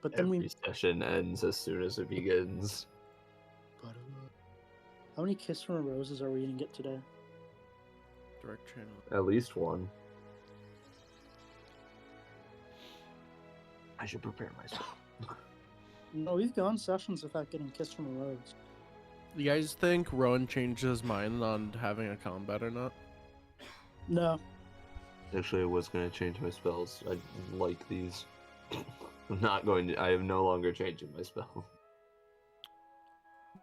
but then Every session ends as soon as it begins. How many Kiss from a Roses are we gonna get today? Direct channel. At least one. I should prepare myself. No, we've gone sessions without getting Kiss from a Rose. You guys think Rowan changed his mind on having a combat or not? No. Actually, I was going to change my spells. I like these. I'm not going to. I am no longer changing my spell.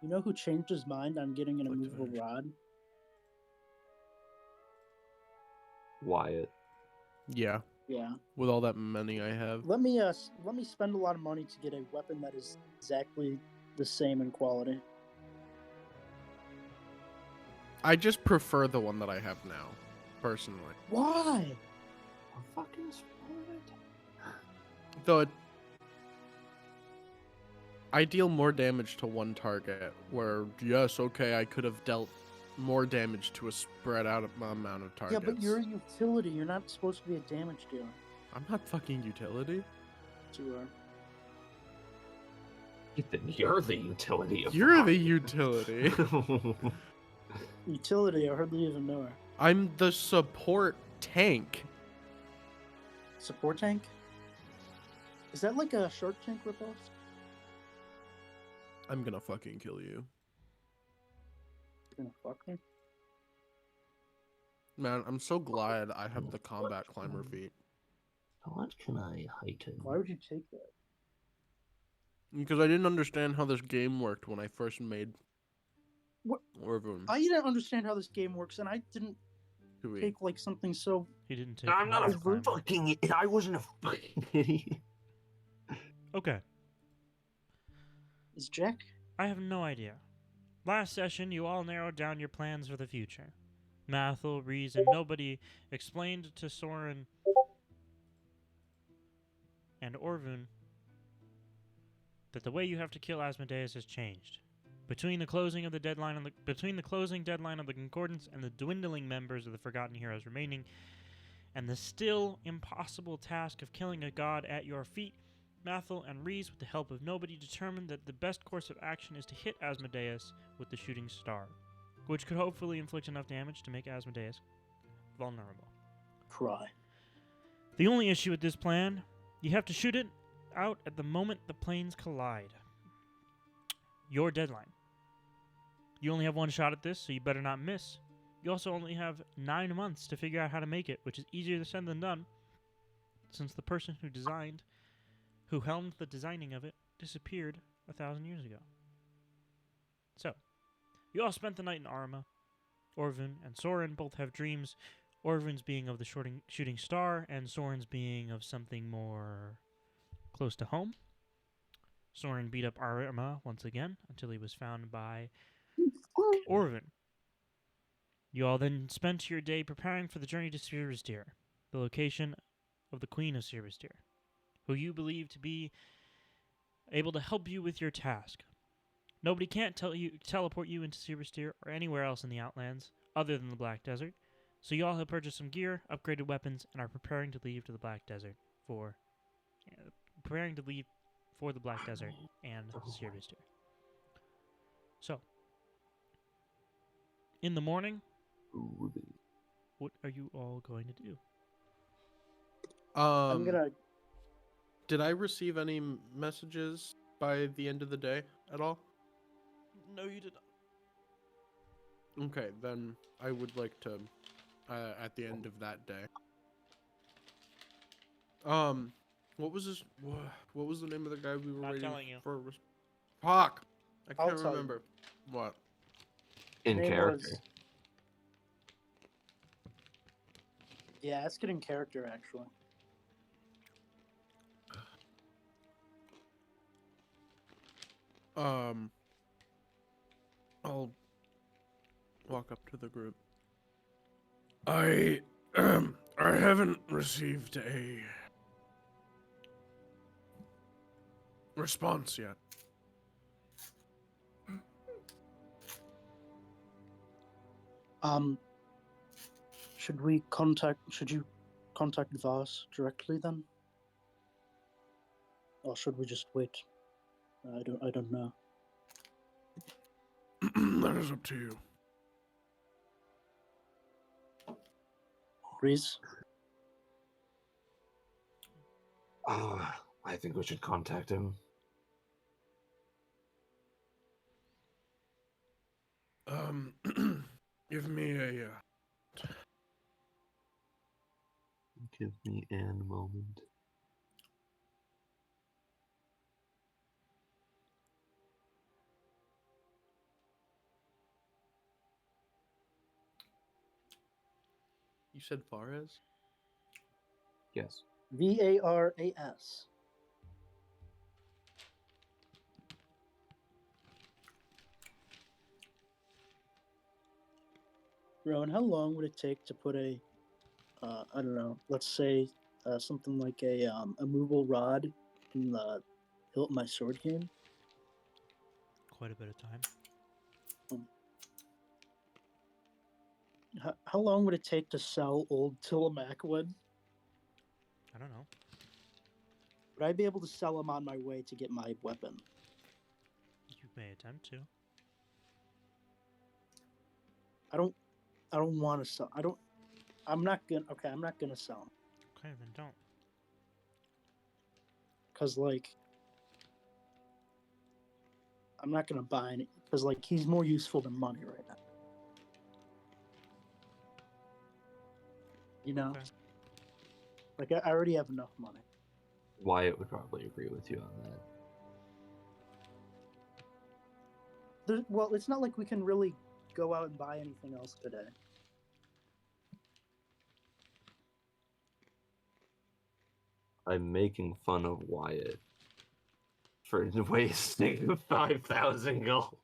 You know who changed his mind on getting an Collective immovable energy. rod? Wyatt. Yeah, Yeah. with all that money I have. Let me spend a lot of money to get a weapon that is exactly the same in quality. I just prefer the one that I have now, personally. Why? Fucking spirit. Though I deal more damage to one target, where, yes, okay, I could have dealt more damage to a spread out amount of targets. Yeah, but you're a utility. You're not supposed to be a damage dealer. I'm not fucking utility. You are. Ethan, you're the utility of You're the utility. Utility, I hardly even know her. I'm the support tank. Support tank? Is that like a Shark Tank ripoff? I'm gonna fucking kill you. You're gonna fuck me? Man, I'm so glad I have the combat climber feat. What can I heighten? Why would you take that? Because I didn't understand how this game worked when I first made What? Orvun. I didn't understand how this game works, and I didn't take like something so. He didn't take. I'm not a combat climber. fucking. I wasn't a fucking idiot. Okay. Is Jack? I have no idea. Last session, you all narrowed down your plans for the future. Mathel, Reese, and nobody explained to Soren and Orvun that the way you have to kill Asmodeus has changed. Between the closing deadline of the Concordance and the dwindling members of the Forgotten Heroes remaining, and the still impossible task of killing a god at your feet, Mathel and Reese, with the help of nobody, determined that the best course of action is to hit Asmodeus with the shooting star, which could hopefully inflict enough damage to make Asmodeus vulnerable. Cry. The only issue with this plan, you have to shoot it out at the moment the planes collide. Your deadline. You only have one shot at this, so you better not miss. You also only have 9 months to figure out how to make it, which is easier said than done, since the person who helmed the designing of it disappeared 1,000 years ago. So, you all spent the night in Arma. Orvun and Soren both have dreams, Orvun's being of the shooting star, and Soren's being of something more close to home. Soren beat up Arma once again until he was found by Orvun. You all then spent your day preparing for the journey to Siristir, the location of the Queen of Siristir, who you believe to be able to help you with your task. Nobody can't teleport you into Siristir or anywhere else in the Outlands other than the Black Desert, so you all have purchased some gear, upgraded weapons, and are preparing to leave to the Black Desert for the Black Desert and Siristir. So, in the morning, what are you all going to do? I'm gonna. Did I receive any messages by the end of the day at all? No, you did not. Okay, then I would like to, at the end of that day. What was this? What was the name of the guy we were Not waiting telling you. for? Fuck! I I'll can't tell you. remember. What? In Name character. was- Yeah, it's getting character actually. I'll walk up to the group. I haven't received a response yet. Should you contact Voss directly then? or should we just wait? I don't know. That is up to you. Reese? I think we should contact him. Give me a. Give me a moment. You said Fares? Yes. VARAS. Rowan, how long would it take to put a, I don't know, let's say something like a movable rod in the hilt of my sword game? Quite a bit of time. How long would it take to sell old Tillamook wood? I don't know. Would I be able to sell them on my way to get my weapon? You may attempt to. I don't want to sell. I'm not gonna sell them. Okay, then don't. Cause like, I'm not gonna buy any. Cause like, he's more useful than money right now. You know, Okay. like I already have enough money. Wyatt would probably agree with you on that. Well, it's not like we can really go out and buy anything else today. I'm making fun of Wyatt for wasting 5,000 gold.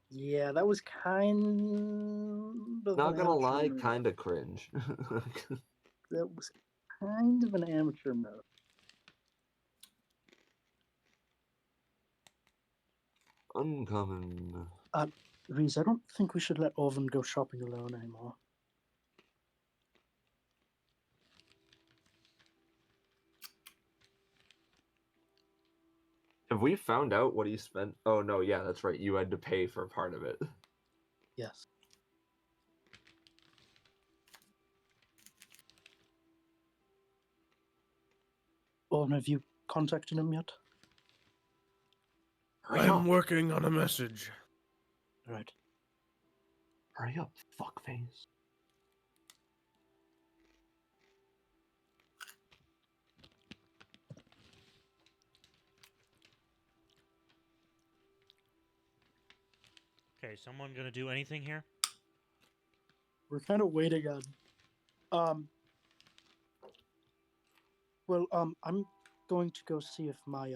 Yeah, that was kind of. Not gonna lie, move. kinda cringe. That was kind of an amateur move. Uncommon. Reese, I don't think we should let Orvin go shopping alone anymore. Have we found out what he spent? Oh no, yeah, that's right. You had to pay for part of it. Yes. Orvin, have you contacted him yet? Hurry I'm up! working on a message. Right. Hurry up, fuckface. Okay, someone gonna do anything here? We're kind of waiting on. Well, I'm going to go see if my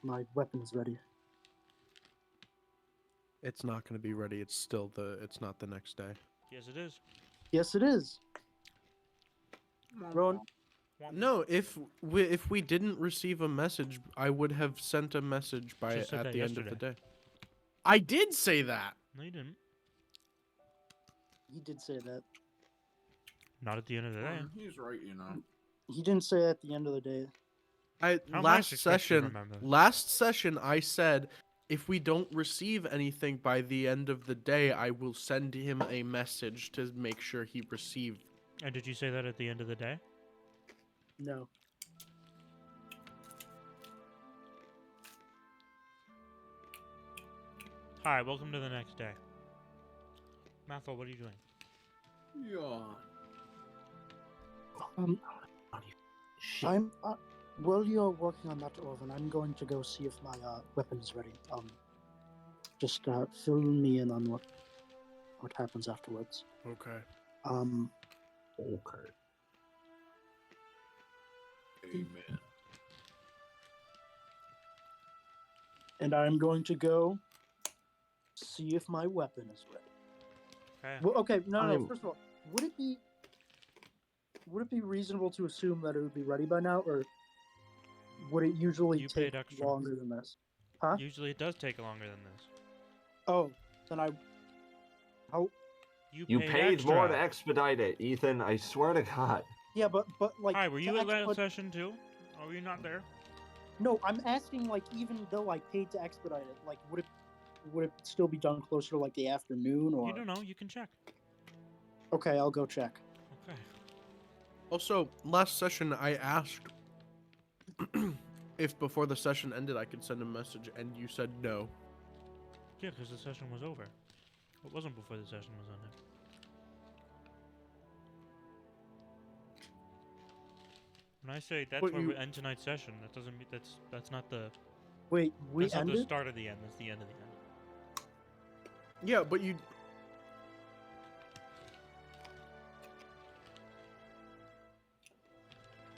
my weapon is ready. It's not going to be ready. It's not the next day. Yes, it is. Yes, it is. Rowan, No, if we didn't receive a message, I would have sent a message by Just said at that the end of the yesterday. day. I did say that. No, you didn't. he did say that. Not at the end of the day. He's right, you know. He didn't say at the end of the day. How am I Last supposed to remember? last session I said if we don't receive anything by the end of the day, I will send him a message to make sure he received. And did you say that at the end of the day? No. Hi, welcome to the next day. Mathel, what are you doing? Yeah. I'm while you're working on that, Orvin, I'm going to go see if my weapon is ready. Just fill me in on what happens afterwards. Okay. Okay. Amen. And I'm going to go see if my weapon is ready. Okay. Well, okay, no. I'm- First of all, would it be reasonable to assume that it would be ready by now, or would it usually You take paid extra. longer than this? Huh? Usually it does take longer than this. Oh, then how? You paid extra. more to expedite it, Ethan. I swear to God. Yeah, but like. Hi, were to you at last expedite- session too? Oh, you're not there? No, I'm asking, like, even though I paid to expedite it, like, would it still be done closer to, like, the afternoon, or? You don't know. You can check. Okay, I'll go check. Okay. Also, last session I asked if before the session ended I could send a message, and you said no. Yeah, because the session was over. It wasn't before the session was ended. When I say that's But where you- we end tonight's session, that doesn't mean that's not the Wait, we that's not the ended? start of the end. That's the end of the end. Yeah, but you.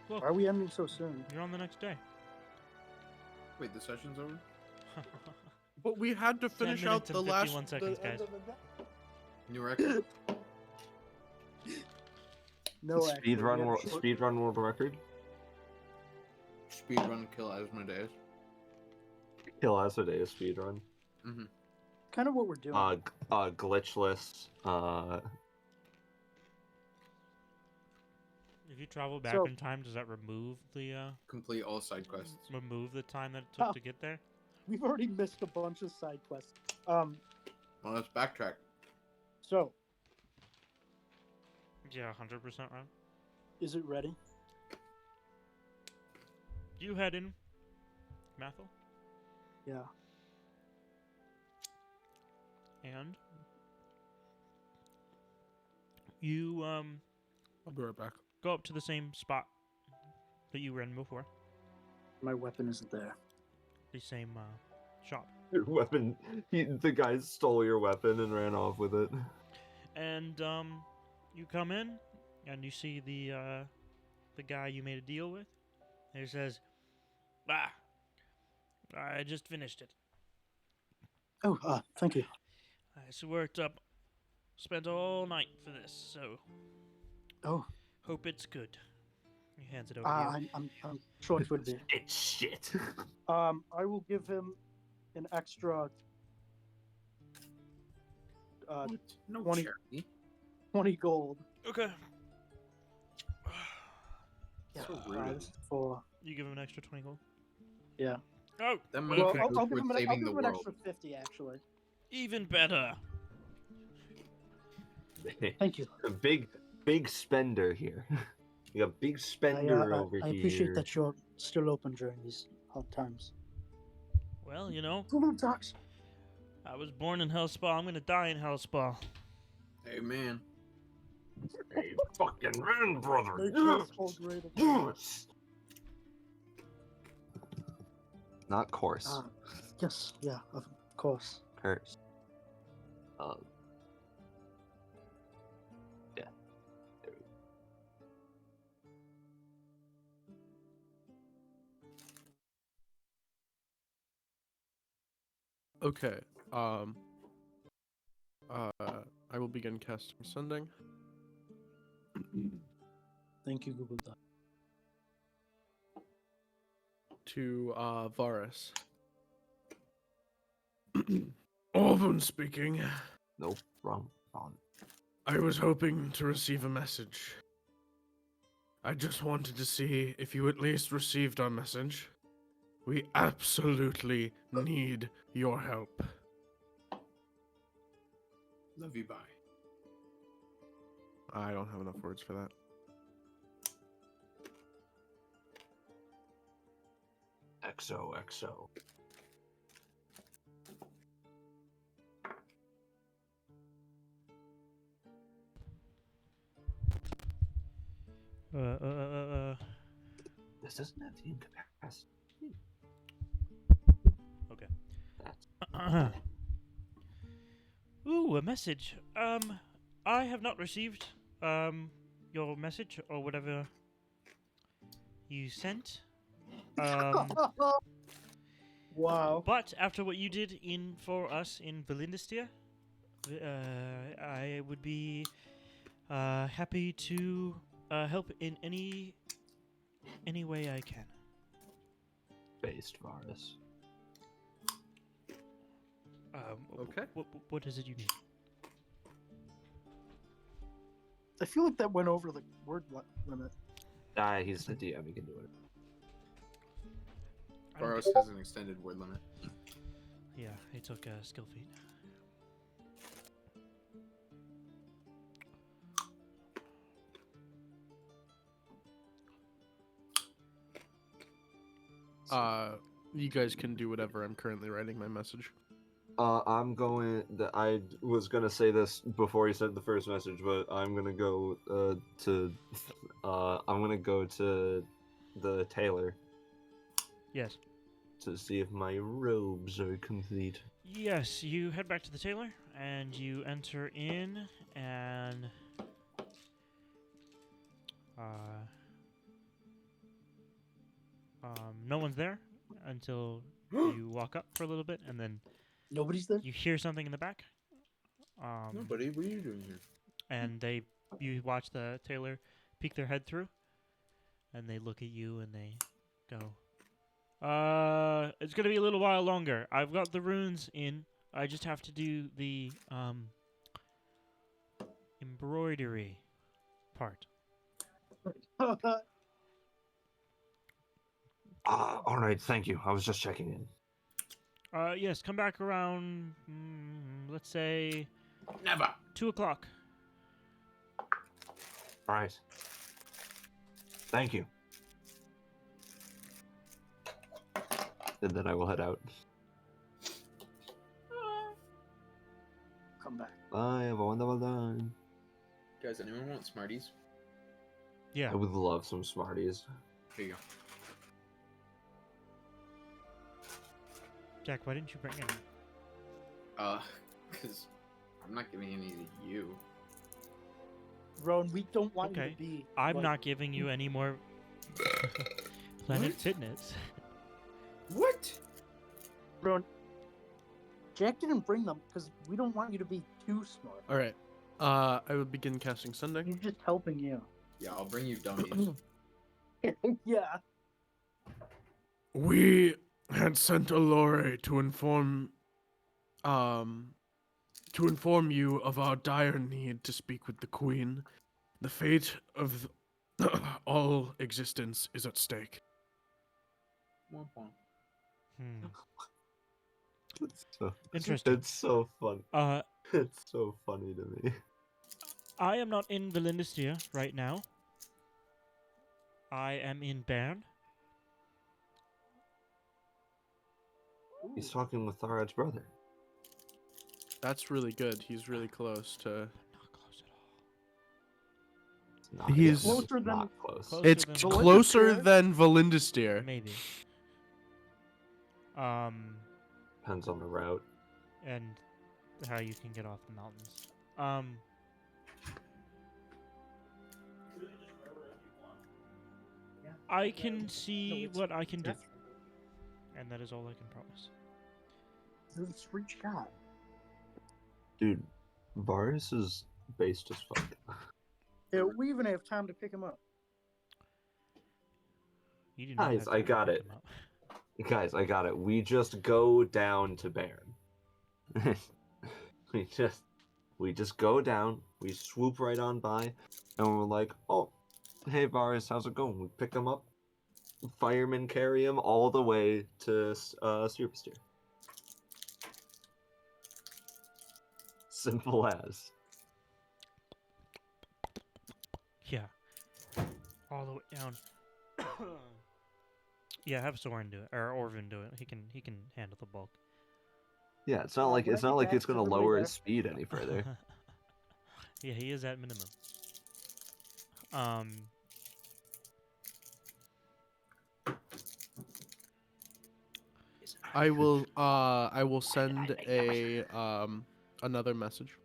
Why are we ending so soon? You're on the next day. Wait, the session's over? But we had to 10 finish out minutes and the last. 51 seconds, the end guys. of the day. New record? No, actually, we have short- Speedrun world record. Speedrun kill Asmodeus. Kill Asmodeus speedrun. Mm-hmm. kind of what we're doing. Glitchless. If you travel back So- in time, does that remove the Complete all side quests. time that it took Oh. to get there? We've already missed a bunch of side quests. Well, let's backtrack. So, Yeah, 100% right. is it ready? You head in, Mathel, Yeah. and you I'll be right back. go up to the same spot that you were in before, My weapon isn't there. the same shop, Your weapon. The guy stole your weapon and ran off with it. and you come in and you see the guy you made a deal with. And he says, "Ah, I just finished it. Oh, thank you. I just worked up, spent all night for this, so Oh, hope it's good." He hands it over to you. I'm sure it will be. It's shit. I will give him an extra No 20 charity. 20 gold. Okay. Yeah, So rude. this is for You give him an extra 20 gold? yeah. Oh, That Well, money I'll could give him with an, I'll saving give the him an world. extra 50 actually. even better. Thank you. A big spender here. You got big spender over I here. appreciate that you're still open during these hard times. Well, you know, Come on, Docs. I was born in Hellspawn. I'm gonna die in Hellspawn. Hey, man. Hey, fucking man, brother. Make us all great again. Yes. Not course. Yes, yeah, of course. Curse. Yeah. There we go. Okay. I will begin casting Sending. Thank you, Google Doc. To Varus. Orban speaking. Nope, wrong. I was hoping to receive a message. I just wanted to see if you at least received our message. We absolutely need your help. Love you, bye. I don't have enough words for that. XOXO. This doesn't have the incapacity. Okay. That's Ooh, a message. I have not received your message or whatever you sent. Wow. But after what you did in for us in Valindistia, I would be happy to help in any way I can. based Varus. Okay. What is it you need? I feel like that went over the word limit. He's the DM. He can do it. Boros has an extended word limit. Yeah, he took a skill feat. You guys can do whatever. I'm currently writing my message. I'm going. I was gonna say this before he sent the first message, but I'm gonna go to. I'm gonna go to the tailor Yes. to see if my robes are complete. Yes, you head back to the tailor and you enter in, and no one's there until you walk up for a little bit, and then Nobody's there. you hear something in the back. No, buddy, what are you doing here? And you watch the tailor peek their head through, and they look at you and they go, it's gonna be a little while longer. I've got the runes in. I just have to do the embroidery part. All right, thank you. I was just checking in. Yes, come back around, let's say Never. 2 o'clock. All right. Thank you. And then I will head out. Come back. Bye. Have a wonderful time. Guys, anyone want Smarties? Yeah. I would love some Smarties. Here you go. Jack, why didn't you bring any? Because I'm not giving any to you. Rowan, we don't want you Okay. to be. I'm like, not giving you any more Planet What? Fitness. What? Rowan, Jack didn't bring them because we don't want you to be too smart. All right. I will begin casting Sunday. He's just helping you. Yeah, I'll bring you dummies. Yeah. We had sent Allure to inform you of our dire need to speak with the Queen. The fate of all existence is at stake. Womp womp. Hmm. It's so, Interesting. it's so fun. It's so funny to me. I am not in Valindicia right now. I am in Bern. He's talking with Tharad's brother. That's really good. He's really close to. Not close at all. It's not, He's- it's Closer than- not close. Close. It's than closer Valindisteer? than Valindisteer. Maybe. Depends on the route. And how you can get off the mountains. I can see it's- what I can do, That's and that is all I can promise. the street shot. Dude, Varus is based as fuck. Yeah, we even have time to pick him up. You do not Guys, have I to got pick it. them up. Guys, I got it. We just go down to Baron. we just go down, we swoop right on by, and we're like, oh, hey Varus, how's it going? We pick him up, firemen carry him all the way to Supersteer. Simple as. Yeah. All the way down. Yeah, have Soren do it, or Orvin do it. He can handle the bulk. Yeah, it's not like it's gonna lower his speed any further. Yeah, he is at minimum. I will send a another message.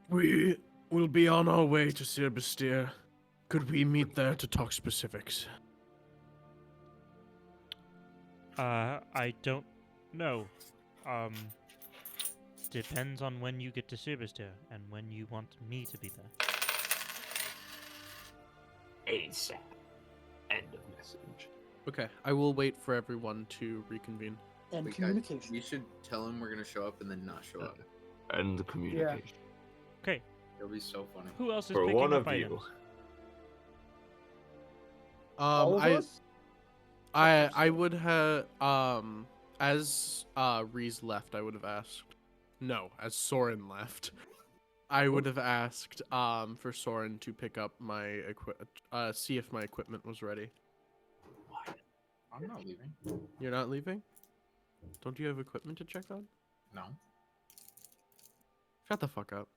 We will be on our way to Sirbastir. Could we meet there to talk specifics? I don't know. Depends on when you get to Sirbastir and when you want me to be there. ASAP. End of message. Okay, I will wait for everyone to reconvene. And Wait, guys, communication. we should tell him we're gonna show up and then not show up. End the communication. Okay, It'll be so funny. who else is For picking one up of items? you. All of I us? I would have as Reese left, I would have asked. No, as Soren left, I would have asked for Soren to pick up my see if my equipment was ready. I'm not leaving. You're not leaving? Don't you have equipment to check on? No. Shut the fuck up.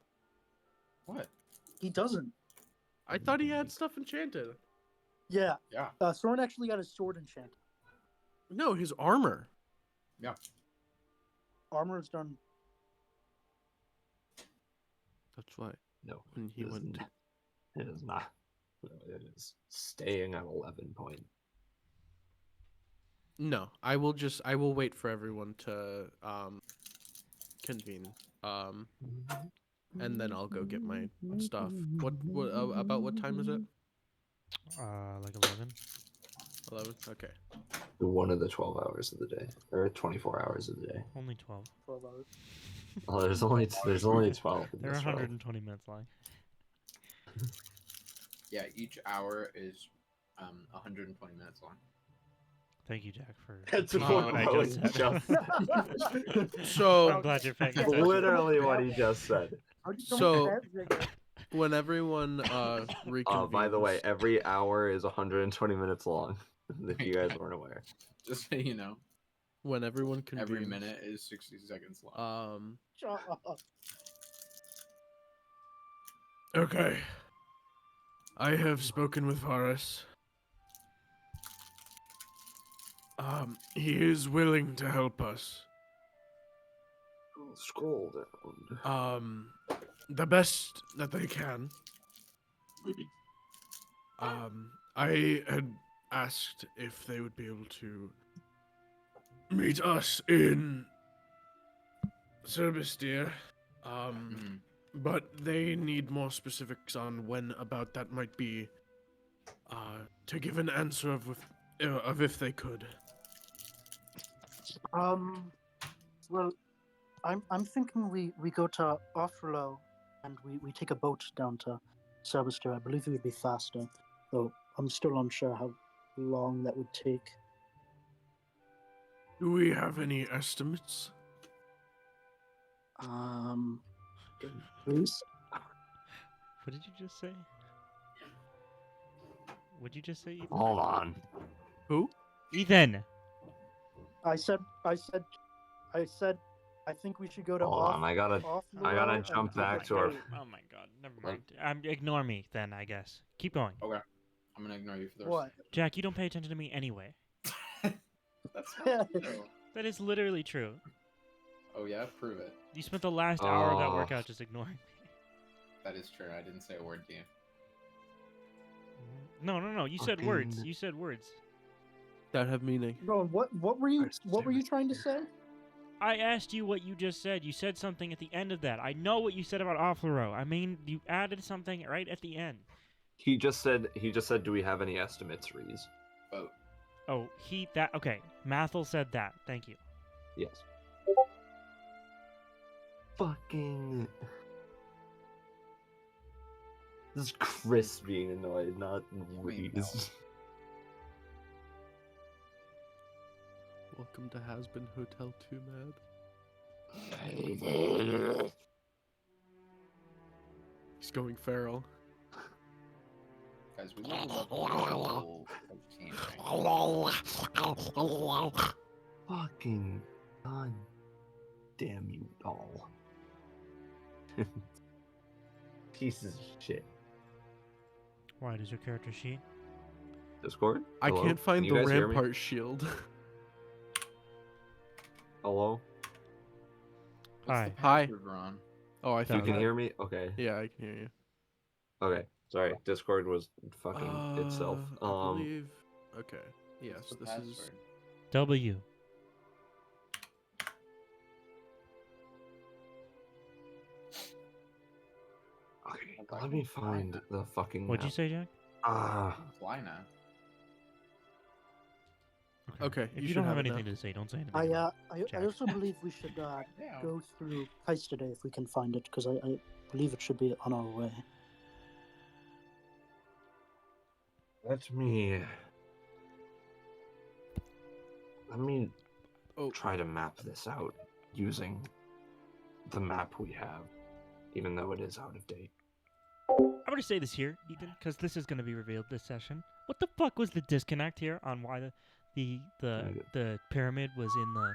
What? He doesn't. I thought he had stuff enchanted. Yeah. Yeah. Soren actually got his sword enchanted. No, his armor. Armor is done. That's why No, when he it is went. not. It is not. No, it is staying at 11 point. No, I will wait for everyone to convene. And then I'll go get my stuff. What about what time is it? Like 11. 11. Okay. One of the 12 hours of the day, or 24 hours of the day. Only 12. 12 hours. Oh, there's only 12. in They're this world. 120 minutes long. Yeah, each hour is 120 minutes long. Thank you, Jack, for That's repeating what I Rowan just said. just So I'm glad you're paying That's attention. literally what he just said. How'd you come So- up with that, Jacob? when everyone reconvenes. Oh, by the way, every hour is 120 minutes long. If you guys weren't aware. Just so you know, when everyone convenes, every minute is 60 seconds long. Shut up. Okay. I have spoken with Varus. He is willing to help us. Scroll down. The best that they can. I had asked if they would be able to meet us in Serbistir. Mhm. But they need more specifics on when about that might be, to give an answer of if they could. Well, I'm thinking we go to Offalo and we take a boat down to Serbistor. I believe it would be faster, though I'm still unsure how long that would take. Do we have any estimates? Please. What did you just say? What'd you just say, Ethan? Hold on. Who? Ethan! I said, I think we should go to Hold on. I gotta Offalo jump and back take to a our- boat. Oh my god, never mind. Ignore me then, I guess. Keep going. Okay. I'm gonna ignore you for the rest. What? Jack, you don't pay attention to me anyway. That's not true. That is literally true. Oh yeah, prove it. You spent the last hour of that Oh. workout just ignoring me. That is true. I didn't say a word to you. No. You said words. Fucking- You said words. That have meaning. Bro, what were you trying to say? I asked you what you just said. You said something at the end of that. I know what you said about Offlero. I mean, you added something right at the end. He just said, do we have any estimates, Reese? Vote. Oh, okay. Mathel said that. Thank you. Yes. Fucking. This is Chris being annoyed, not mean, Reese. Welcome to Hasbin Hotel 2, Mad. He's going feral. Guys, we leveled up to level 13, right? Fucking god damn you all. Pieces of shit. Why does your character sheet? Discord? I Hello? can't find Can the you guys hear me? rampart shield. Hello? What's Hi. the Hi. password, Ron? Oh, I You found can it. hear me? Okay. Yeah, I can hear you. Okay. Sorry. Discord was fucking itself. I believe. Okay. Yes, What's the this password? is. W. Okay. Let me find the fucking. What'd you say, Jack? Ah. Fly now. Okay, If you you, should don't have have it anything now. to say, don't say anything. I Jack. also believe we should Yeah. go through Heist today if we can find it, because I believe it should be on our way. Let me Let me Oh. try to map this out using the map we have, even though it is out of date. I'm gonna say this here, Ethan, because this is gonna be revealed this session. What the fuck was the disconnect here on why the pyramid was in the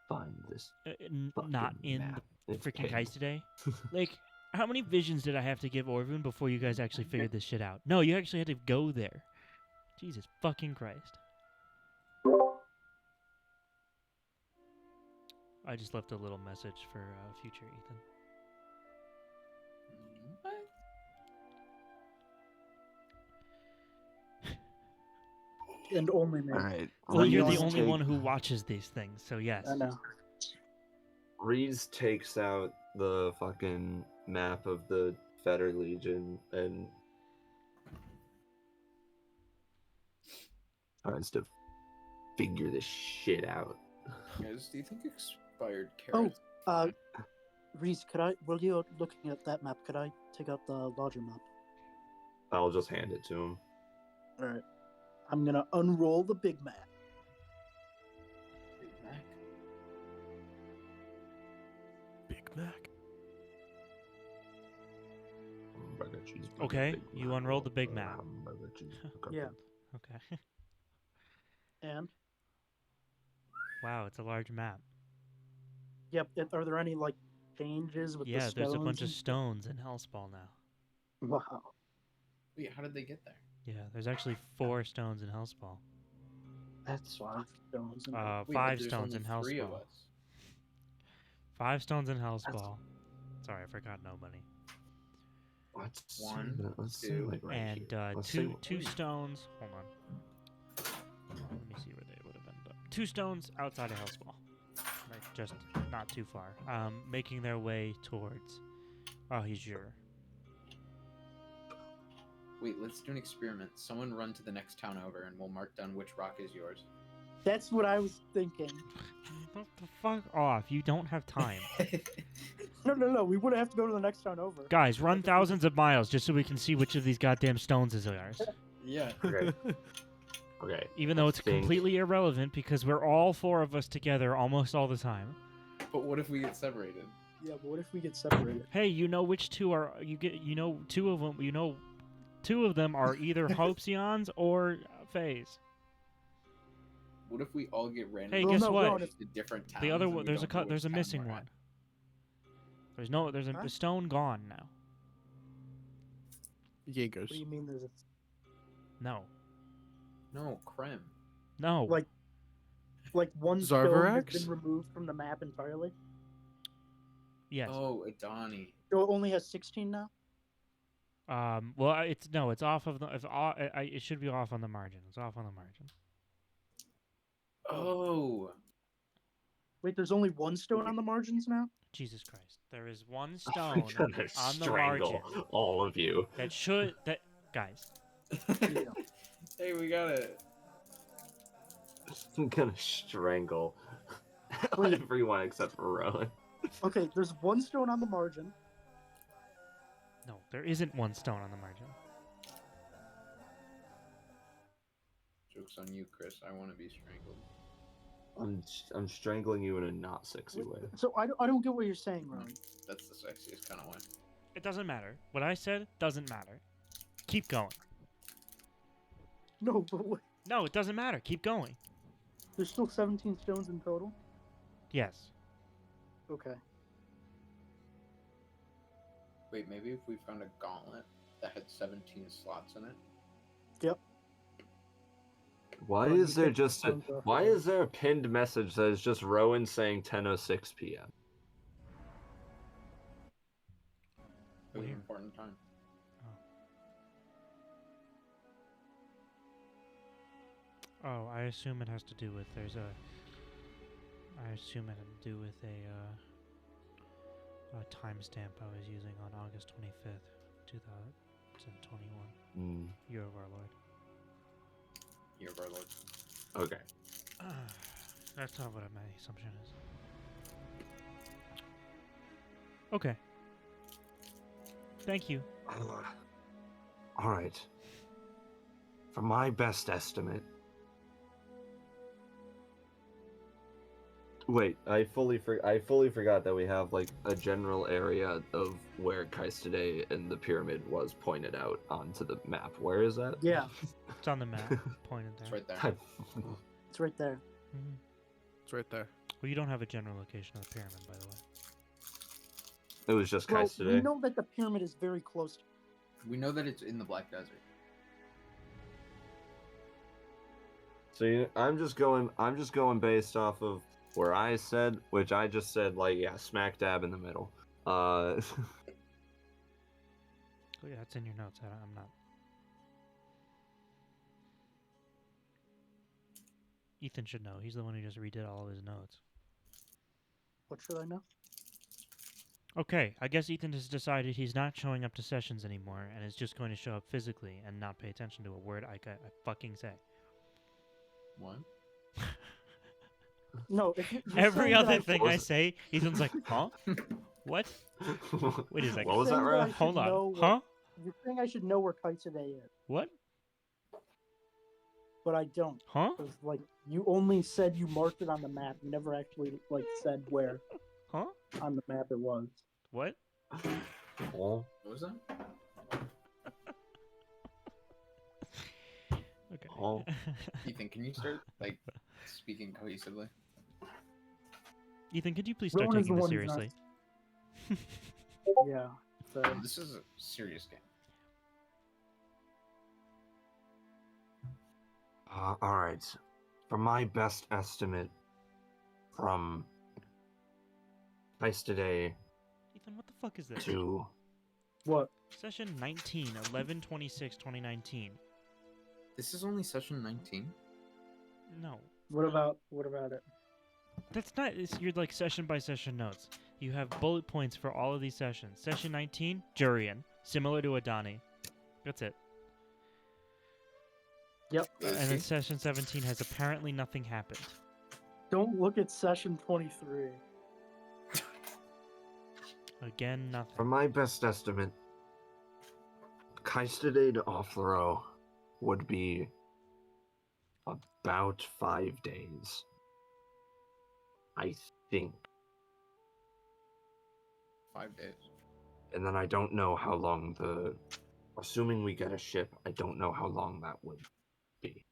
Find this not fucking in map. the It's freaking pinned. heist today? Like, how many visions did I have to give Orvin before you guys actually figured this shit out? No, you actually had to go there. Jesus fucking Christ. I just left a little message for future Ethan. What? And only me. All right. Well, you're the Reese only one who watches these things, so yes. I know. Reese takes out the fucking map of the Fetter Legion and tries to figure this shit out. Guys, do you think expired Oh, carrots? Reese, while you're looking at that map, could I take out the larger map? I'll just hand it to him. Alright. I'm gonna unroll the big map. Big Mac? Big Mac. Hamburger, cheeseburger, Okay, Big you Mac, unrolled the Big Mac. hamburger, cheeseburger. Yeah. Okay. And Wow, it's a large map. yep, are there any like changes with the Yeah, stones? there's a bunch of and- stones in Hellspawn now. Wow. Wait, how did they get there? Yeah, there's actually 4 stones in Hellspawn. That's why stones. And... Uh, Wait, but 5 there's stones in only 3 of Hellspawn. us. 5 stones in Hellspawn. Sorry, I forgot nobody. Let's see One, that- let's see, two, like, right And here. Let's see two what- two stones. Hold on. Let me see where they would have ended up. 2 stones outside of Hellspawn, like just not too far. Making their way towards Ahijur. Wait, let's do an experiment. Someone run to the next town over, and we'll mark down which rock is yours. That's what I was thinking. What the fuck off? You don't have time, No. We wouldn't have to go to the next town over. guys. Run thousands of miles just so we can see which of these goddamn stones is ours. Yeah. Okay. Okay. Even though I it's think- completely irrelevant because we're all 4 of us together almost all the time. But what if we get separated? Yeah, but what if we get separated? Hey, you know which 2 are you know 2 of them. You know, 2 of them are either Halcyons or Fays. What if we all get random? Hey, Well, guess no, what? Ron, To different towns. The other and one, we there's don't know there's a which town missing we're one. at. There's a Huh? stone gone now. Jaegers. What do you mean there's a... No, No, Krem. no. Like one stone has Zarvarax? been removed from the map entirely? Yes. Oh, Adani. So it only has 16 now? Well, it's off of the. It should be off on the margin. It's off on the margin. Oh. Wait, there's only one stone on the margins now? Jesus Christ! There is one I'm stone gonna on the strangle margin all of you. that guys. Hey, we got it. I'm gonna strangle Wait. everyone except for Rowan. Okay, there's one stone on the margin. No, there isn't one stone on the margin. Joke's on you, Chris. I want to be strangled. I'm strangling you in a not sexy way. So I don't get what you're saying, Ron. That's the sexiest kind of way. It doesn't matter. What I said doesn't matter. Keep going. No, but wait, No, it doesn't matter. Keep going. there's still 17 stones in total? Yes. Okay. Wait, maybe if we found a gauntlet that had 17 slots in it. Why Well, you is there take just a stones off why of it. is there a pinned message that is just Rowan saying 10:06 p.m.? It was an Weird. important time. Oh, I assume it has to do with I assume it had to do with a timestamp I was using on August 25th, 2021. Year of our Lord. Year of our Lord. Okay. That's not what my assumption is. Okay. Thank you. All right. For my best estimate, Wait, I fully forgot that we have like a general area of where Kaistade and the pyramid was pointed out onto the map. Where is that? Yeah, It's on the map, pointed It's there. right there. it's right there. Mhm. It's right there. Well, you don't have a general location of the pyramid, by the way. It was just Well, we Kaistade. know that the pyramid is very close to. We know that it's in the Black Desert. See, I'm just going based off of where I said, which I just said like yeah, smack dab in the middle. Oh yeah, it's in your notes. I'm not. Ethan should know. He's the one who just redid all of his notes. What should I know? Okay, I guess Ethan has decided he's not showing up to sessions anymore and is just going to show up physically and not pay attention to a word I fucking say. What? No, if you're Every saying that other thing Was I it- say, Ethan's like, huh? What? Wait a second. What was that, saying that I Ryan? should Hold know on. what- Huh? You're saying I should know where Kaitsune is, What? but I don't. Huh? Because like you only said you marked it on the map. You never actually like said where Huh? on the map it was. What? Oh. What was that? Okay. Oh. Ethan, can you start like speaking cohesively? Ethan, could you please start Rowan is taking the this one who's not- seriously? Yeah. So This is a serious game. All right. From my best estimate, from Kaistade Ethan, what the fuck is this? to what? Session 19, 11/26/2019. This is only session 19. No. What about it? That's not. It's your like session by session notes. You have bullet points for all of these sessions. Session 19, Jurian, similar to Adani. That's it. Yep. And then session 17 has apparently nothing happened. Don't look at session 23. Again, nothing. from my best estimate, Kaistade to Offlaro would be about 5 days. I think. 5 days. And then I don't know how long assuming we get a ship, I don't know how long that would be.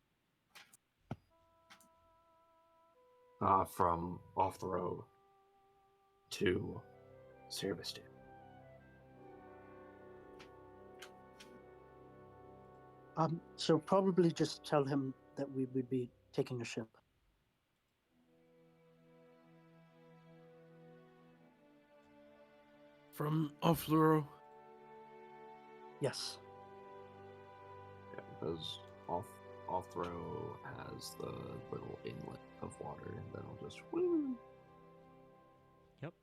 From Offlaro to Serbistan. So probably just tell him that we would be taking a ship. From Offluro. Yes. Yeah, because Offlaro has the little inlet of water, and then I'll just woo. Yep.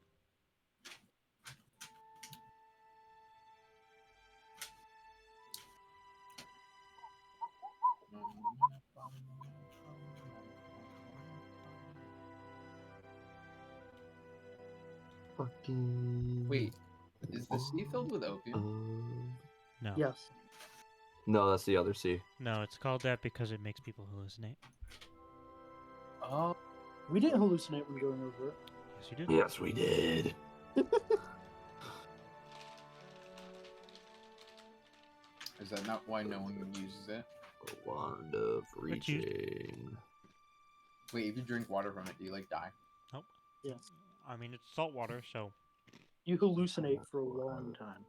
Fucking. Wait, is the sea filled with opium? No. Yes. No, that's the other sea. No, it's called that because it makes people hallucinate. Oh, We didn't hallucinate when going over it. Yes, you did. Yes, we did. is that not why no one uses it? A wand of It's used. reaching. Wait, if you drink water from it, do you like die? Yes. I mean, it's salt water, so You hallucinate for a long time.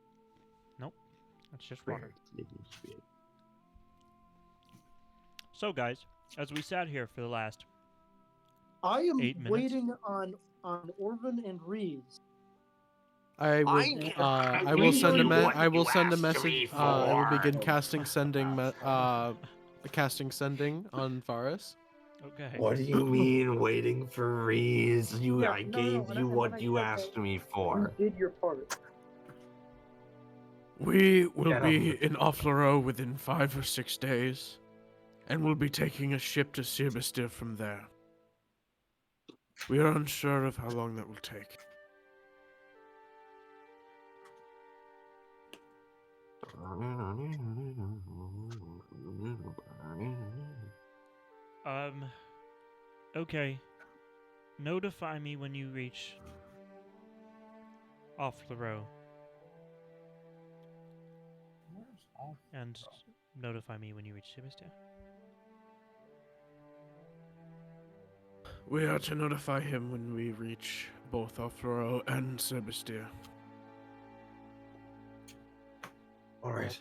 it's just water. So, guys, as we sat here for the last I am 8 minutes. waiting on Orvin and Reeves. I will. I will send a I will send a message. I will begin casting sending on Varus. Okay. What do you mean waiting for Reese? I No, gave no, you and I what you said asked that me You for. did your part. We will Get be him. in Offlaro within 5 or 6 days, and we'll be taking a ship to Serbistir from there. We are unsure of how long that will take. Okay. Notify me when you reach Offlero, Where's all? and notify me when you reach Sebastia. We are to notify him when we reach both Offloro and Sebastia. All right.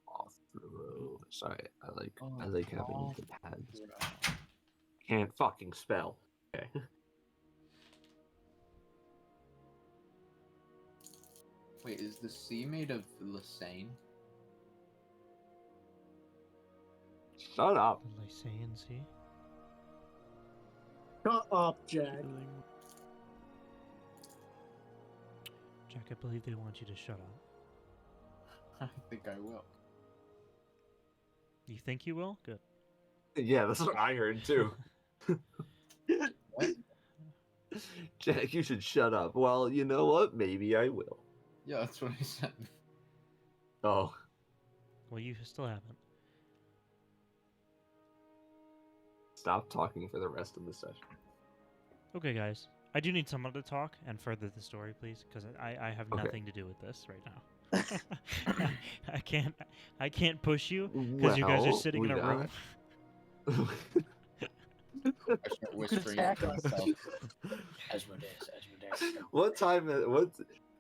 Off the road. Sorry, I like having the pads. Can't fucking spell. Okay. Wait, is the sea made of Lysane? Shut up. The Lysaean Sea. Shut up, Jack. Jack, I believe they want you to shut up. I think I will. You think you will? Good. Yeah, that's what I heard too. What? Jack, you should shut up. Well, you know what? Maybe I will. Yeah, that's what I said. Oh, Well, you still haven't. stop talking for the rest of the session. Okay, guys. I do need someone to talk and further the story, please, because I have Okay. nothing to do with this right now. I can't push you because you guys are Well, sitting we in a got- room. I start whispering attack to us. myself. Asmodeus. What time? What?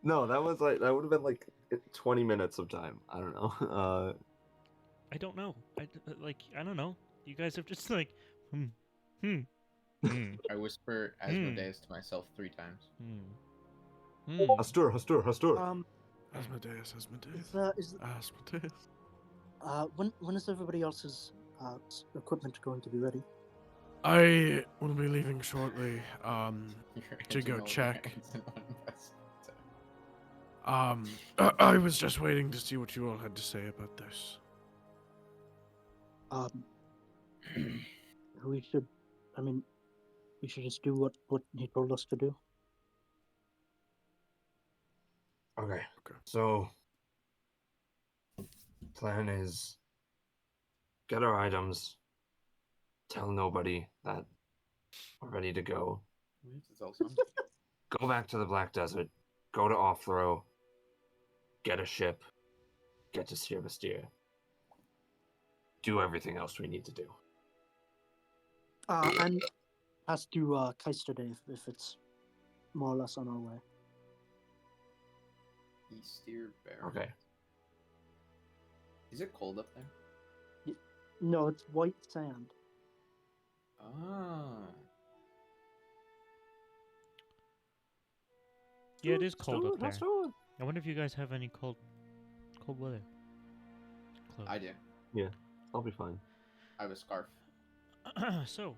No, that was like that would have been like 20 minutes of time. I don't know. I don't know. I don't know. You guys have just like, hmm. I whisper Asmodeus to myself 3 times. Hastur, Hastur, Hastur. Asmodeus. Is Asmodeus. when is everybody else's equipment going to be ready? I will be leaving shortly. You're To go edging all the check. hands in one vest. I was just waiting to see what you all had to say about this. We should, I mean, we should just do what he told us to do. Okay. Okay. So, plan is get our items. Tell nobody that we're ready to go. It's also Go back to the Black Desert. Go to Offloro. Get a ship. Get to Sebastia. Do everything else we need to do. And has to Keister if it's more or less on our way. Easter Bear. Okay. Is it cold up there? No, it's white sand. Oh. Yeah, it is cold up there. Hastur. I wonder if you guys have any cold weather. Clothes. I do. I'll be fine. I have a scarf. So,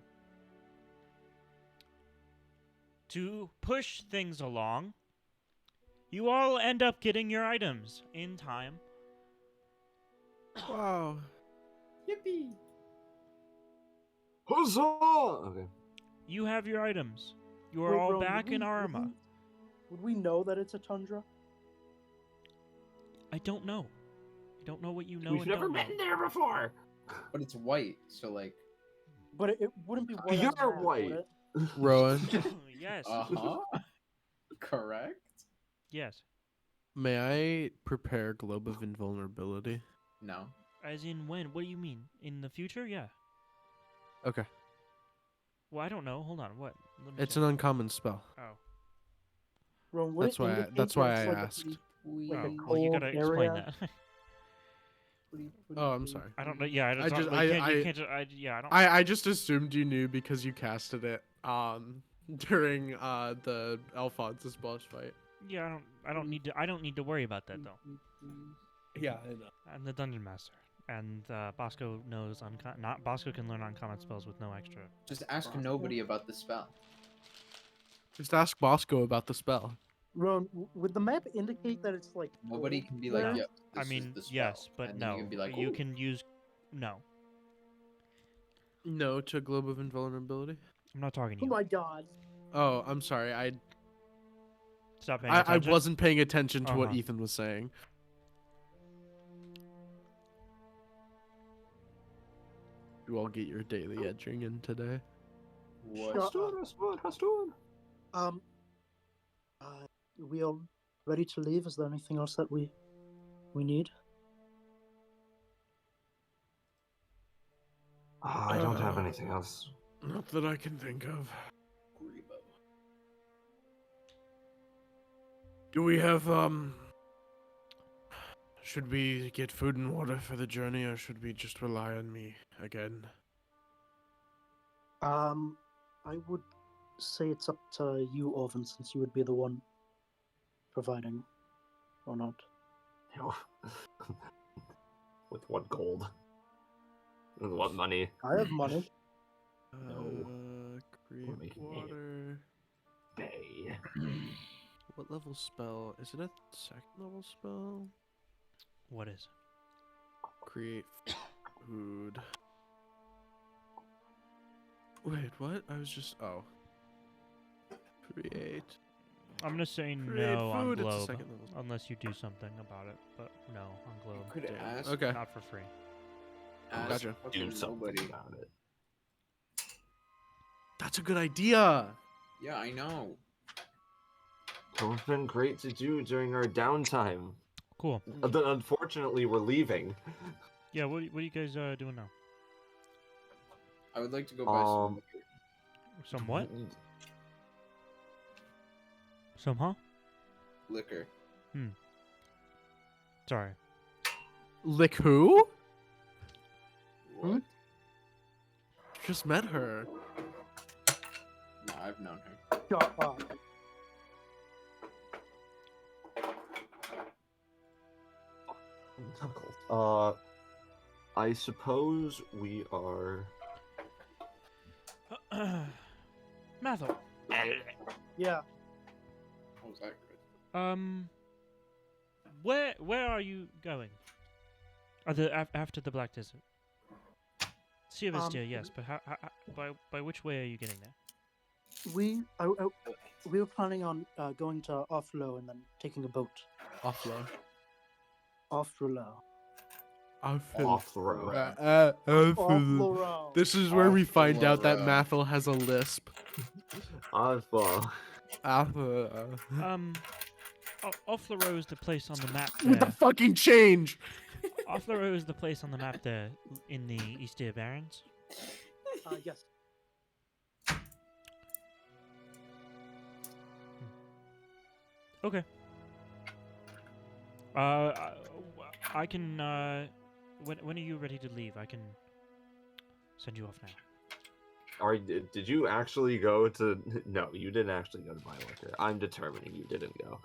to push things along, you all end up getting your items in time. Wow. Yippee! Huzzah! Okay. You have your items. You are Wait, all Rowan, back in Arma. Would we know that it's a tundra? I don't know. I don't know what you know We've and never don't know. been there before. But it's white, so like. But it wouldn't be white. on You're the map, would white. it? Rowan, Yes. Uh-huh. Correct? Yes. may I prepare Globe of Invulnerability? No. As in when? What do you mean? In the future? Yeah. Okay. Well, I don't know. Hold on. What? Let me It's check. an uncommon spell. Oh. Rowan, would That's it why I- indicate that's that why it's I like a asked. pretty- We Like a Oh, well, you gotta cold explain area. that. Oh, I'm sorry. I don't know. Yeah, I I don't. just- we I- can't, you I- can't. Yeah, I don't. I just assumed you knew because you casted it during the Alphonsus boss fight. Yeah, I don't need to. I don't need to worry about that though. Yeah, I know. I'm the dungeon master, and Bosco knows not Bosco can learn uncommon spells with no extra. Just ask nobody about the spell. Just ask Bosco about the spell. Rowan, would the map indicate that it's like Nobody cold can be there? like, yep. I This is mean, the spell. yes, but and then no. You can be like, you "Ooh." can use. No, No to Globe of Invulnerability. I'm not talking to Oh you. my god. Oh, I'm sorry. Stop paying I attention. wasn't paying attention to what Uh-huh. Ethan was saying. You all get your daily edging in today. What? Sure. Hastur. Um, we all ready to leave? Is there anything else that we need? I don't have anything else. Not that I can think of. Grebo. Do we have should we get food and water for the journey, or should we just rely on me again? I would say it's up to you, Orvin, since you would be the one providing, or not. With what gold? With what money? I have money. Create making it. water. Bay. What level spell? Is it a second level spell? What is? Create food. Wait, what? I was just Create. I'm gonna say Create no on food. It's a Globe, second level spell. unless you do something about it. But no on Globe. Could have Damn. asked. Okay. Not for free. asked Gotcha. fucking Do something nobody. about it. That's a good idea. Yeah, I know. It's been great to do during our downtime. Cool. But unfortunately, we're leaving. Yeah. What are you guys doing now? I would like to go buy some liquor. Some what? Some huh? Liquor. Sorry. Lick who? What? Just met her. No, I've known her. Shut up. I suppose we are. Mathel. Yeah. What was that good? Where are you going? After the Black Desert. Sea of Istia, yes, but by which way are you getting there? We were planning on going to Offlo and then taking a boat. Offload. Offlo. Off the road. Offlo. This is where we find out that Offload. Mathel has a lisp. Off. Offlaro is the place on the map With the there. fucking change. Offlaro is the place on the map there in the Eastia Barrens. Yes. Okay. I can. When are you ready to leave? I can send you off now. Did you actually go to? No, you didn't actually go to buy liquor. I'm determining you didn't go.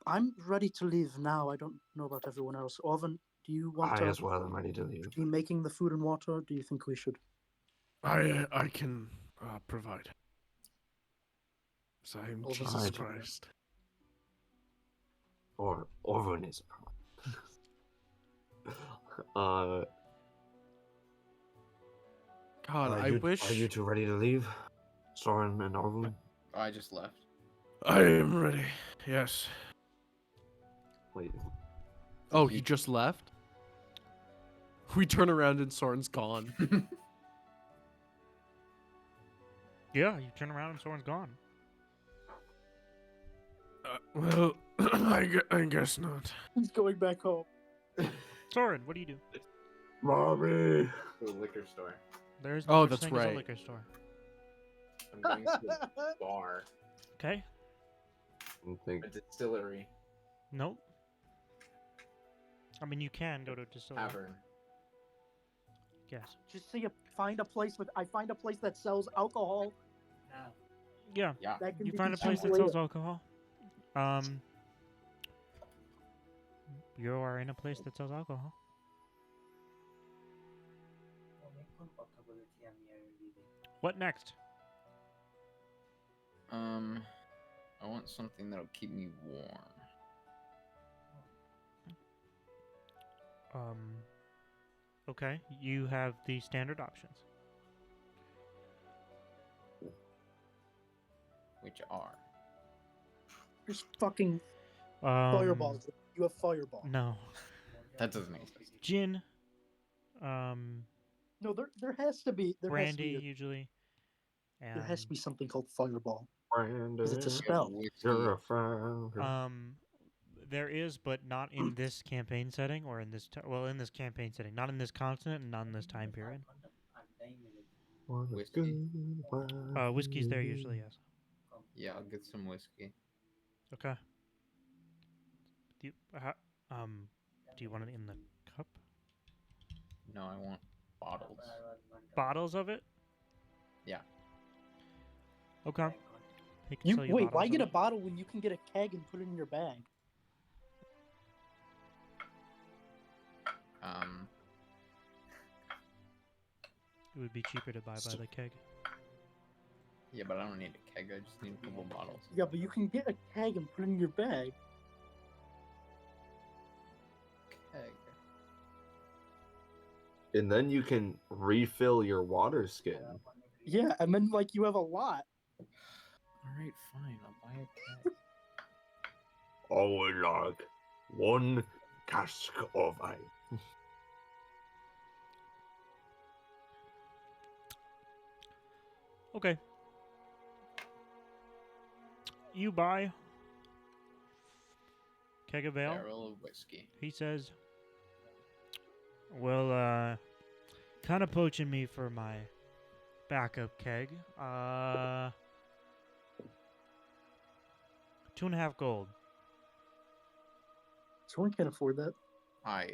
I'm ready to leave now. I don't know about everyone else. Orvin, do you want I to as well am ready to leave. be making the food and water? Do you think we should? I can provide. So I'm Oh, this Jesus is- Christ. Or Orvin is a problem. God, Are I you, wish. Are you two ready to leave, Soren and Orvin? I just left. I am ready. Yes. Wait. Oh, he just left? We turn around and Soren's gone. Yeah, you turn around and Soren's gone. Well, I guess not. He's going back home. Soren, what do you do? Mommy! To a liquor store. There is Oh, no such that's thing as a right. liquor store. I'm going to a bar. Okay. I think A distillery. Nope. I mean, you can go to a distillery. Tavern. Yes. Just see, find a place that sells alcohol. Yeah. Yeah. That can You be find a place that consumed sells later. alcohol. You are in a place that sells alcohol. What next? I want something that'll keep me warm. Okay. You have the standard options. which are Just fucking Um, fireballs. You have fireball. No. that doesn't exist. Gin. No, there has to be Brandy usually. And there has to be something called fireball. Brandon, Because it's a We have spell. whiskey. you're a friend. there is, but not in this campaign setting or in this in this campaign setting, not in this continent and not in this time period. Whiskey. Whiskey's there usually, yes. Yeah, I'll get some whiskey. Okay. Do you do you want it in the cup? No, I want bottles. Bottles of it? Yeah. Okay. He can You sell wait. Why bottles get a of it. bottle when you can get a keg and put it in your bag? It would be cheaper to buy by the keg. Yeah, but I don't need a keg. I just need a couple bottles. Yeah, but you can get a keg and put it in your bag. Keg. And then you can refill your water skin. Yeah, and then like you have a lot. All right, fine. I'll buy a keg. I would like one cask of ale. Okay. You buy keg of ale. Barrel of whiskey. He says, well, kind of poaching me for my backup keg. 2.5 gold. Someone can't afford that. I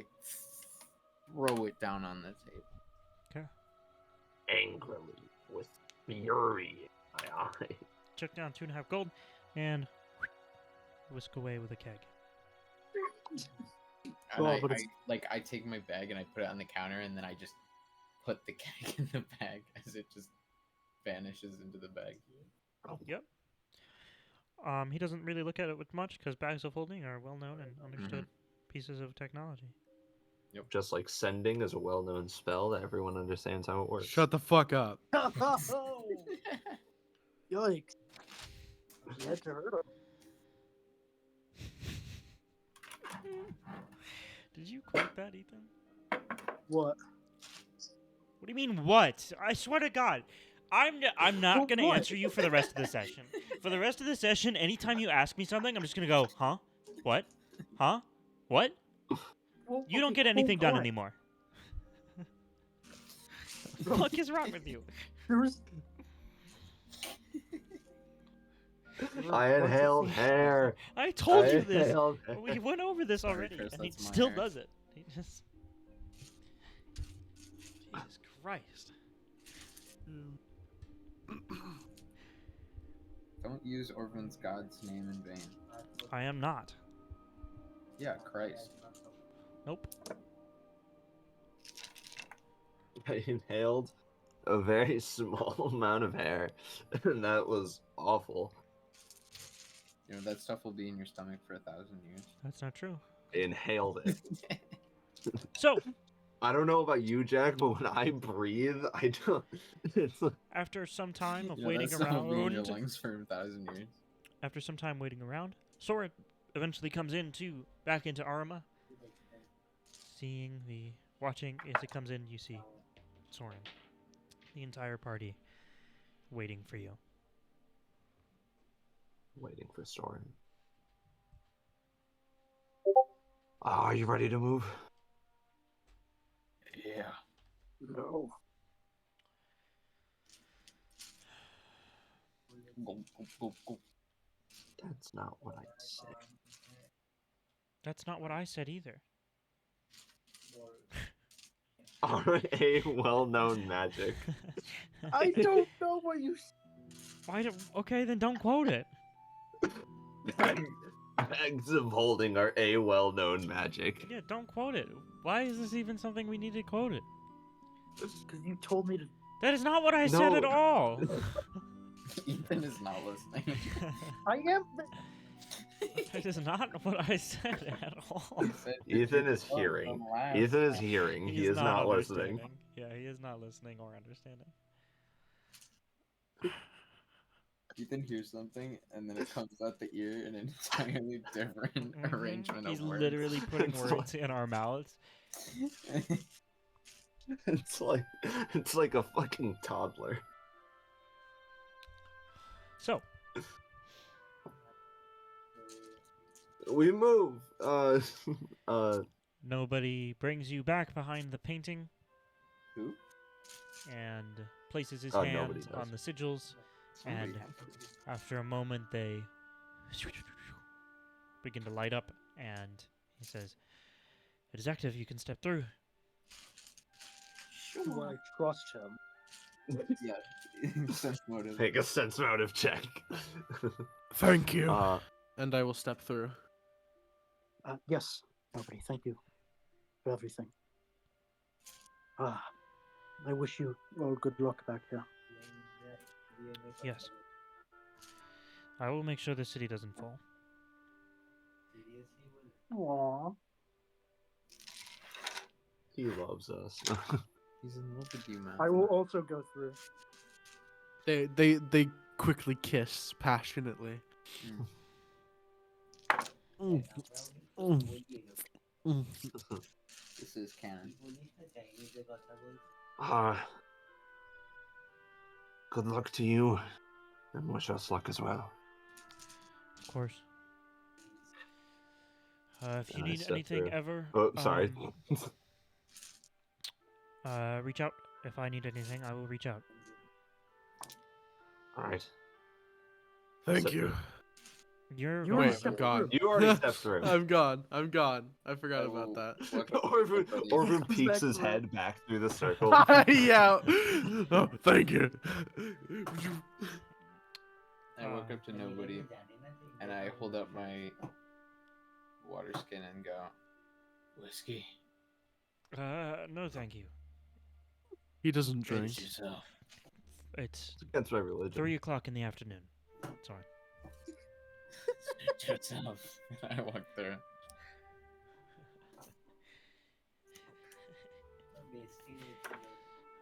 throw it down on the table. Angrily, with fury in my eye. Check down 2.5 gold and whisk away with a keg. And Oh, but it's- I take my bag and I put it on the counter, and then I just put the keg in the bag as it just vanishes into the bag. Yep. He doesn't really look at it with much because bags of holding are well known and understood pieces of technology. Just like sending is a well-known spell that everyone understands how it works. Shut the fuck up. Yikes! You had to hurt him. Did you quote that, Ethan? What? What do you mean, what? I swear to God. I'm not Well, going to what? answer you for the rest of the session. For the rest of the session, anytime you ask me something, I'm just going to go, huh? What? Huh? What? Well, You don't okay, get anything done what? anymore. The fuck is wrong with you? There's. I inhaled hair. I told I you this. inhaled hair. We went over this Sorry, already, Chris, and he that's my still hair. does it. He just... Jesus Christ. Don't use Orphan's God's name in vain. I am not. Yeah, Christ. Nope. I inhaled a very small amount of hair, and that was awful. You know, that stuff will be in your stomach for 1,000 years. That's not true. Inhaled it. So, I don't know about you, Jack, but when I breathe, I don't. It's like, after some time of You know, waiting that stuff will be in your around, lungs for 1,000 years. after some time waiting around, Sora eventually comes back into Arima. Watching as it comes in, you see Soren, the entire party, waiting for you. waiting for Soren. Are you ready to move? Yeah. No. Go, go, go, go. That's not what I said. That's not what I said either. Are a well-known magic. I don't know what you. Why do? Okay, then don't quote it. Bags of holding are a well-known magic. Yeah, don't quote it. Why is this even something we need to quote it? Because you told me to. That is not what I said at No. all. Ethan is not listening. I am. That is not what I said at all. He said, Ethan is "Oh, hearing. don't laugh." Ethan is hearing. He is not listening. understanding. Yeah, he is not listening or understanding. Ethan hears something, and then it comes out the ear in an entirely different arrangement He's of words. literally putting It's words in our mouths. It's like a fucking toddler. So, We move. nobody brings you back behind the painting Who? and places his Nobody hands does. on the sigils, and Somebody after a moment they begin to light up, and he says, "It is active, you can step through." Do I trust him? Yeah. Sense motive. Make a sense motive check. Thank you. And I will step through. Yes, nobody. Thank you for everything. I wish you all good luck back there. Yes. I will make sure the city doesn't fall. Aww. He loves us. He's in love with you, man. I will also go through. They quickly kiss passionately. Mm. Mm. Mm. This is canon. Good luck to you, and wish us luck as well. Of course. If you I need step anything through. ever, Oh, sorry. reach out. If I need anything, I will reach out. All right. Thank So- you. You're You gone. already Wait, I'm stepped gone. You already stepped through. I'm gone. I'm gone. I forgot I about will that. walk up to Orvin, everybody. Orvin Comes peeks back his through. head back through the circle. Yeah. Oh, thank you. I walk up to nobody, and I hold up my water skin and go, whiskey. No, thank you. He doesn't drink. Finish yourself. It's It's against my religion. 3:00 in the afternoon. Sorry. Finish yourself. I walk through.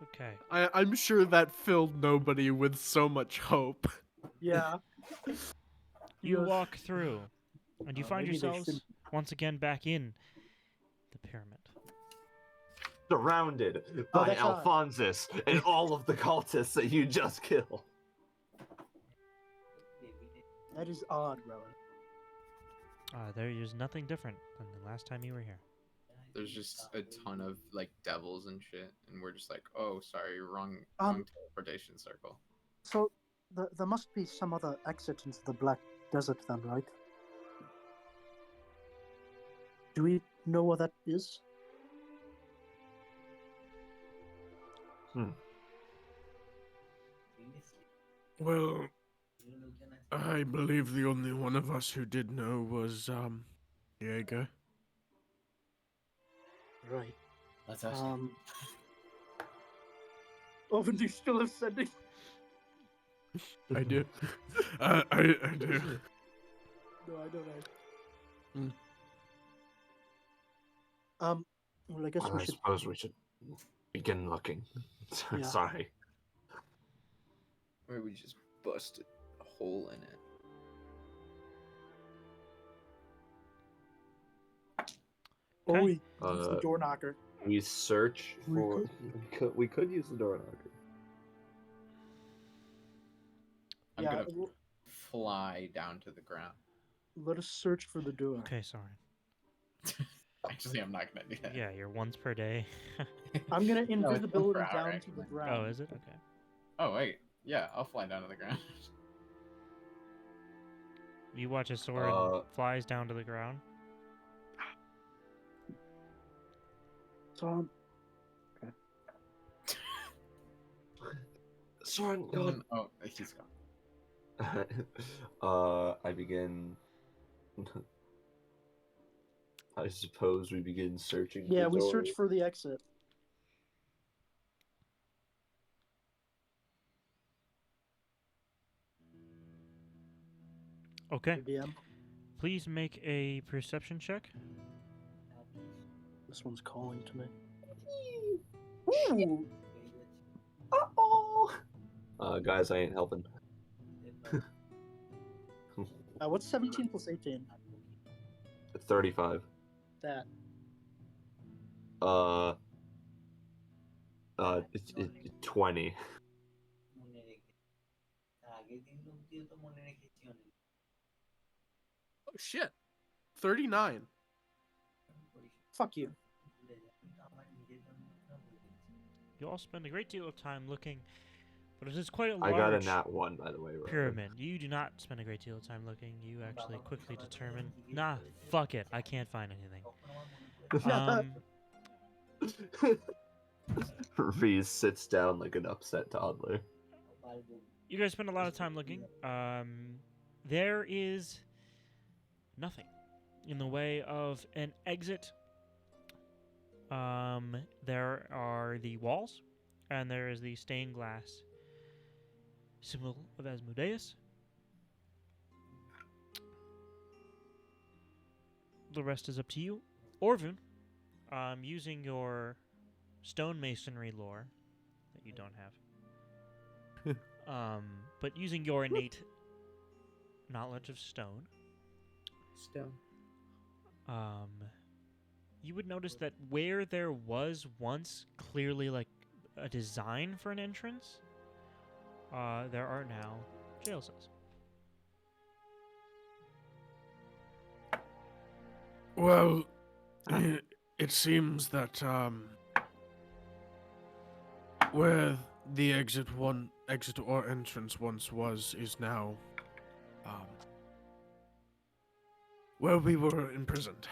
Okay. I'm sure that filled nobody with so much hope. Yeah. You Yes. walk through, and you find Maybe they yourselves shouldn't. once again back in the pyramid. Surrounded Oh, by that's odd. Alphonsus and all of the cultists that you just killed. That is odd, Rowan. There is nothing different than the last time you were here. There's just a ton of like devils and shit, and we're just like, oh, sorry, wrong Um, teleportation circle. So, there must be some other exit into the Black Desert then, right? Do we know what that is? Well, I believe the only one of us who did know was Jaeger. Right. Let's ask. Oven, do you still have sending? I do. I do. No, I don't know. Mm. Well, I guess Well, we I should. suppose we should begin looking. Yeah. Sorry. Or we just busted a hole in it. Oh, Okay. we use the Uh, door knocker. We search We for. We could use the door knocker. I'm Yeah, gonna fly down to the ground. let us search for the door. Okay, sorry. Actually, I'm not gonna do that. Yeah, you're once per day. I'm gonna No, it's invisibility one per hour, down to the actually. ground. Oh, is it? Okay. Oh wait, yeah, I'll fly down to the ground. You watch a sword flies down to the ground. So, Soren, Oh, he's gone. I begin. I suppose we begin searching. yeah, for we doors. search for the exit. Okay. DM. Please make a perception check. This one's calling to me. Ooh. Uh-oh. Guys, I ain't helping. What's 17 plus 18? 35. That. It's 20. Oh shit. 39. Fuck you. You all spend a great deal of time looking, but it is quite a I large got a nat 1, by the way. Robert. pyramid. You do not spend a great deal of time looking. You actually quickly determine, nah, fuck it, I can't find anything. Reese sits down like an upset toddler. You guys spend a lot of time looking. There is nothing in the way of an exit. There are the walls, and there is the stained glass symbol of Asmodeus. The rest is up to you. Orvun, using your stonemasonry lore that you don't have, but using your innate knowledge of stone, you would notice that where there was once clearly like a design for an entrance, there are now jail cells. Well, it seems that where the exit or entrance once was is now where we were imprisoned.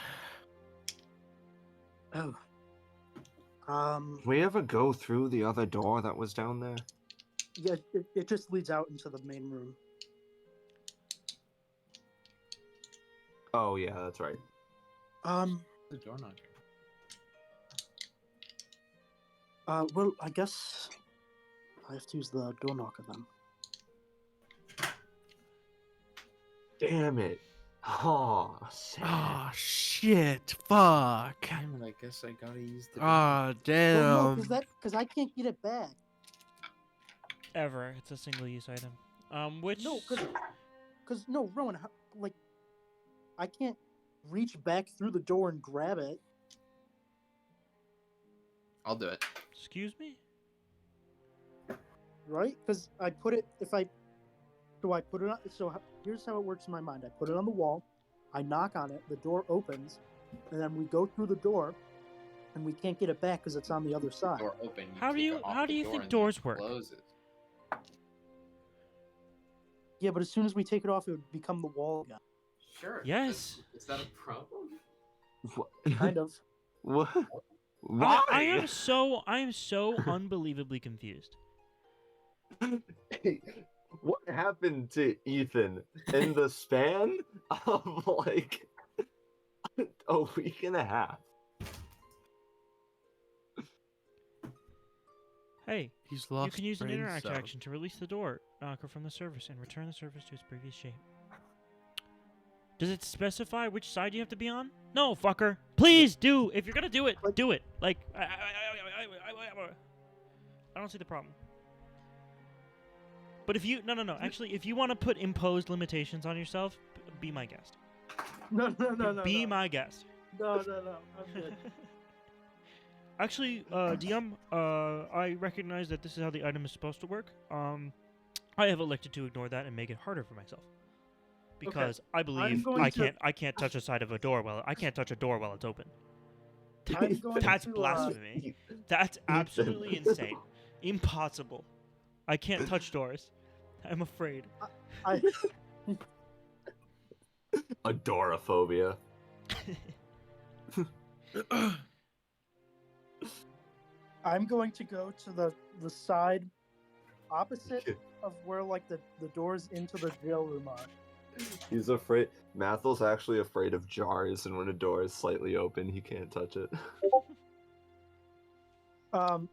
Oh. Can we ever go through the other door that was down there? Yeah, it just leads out into the main room. Oh yeah, that's right. The door knocker. Well, I guess I have to use the door knocker then. Damn it. Oh, sad. Ah, shit. Fuck. Damn it, I guess I gotta use the. Ah, Well, no, damn. because I can't get it back. Ever. It's a single-use item. Which... No, because no, Rowan, like, I can't reach back through the door and grab it. I'll do it. Excuse me? Right? Because I put it, so I put it on, here's how it works in my mind. I put it on the wall, I knock on it, the door opens, and then we go through the door, and we can't get it back because it's on the other side. Door open. How do take you- it off how the do you door think and then doors it work? Closes. Yeah, but as soon as we take it off, it would become the wall again. Sure. Yes. Is that a problem? What? Kind of. What? Why? I am so unbelievably confused. Hey, what happened to Ethan in the span of like a week and a half? Hey, He's you lost can use an brain interact cells. action to release the door knocker from the surface and return the surface to its previous shape. Does it specify which side you have to be on? No, fucker. Please do. If you're gonna do it, do it. Like, I don't see the problem. But if you no, actually, if you want to put imposed limitations on yourself, be my guest. No. Be my guest. No. I'm good. Actually, DM, I recognize that this is how the item is supposed to work. I have elected to ignore that and make it harder for myself. Because I believe going to- I can't touch a side of a door I can't touch a door while it's open. I'm going That's to, blasphemy. That's absolutely insane. Impossible. I can't touch doors. I'm afraid. I Agoraphobia. I'm going to go to the side opposite of where like the doors into the jail room are. He's afraid. Mathel's actually afraid of jars, and when a door is slightly open, he can't touch it. And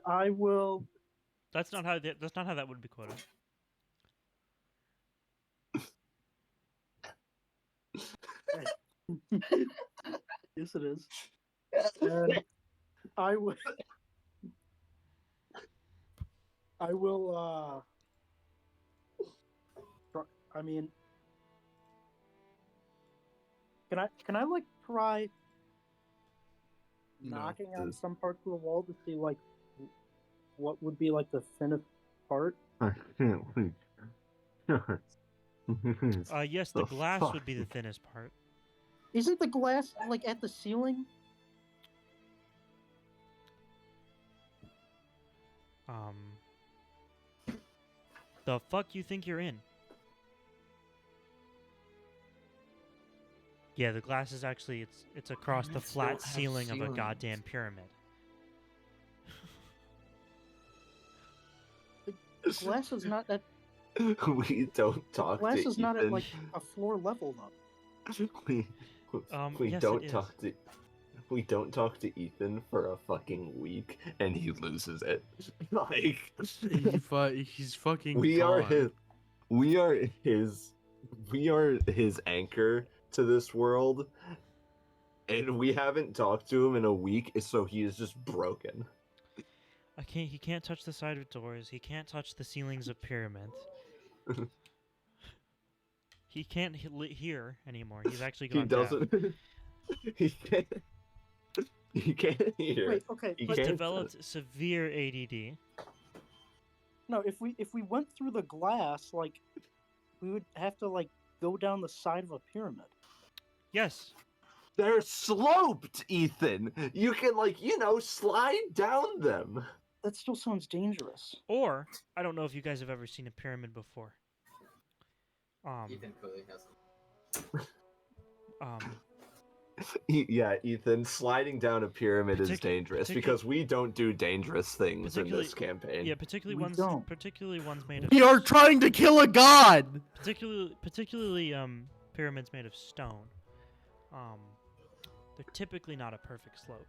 I will. That's not how that would be quoted. Yes, it is. And I will. I will. I mean, Can I like try No. knocking on some parts of the wall to see like what would be like the thinnest part? I can't wait. Yes, the glass would be the thinnest part. Isn't the glass like at the ceiling? The fuck you think you're in? Yeah, the glass is actually it's across the Pyramids flat don't have ceiling of a ceilings. goddamn pyramid. Glass is not at We don't talk glass to is not at Ethan. like a floor level though. we Yes, don't it is. talk to we don't talk to Ethan for a fucking week and he loses it. Like He's fucking we are gone. his we are his anchor to this world, and we haven't talked to him in a week, so he is just broken. He can't touch the side of doors. He can't touch the ceilings of pyramids. He can't hear anymore. He's actually He gone deaf. doesn't he can't he can't hear. Wait, okay, He but He's can't- developed severe ADD. no, if we went through the glass, like we would have to like go down the side of a pyramid. Yes. They're sloped, Ethan. You can slide down them. That still sounds dangerous. Or I don't know if you guys have ever seen a pyramid before. Ethan clearly has. Yeah, Ethan, sliding down a pyramid is Particu- dangerous particu- because we don't do dangerous things in this Particularly- campaign. Yeah, particularly We ones don't. particularly ones made of We are trying to kill a god. particularly pyramids made of stone. They're typically not a perfect slope,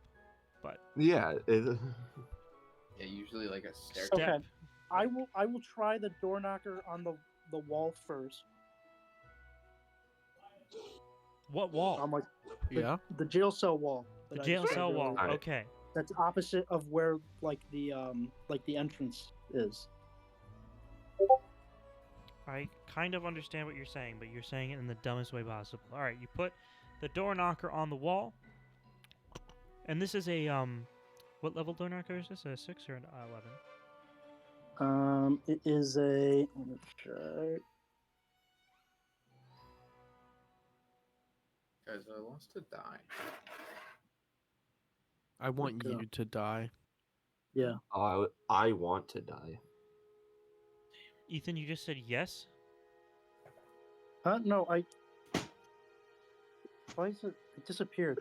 but Yeah, Yeah, usually like a staircase. Okay. step. I will try the door knocker on the wall first. What wall? On like Yeah. the jail cell wall. The that I jail described cell wall. earlier. Alright. Okay. That's opposite of where like the entrance is. I kind of understand what you're saying, but you're saying it in the dumbest way possible. All right, you put the door knocker on the wall, and this is a what level door knocker is this? A 6 or an 11? It is a. Let me check. Guys, I lost to die. I want Okay. you to die. Yeah. I want to die. Ethan, you just said yes. No, I. Why is it? It disappeared.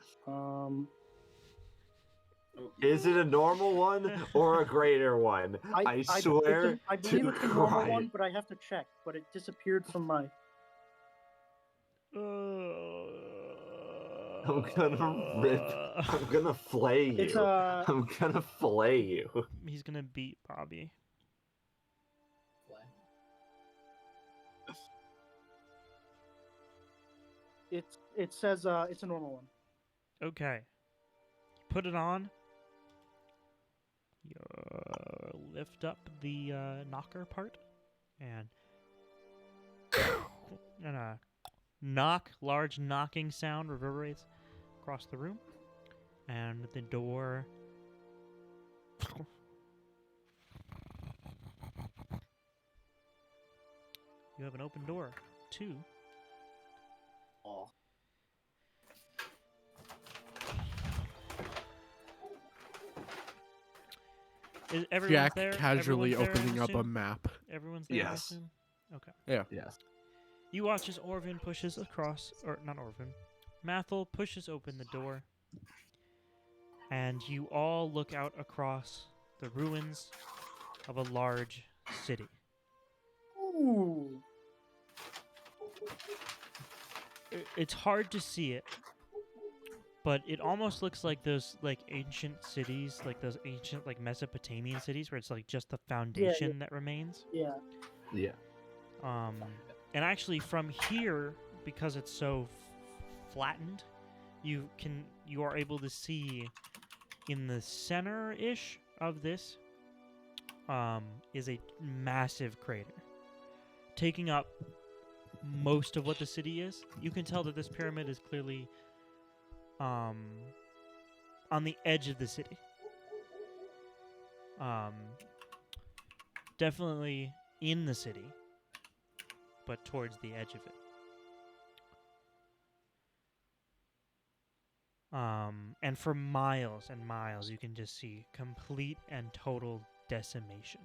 Is it a normal one or a greater one? I swear I believe to it's a normal Christ. one, but I have to check. But it disappeared from my. I'm gonna rip. I'm gonna flay you. It's I'm gonna flay you. He's gonna beat Bobby. Flag. It says it's a normal one. Okay. Put it on. You lift up the knocker part, and a large knocking sound reverberates across the room, and the door. You have an open door to Oh. Is everyone's Jack there? casually Everyone's there, I opening up a assume? map. Everyone's there, I Yes. assume? Okay. Yes. You watch as Orvin pushes across, or not Orvin, Mathel pushes open the door, and you all look out across the ruins of a large city. Ooh. It's hard to see it, but it almost looks like those like ancient cities, like those ancient like Mesopotamian cities, where it's like just the foundation that remains. Yeah. Yeah. And actually from here, because it's so flattened, you are able to see in the center-ish of this is a massive crater, taking up most of what the city is. You can tell that this pyramid is clearly on the edge of the city. Definitely in the city, but towards the edge of it. And for miles and miles, you can just see complete and total decimation.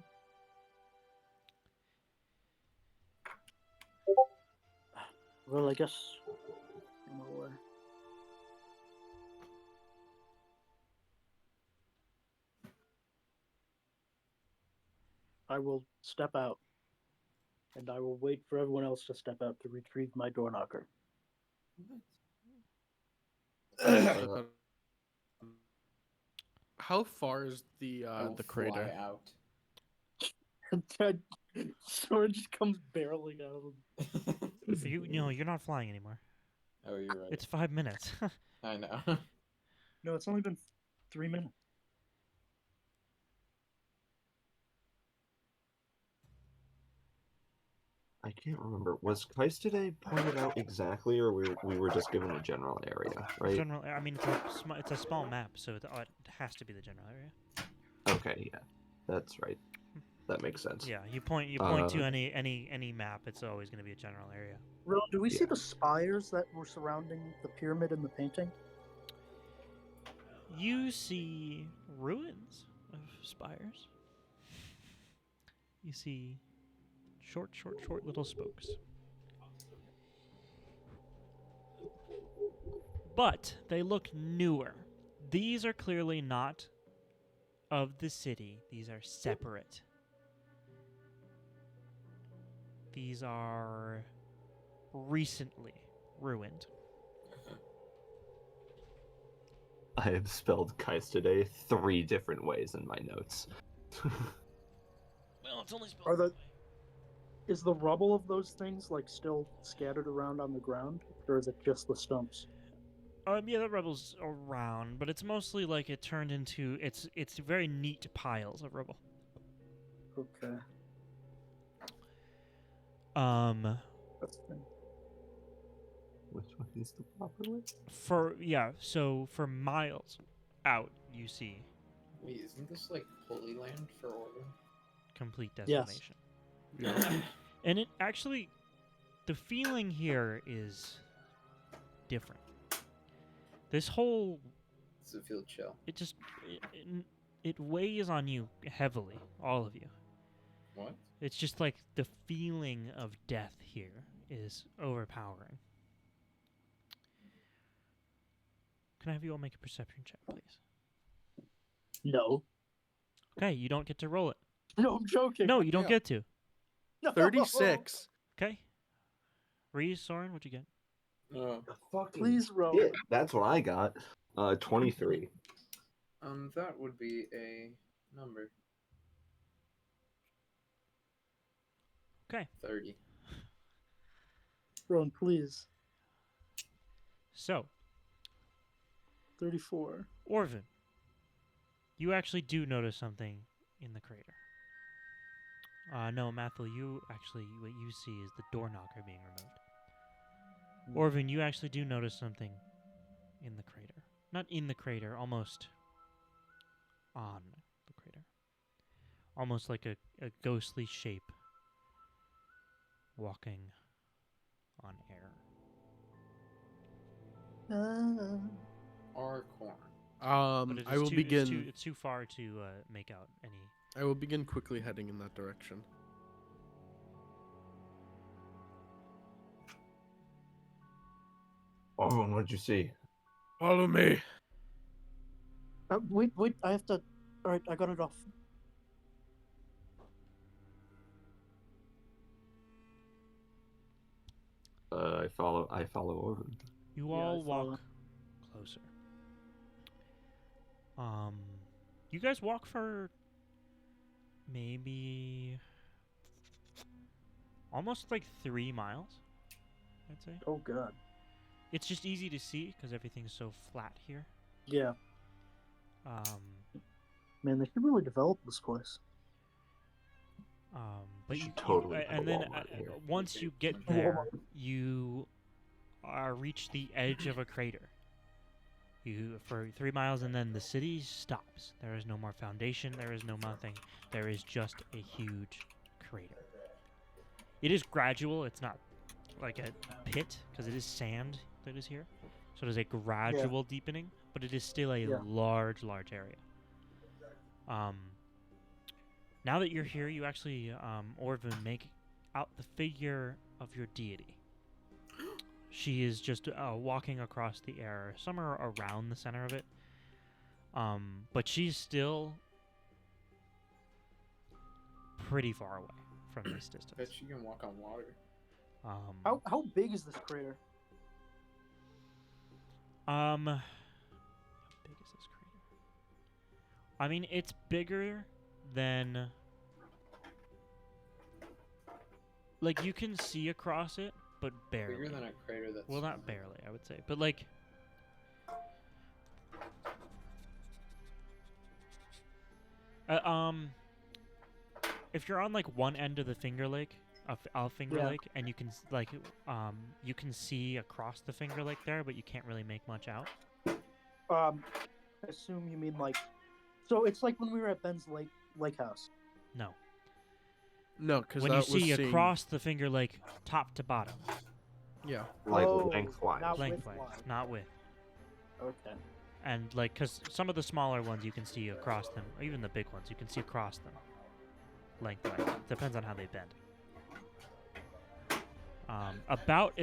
Well, I guess. No, I will step out, and I will wait for everyone else to step out to retrieve my door knocker. How far is the I will crater? fly out. Sword just comes barreling out of him. You're not flying anymore. Oh, you're right. It's 5 minutes. I know. No, it's only been 3 minutes. I can't remember. Was Keist today pointed out exactly, or we were just given a general area, right? General, I mean, it's a small map, so it has to be the general area. Okay, yeah, that's right. That makes sense. Yeah, you point to any map. It's always going to be a general area. Ron, do we see Yeah. the spires that were surrounding the pyramid in the painting? You see ruins of spires. You see short little spokes. But they look newer. These are clearly not of the city. These are separate. These are recently ruined. I have spelled Keist today 3 different ways in my notes. Well, it's only spelled Are the is the rubble of those things like still scattered around on the ground, or is it just the stumps? Yeah, the rebel's around, but it's mostly like it turned into it's very neat piles of rubble. Okay. That's fine. Which one is the proper way? So for miles out, you see Wait, isn't this like Holy Land for Order? complete Yes. decimation. Yeah. And it actually, the feeling here is different. This whole, Does it feel chill? it just, it weighs on you heavily, all of you. What? It's just like the feeling of death here is overpowering. Can I have you all make a perception check, please? No. Okay, you don't get to roll it. No, I'm joking. No, you don't Yeah. get to. No. 36. Okay. Reese, Soren, what'd you get? Please roll. Yeah, that's what I got. 23. That would be a number. Okay. 30. Ron, please. So, 34. Orvin, you actually do notice something in the crater. No, Mathil, what you see is the door knocker being removed. Orvin, you actually do notice something in the crater. Not in the crater, almost on the crater. Almost like a ghostly shape walking on air. Or corn. But it is I will begin. It's too far to make out any. I will begin quickly heading in that direction. Oh, what'd you see? Follow me. Wait, I have to. Alright, I got it off. I follow Orvin. You Yeah, I all follow. walk closer. You guys walk for maybe almost like 3 miles, I'd say. Oh, God. It's just easy to see because everything's so flat here. Yeah. Um, Man, they should really develop this place. But Should you, totally put a and then Walmart here. once you get Walmart. there, you reach the edge of a crater. You for 3 miles, and then the city stops. There is no more foundation. There is no nothing. There is just a huge crater. It is gradual. It's not like a pit because it is sand that is here. So it is a gradual deepening, but it is still a Yeah. large area. Now that you're here, you actually, Orvin, make out the figure of your deity. She is just walking across the air, somewhere around the center of it. But she's still pretty far away from this Bet distance. you can walk on water. How big is this crater? How big is this crater? I mean, it's bigger than... Like, you can see across it, but barely. Bigger than a crater that's. Well, not barely, I would say. But, like... if you're on, like, one end of the Finger Lake, Finger Yeah. Lake, and you can, you can see across the Finger Lake there, but you can't really make much out. I assume you mean like, so it's like when we were at Ben's lake house. No. No, because When you see across the Finger Lake, top to bottom, Yeah. Like Oh, lengthwise. not lengthwise, widthwise. not width. Okay. And, like, because some of the smaller ones you can see across them, or even the big ones, you can see across them. Lengthwise. Depends on how they bend.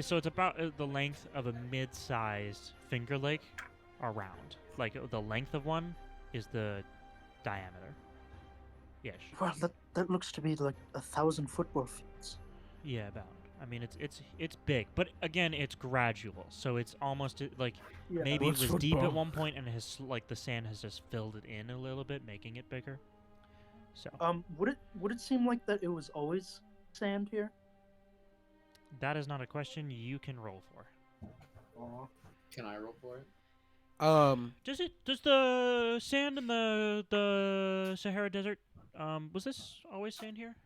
So it's about the length of a mid-sized Finger Lake around. Like, the length of one is the diameter. Yes. Well, that looks to be like 1,000 football fields. Yeah, about. I mean, it's big, but again, it's gradual. So it's almost like Yeah. maybe it What's was deep at football? one point, and it has like the sand has just filled it in a little bit, making it bigger. So Would it seem like that it was always sand here? that is not a question you can roll for. Aw. Can I roll for it? Does the sand in the Sahara Desert was this always sand here?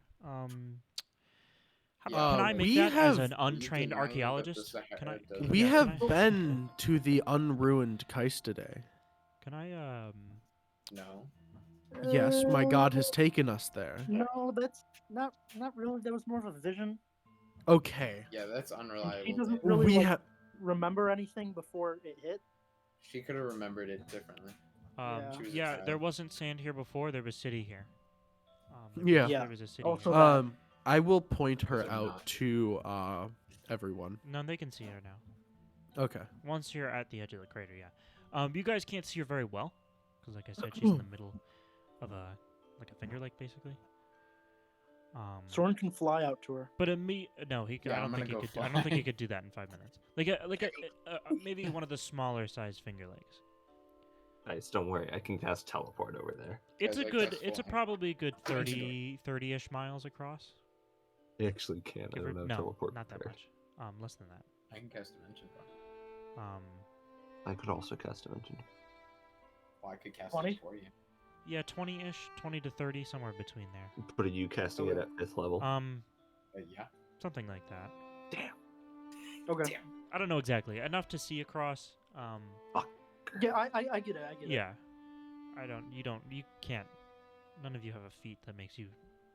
Can I make we that as have- an untrained know that the archaeologist? Can I? Sahara can- Desert- We yeah, have can I- been to the unruined Kaistaday. Can I No. Yes, my god has taken us there. No, that's not really. That was more of a vision. Okay. Yeah, that's And unreliable. she doesn't Dave. really We like, have. remember anything before it hit. She could have remembered it differently. Yeah. She was a yeah, there child. wasn't sand here before. There was city here. Yeah. Yeah. There was a city. Also here. that. I will point her Was it out not? to everyone. No, they can see her now. Okay. Once you're at the edge of the crater, yeah. You guys can't see her very well, because like I said, she's in the middle of a Finger Lake, basically. Soren can fly out to her. But no, I Yeah, I'm don't think gonna he go could. I don't think he fly. could do that in 5 minutes. Maybe one of the smaller sized Finger Lakes. Nice, don't worry. I can cast teleport over there. It's Guys, a like good. that's It's a flying. probably good Flying to 30-ish miles across. I actually can't. I Give or- don't have no, teleport. not that prepared. much. Less than that. I can cast Dimension Door. I could also cast Dimension. Well, I could cast 20? it for you. Yeah, 20-ish, 20 to 30, somewhere between there. But are you casting it at 5th level? But yeah. Something like that. Okay. Damn. I don't know exactly. Enough to see across. Yeah, I get it. I get it. Yeah. You can't. None of you have a feat that makes you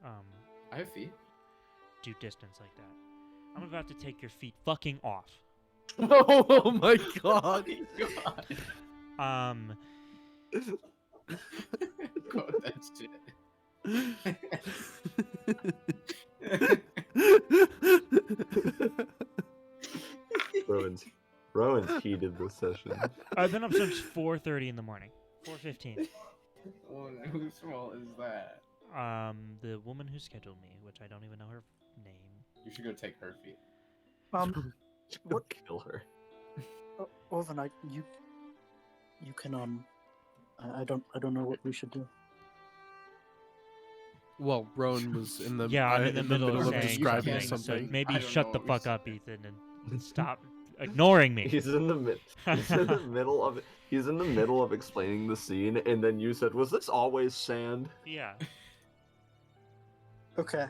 I have feet. do distance like that. I'm about to take your feet fucking off. Oh my god. God. God, that's Rowan's heated this session. I've been up since 4:30 in the morning. 4:15. Oh, whose fault is that? The woman who scheduled me, which I don't even know her name. You should go take her feet. What- Kill her. Orvan, you can I don't know what we should do. Well, Rowan was in the Yeah, I'm in the middle of saying describing something, something. So maybe I don't shut know the what we fuck said. up, Ethan, and stop ignoring me. He's in the middle of He's in the middle of explaining the scene, and then you said, "Was this always sand?" Yeah. Okay.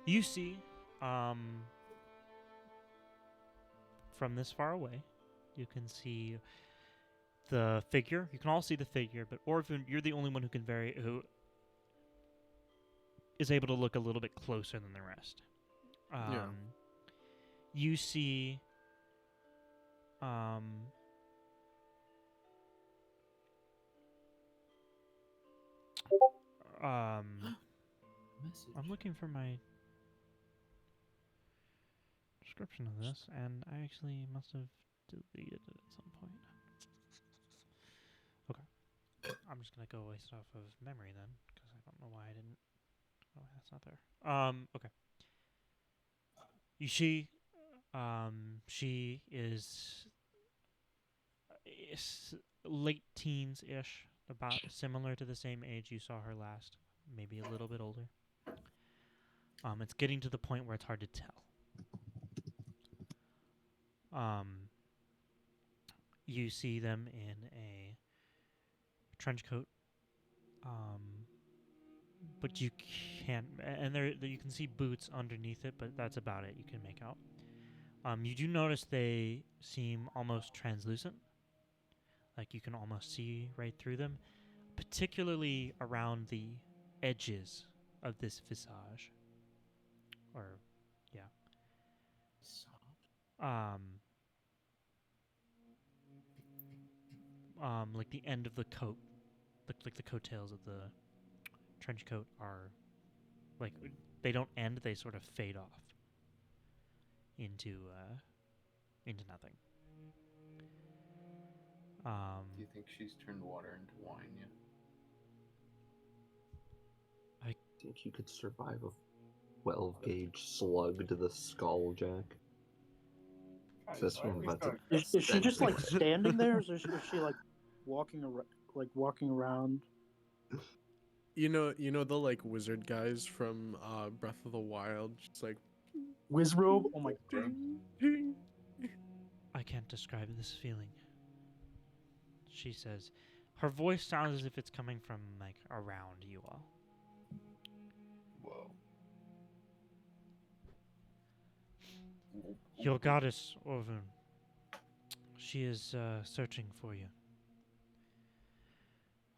You see, from this far away, you can see the figure. You can all see the figure, but Orvin, you're the only one who is able to look a little bit closer than the rest. Yeah. You see, Message. I'm looking for my description of this, and I actually must have deleted it at some point. Okay. I'm just gonna go based off of memory then, because I don't know why I didn't. Oh, that's not there. Okay. She is late teens ish, about similar to the same age you saw her last, maybe a little bit older. It's getting to the point where it's hard to tell. You see them in a trench coat, but you can't, and you can see boots underneath it, but that's about it. You can make out. You do notice they seem almost translucent, like you can almost see right through them, particularly around the edges of this visage. Or, yeah. Like the end of the coat, like the coattails of the trench coat are, like, they don't end; they sort of fade off into nothing. Do you think she's turned water into wine yet? I think you could survive a 12 gauge slug to the skull, Jack. This one, but Is she just like standing there, or is she like walking around? You know the like wizard guys from Breath of the Wild, just like Wizrobe? Oh my god. ding, ding. I can't describe this feeling. She says, her voice sounds as if it's coming from like around you all. Whoa. Your goddess, Orvun. She is searching for you.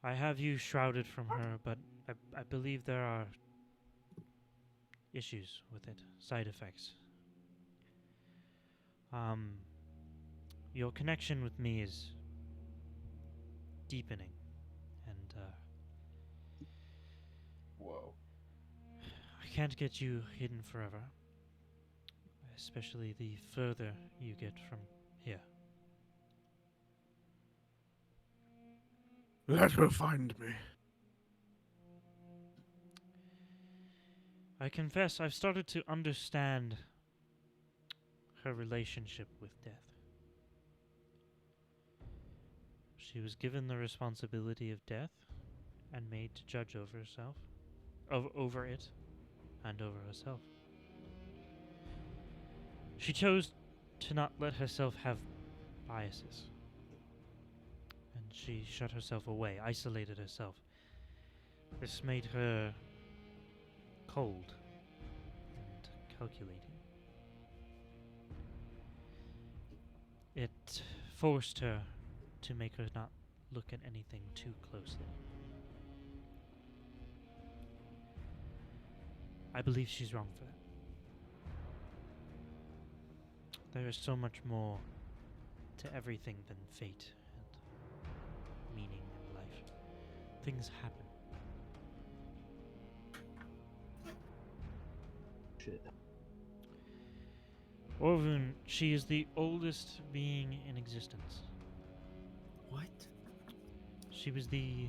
I have you shrouded from her, but I believe there are issues with it, side effects. Your connection with me is deepening, and Whoa. I can't get you hidden forever, especially the further you get from here. Let her find me. I confess I've started to understand her relationship with death. She was given the responsibility of death and made to judge over herself, over it, and over herself. She chose to not let herself have biases, and she shut herself away, isolated herself. This made her cold and calculating. It forced her to make her not look at anything too closely. I believe she's wrong for that. There is so much more to everything than fate and meaning in life. Things happen. shit. Orvun, she is the oldest being in existence. What? She was the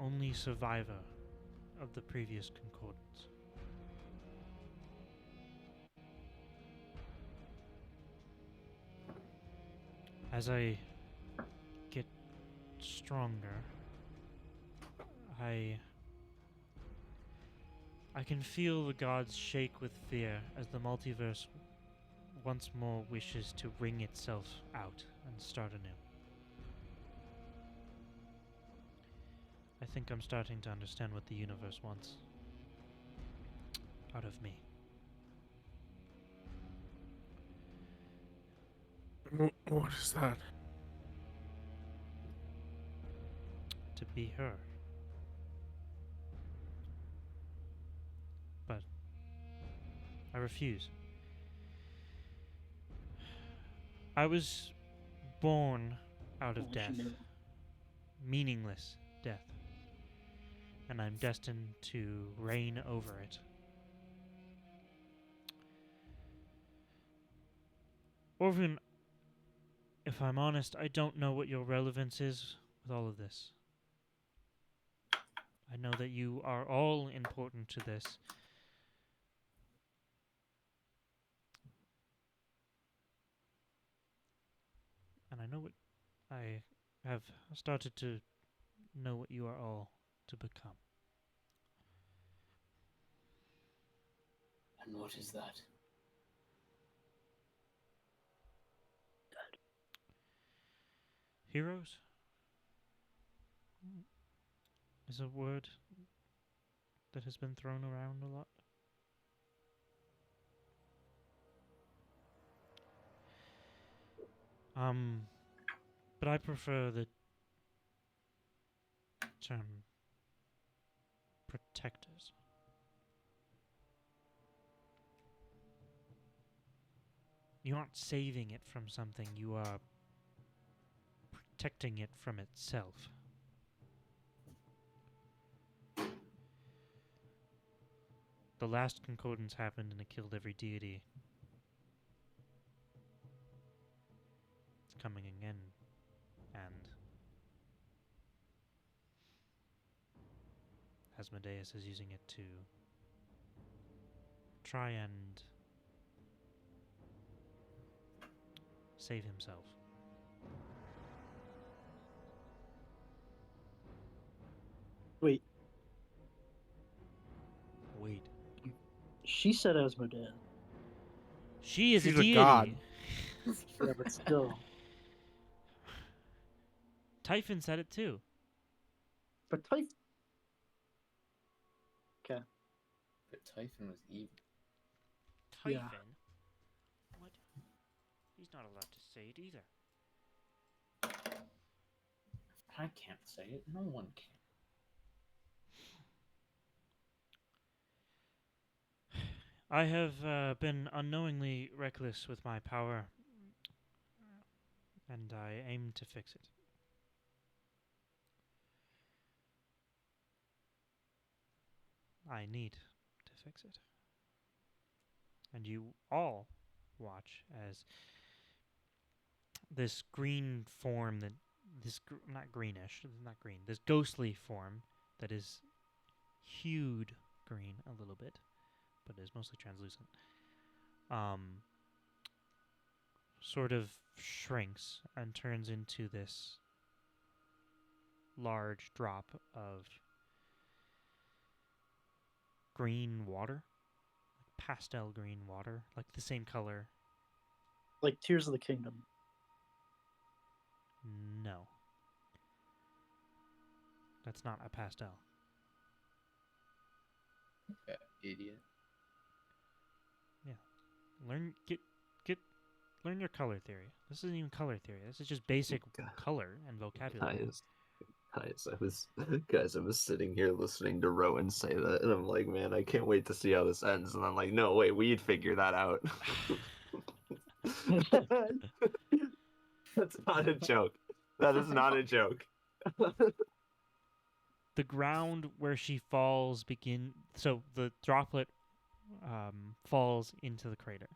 only survivor of the previous concordance. As I get stronger, I can feel the gods shake with fear as the multiverse once more wishes to wring itself out and start anew. I think I'm starting to understand what the universe wants. out of me. What is that? To be her. But I refuse. I was born out of death, meaningless death, and I'm destined to reign over it. Orvin, if I'm honest, I don't know what your relevance is with all of this. I know that you are all important to this. And I know what I have started to know what you are all to become. And what is that? Heroes is a word that has been thrown around a lot. But I prefer the term protectors. You aren't saving it from something, you are protecting it from itself. The last concordance happened and it killed every deity. It's coming again, and Asmodeus is using it to try and save himself. Wait, Wait. she said Asmodeus. She is She's a a deity. god. Yeah, but still. Typhon said it too. But Typhon. Okay. But Typhon was evil. Typhon? Yeah. What? He's not allowed to say it either. I can't say it. No one can. I have been unknowingly reckless with my power, and I aim to fix it. I need to fix it. And you all watch as this green form that not greenish, not green, this ghostly form that is hued green a little bit, but is mostly translucent, sort of shrinks and turns into this large drop of green water, like pastel green water, like the same color. Like Tears of the Kingdom. No. That's not a pastel. Idiot. Learn your color theory. This isn't even color theory. This is just basic God. color and vocabulary. Guys, I was sitting here listening to Rowan say that, and I'm like, man, I can't wait to see how this ends. And I'm like, no, wait, we'd figure that out. That's not a joke. That is not a joke. The ground where she falls so the droplet falls into the crater,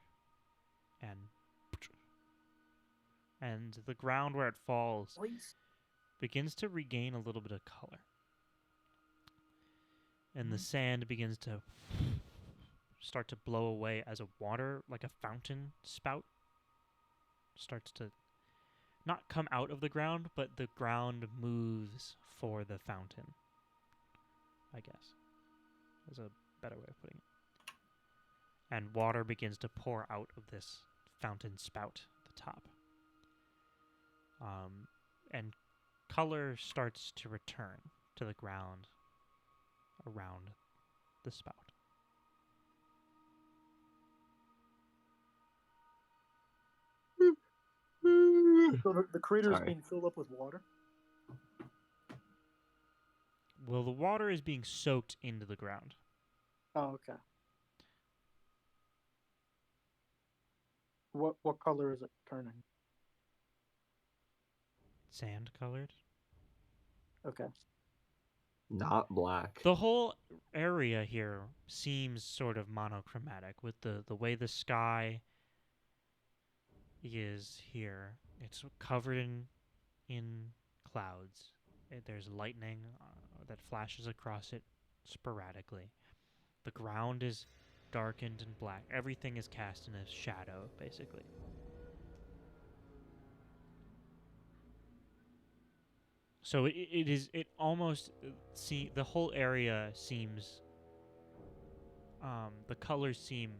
and the ground where it falls begins to regain a little bit of color, and the sand begins to start to blow away as a water, like a fountain spout, starts to not come out of the ground, but the ground moves for the fountain, I guess, is a better way of putting it. And water begins to pour out of this fountain spout at the top. And color starts to return to the ground around the spout. So the crater is Sorry. being filled up with water. Well, the water is being soaked into the ground. Oh, okay. What color is it turning? Sand colored. Okay. Not black. The whole area here seems sort of monochromatic with the way the sky is here. It's covered in clouds. There's lightning that flashes across it sporadically. The ground is darkened and black. Everything is cast in a shadow, basically. So it almost the whole area seems the colors seem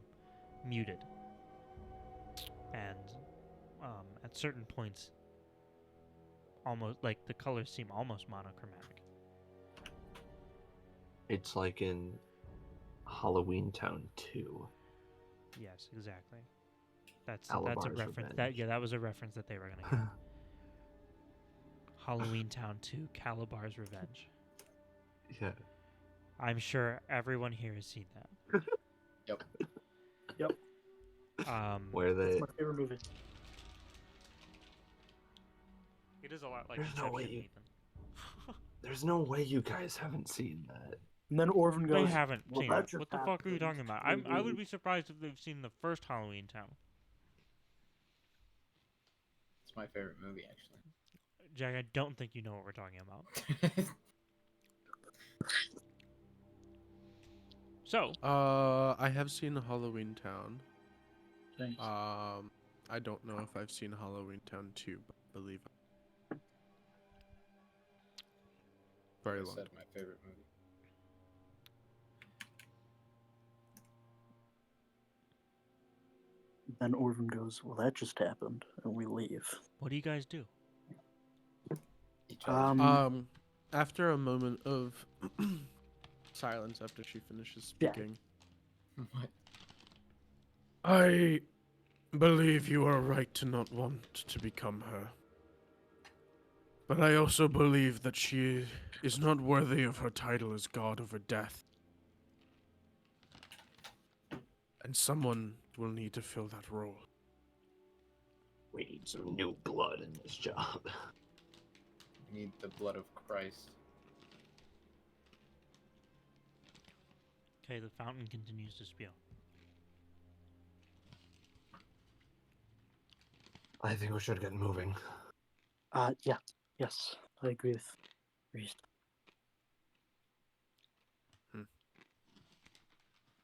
muted, and at certain points almost like the colors seem almost monochromatic. It's like in Halloween Town 2. Yes, exactly. That's a Calabar's reference. Revenge. That was a reference that they were gonna get. Halloween Town 2, Calabar's Revenge. Yeah. I'm sure everyone here has seen that. Yep. Yep. Where It's they my favorite movie. It is a lot like There's no way Inception, you- Ethan. There's no way you guys haven't seen that. And then Orvin They goes. haven't "Well, seen that it. just What the fuck are you talking happened." about? I would be surprised if they've seen the first Halloween Town. It's my favorite movie, actually. Jack, I don't think you know what we're talking about. So, I have seen Halloween Town. Thanks. I don't know if I've seen Halloween Town 2, but I believe very I long. said my favorite movie. Then Orvin goes, "Well, that just happened," and we leave. what do you guys do? Each other. After a moment of silence after she finishes Yeah. speaking, What? I believe you are right to not want to become her. But I also believe that she is not worthy of her title as god over death. And someone will need to fill that role. We need some new blood in this job. We need the blood of Christ. Okay, the fountain continues to spew. I think we should get moving. Yeah. Yes, I agree with Reese.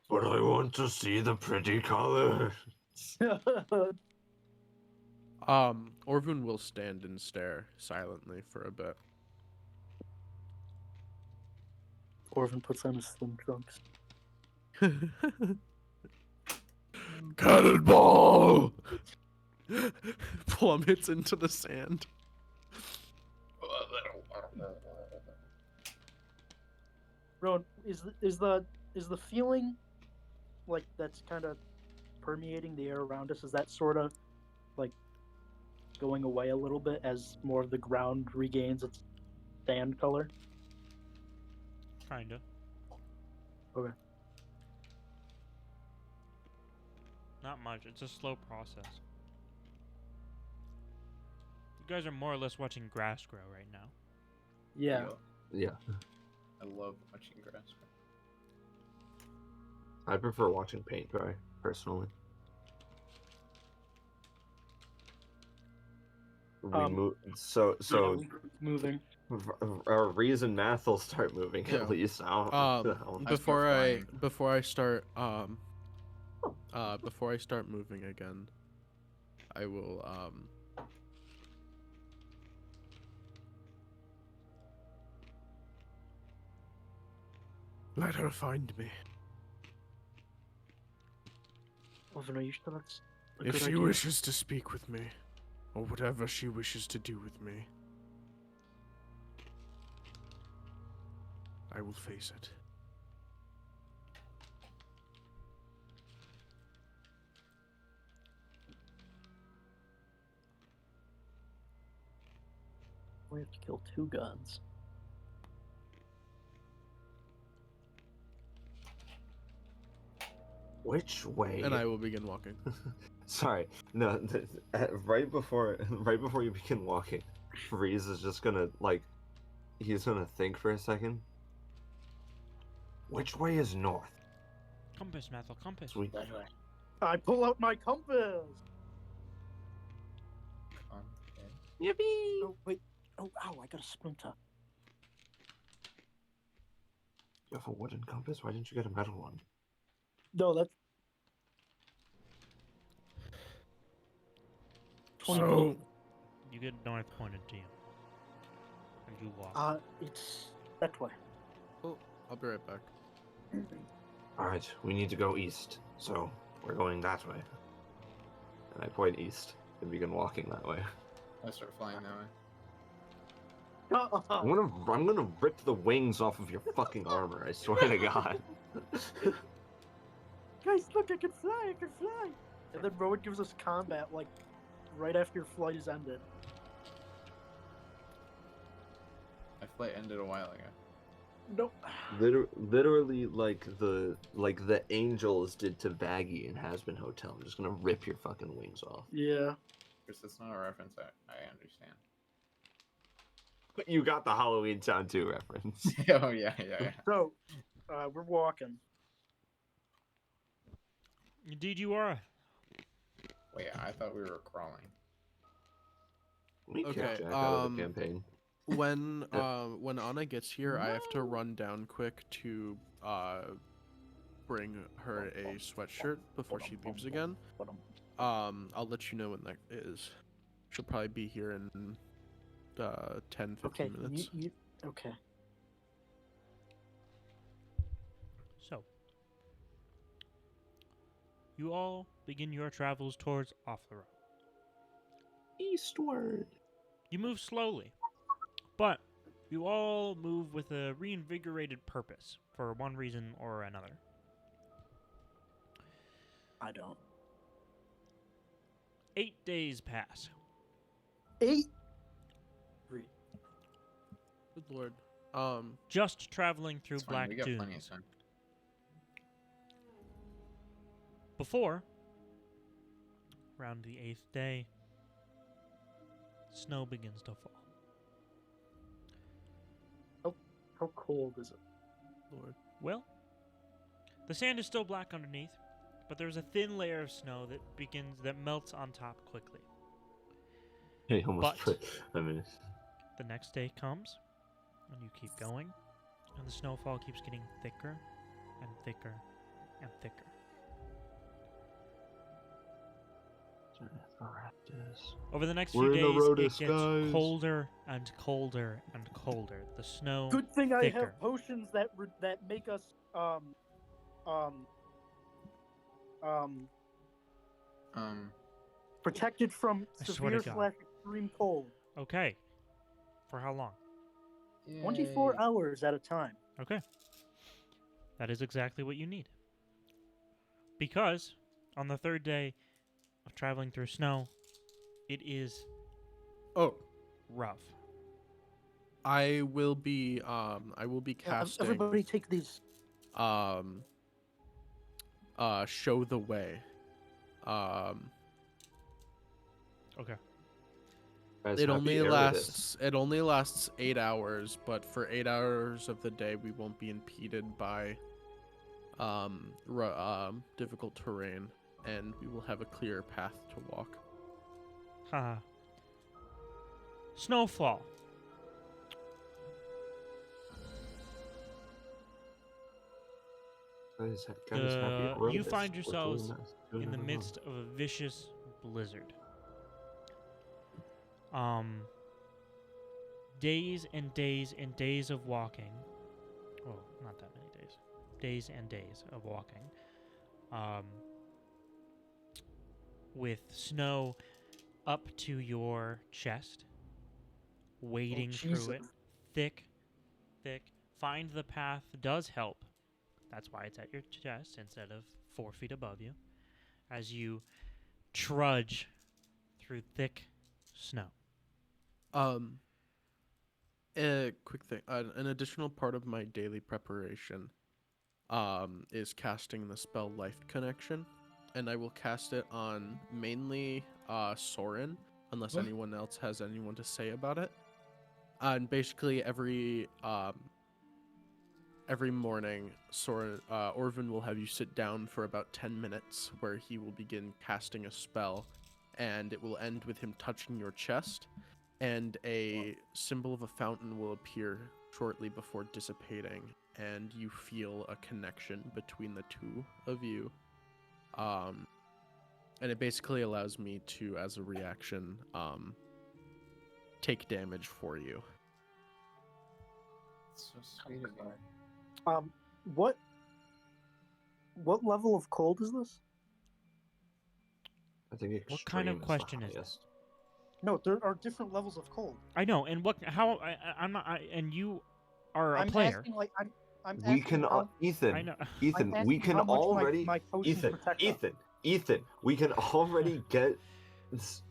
But I want to see the pretty colors. Orvin will stand and stare silently for a bit. Orvin puts on his slim trunks. Cannonball! Plummets into the sand. Rowan, is the feeling like that's kind of permeating the air around us? Is that sort of like going away a little bit as more of the ground regains its sand color? Kinda. Okay. Not much. It's a slow process. You guys are more or less watching grass grow right now. Yeah. Yeah. I love watching grass grow. I prefer watching paint dry, personally. We move. So Moving. our reason math will start moving Yeah. at least. Before I flying. before I start moving again, I will Let her find me. Orvin, are you sure that's a If good she idea? wishes to speak with me, or whatever she wishes to do with me, I will face it. We have to kill 2 guards. Which way? And I will begin walking. Sorry, no. Right before you begin walking, Freeze is just gonna he's gonna think for a second. Which way is north? Compass, Mathel, compass. Sweet. That way. I pull out my compass. Okay. Yippee! Oh wait. Oh, ow! I got a splinter. You have a wooden compass? Why didn't you get a metal one? No, that's. So, You get north pointed to you. And you walk. It's that way. Oh, I'll be right back. Alright, we need to go east, so we're going that way. And I point east and begin walking that way. I start flying that way. I'm gonna rip the wings off of your fucking armor, I swear to God. Guys, look! I can fly! I can fly! And then Rowan gives us combat right after your flight is ended. My flight ended a while ago. Nope. Literally like the angels did to Baggy in Hazbin Hotel. I'm just gonna rip your fucking wings off. Yeah. Chris, that's not a reference I understand. You got the Halloween Town 2 reference. Oh, yeah. So, we're walking. Indeed, you are. Wait, I thought we were crawling. We kicked Okay, Jack out of the campaign. When Anna gets here, I have to run down quick to bring her a sweatshirt before she leaves again. I'll let you know when that is. She'll probably be here in 10, 15 Okay. minutes. Okay. So, you all begin your travels towards Offlero. Eastward. You move slowly, but you all move with a reinvigorated purpose for one reason or another. I don't. 8 days pass. 8. Good lord. Just traveling through It's fine, Black we got Dunes. plenty of time. Before, around the 8th day, snow begins to fall. How cold is it? Lord. Well, the sand is still black underneath, but there's a thin layer of snow that melts on top quickly. He almost But- put. The next day comes, and you keep going, and the snowfall keeps getting thicker and thicker and thicker. Over the next We're few in a days, road it of gets skies. colder and colder and colder. The snow Good thing I thicker. have potions that make us protected from I swear to severe God. / extreme cold. Okay. For how long? 24 Yay. hours at a time. Okay. That is exactly what you need. Because on the 3rd day of traveling through snow, it is Oh, rough. I will be casting Everybody take these. show the way. Okay. Guys, It happy only Eridus. lasts 8 hours, but for 8 hours of the day we won't be impeded by difficult terrain, and we will have a clear path to walk. Haha. Snowfall. Guys, happy Eridus. You find We're yourselves doing this. in the midst of a vicious blizzard. Days and days and days of walking. Well, not that many days. Days and days of walking. With snow up to your chest, wading through it, Jesus. thick. Find the path does help. That's why it's at your chest instead of 4 feet above you, as you trudge through thick snow. A quick thing. An additional part of my daily preparation is casting the spell Life Connection, and I will cast it on mainly Soren, unless What? anyone else has anyone to say about it. And basically every morning, Soren Orvin will have you sit down for about 10 minutes, where he will begin casting a spell, and it will end with him touching your chest, and a symbol of a fountain will appear shortly before dissipating, and you feel a connection between the two of you. And it basically allows me to, as a reaction, take damage for you. It's so sweet of you. What level of cold is this? I think What kind of extreme question the is highest. No, there are different levels of cold. I know, and I'm not, and you are a I'm player. asking, like, I'm We asking can, how, Ethan. I know. Ethan, I'm we asking can how much already. my potions protect us. Ethan, we can already get.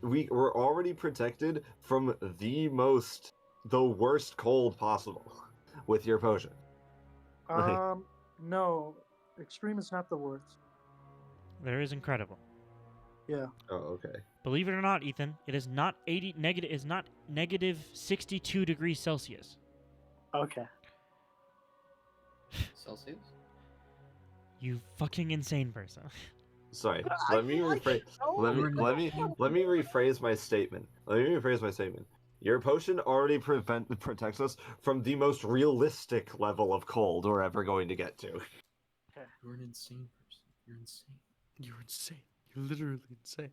We're already protected from the worst cold possible with your potion. No, extreme is not the worst. There is incredible. Yeah. Oh, okay. Believe it or not, Ethan, it is not negative 62 degrees Celsius. Okay. Celsius? You fucking insane person. Sorry. Let me rephrase. Let me rephrase my statement. Your potion already protects us from the most realistic level of cold we're ever going to get to. You're an insane person. You're insane. You're insane. You're literally insane.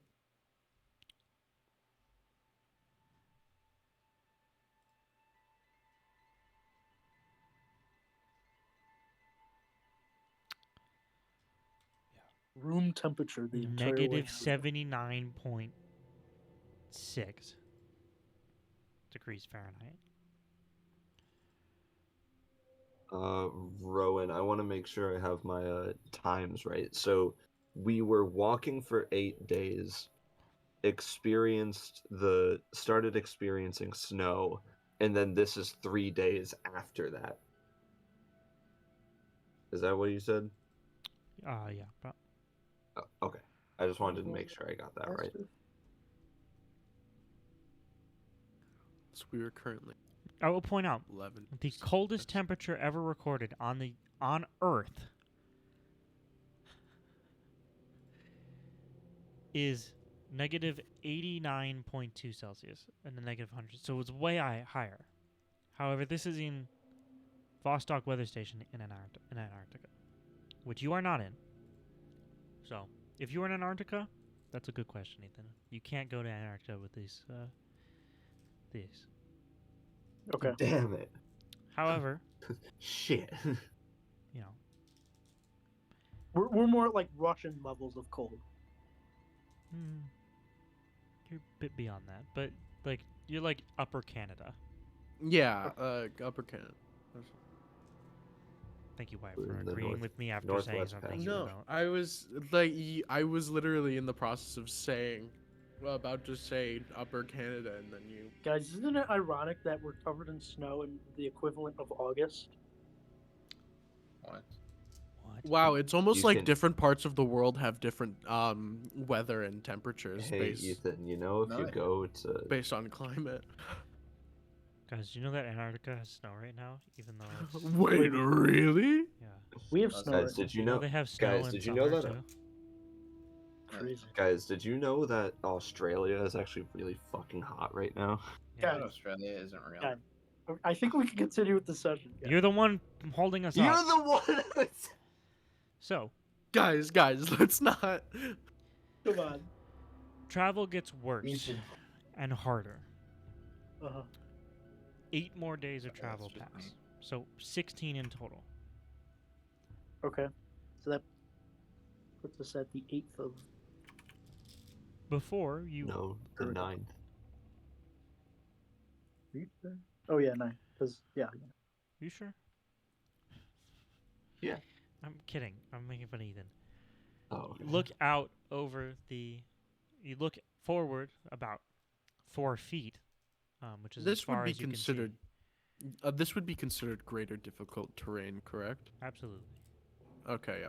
Room temperature the entire way. Negative 79.6 degrees Fahrenheit. Rowan, I want to make sure I have my times right. So we were walking for 8 days, started experiencing snow, and then this is 3 days after that. Is that what you said? Yeah. Oh, okay. I just wanted to make sure I got that right. So we are currently I will point out 11. the coldest temperature ever recorded on Earth is negative 89.2 Celsius and the negative 100. So it's way higher. However, this is in Vostok Weather Station in Antarctica, which you are not in. So, if you were in Antarctica, that's a good question, Ethan. You can't go to Antarctica with these. Okay. Damn it. However, Shit. you know, We're more like Russian levels of cold. you're a bit beyond that, but like you're like Upper Canada. Yeah, Upper Canada. Thank you, Wyatt, We're for in the agreeing with me after saying Northwest something Passage. you No, don't. I was literally in the process of about to say Upper Canada, and then you. Guys, isn't it ironic that we're covered in snow in the equivalent of August? What? What? Wow, it's almost You like can- different parts of the world have different weather and temperatures Hey, Ethan, you know if you No. go to... based on climate. Guys, do you know that Antarctica has snow right now? Even though it's Wait, really? yeah. We have Guys, snow. Guys, right now. did you know... they have snow guys, in did you know summer, that- too? Crazy. Guys, did you know that Australia is actually really fucking hot right now? Yeah. Australia isn't real. Yeah. I think we can continue with the session. guys. You're the one holding us You're up. the one that's... So, Guys, let's not. Come on. travel gets worse Ethan. and harder. Uh-huh. 8 more days of travel just pass. me. So 16 in total. Okay. So that puts us at the 8th of... Before you No, the 9th. Oh, yeah, 9. Because, yeah. You sure? Yeah. I'm kidding. I'm making fun of Ethan. Oh, okay. Look out over the. You look forward about 4 feet, which is as This far would be as you considered. This would be considered greater difficult terrain, correct? Absolutely. Okay, yeah.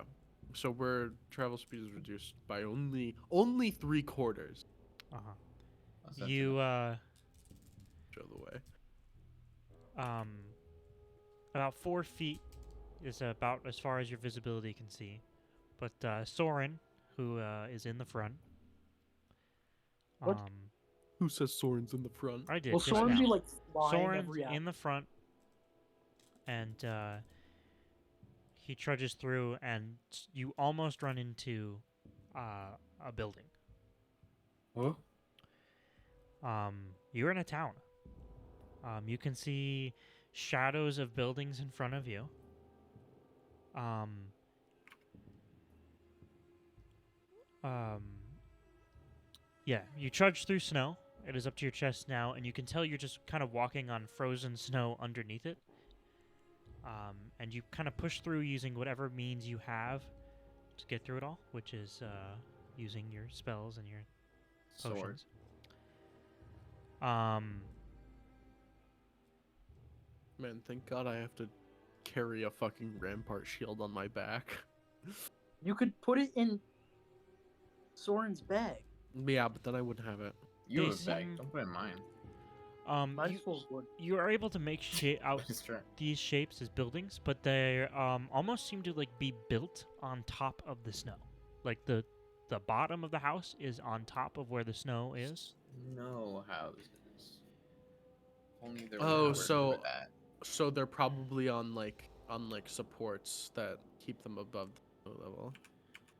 So where travel speed is reduced by only 3/4. Uh huh. That's not You enough. Show the way. About 4 feet is about as far as your visibility can see. But Soren, who is in the front. What? Who says Soren's in the front? I did. Will just Soren now. be like flying Soren's every hour? in the front, and he trudges through, and you almost run into a building. Huh? You're in a town. You can see shadows of buildings in front of you. Yeah, you trudge through snow. It is up to your chest now, and you can tell you're just kind of walking on frozen snow underneath it. And you kind of push through using whatever means you have to get through it all, which is using your spells and your Sword. potions. Man, thank God I have to carry a fucking rampart shield on my back. You could put it in Soren's bag. Yeah, but then I wouldn't have it. You They have a bag. seem- Don't put it in mine. Might You, as well would. you are able to make out It's true. these shapes as buildings, but they almost seem to like be built on top of the snow. Like the bottom of the house is on top of where the snow is. No houses. Only there Oh, were so- for that. So they're probably on like supports that keep them above the snow level.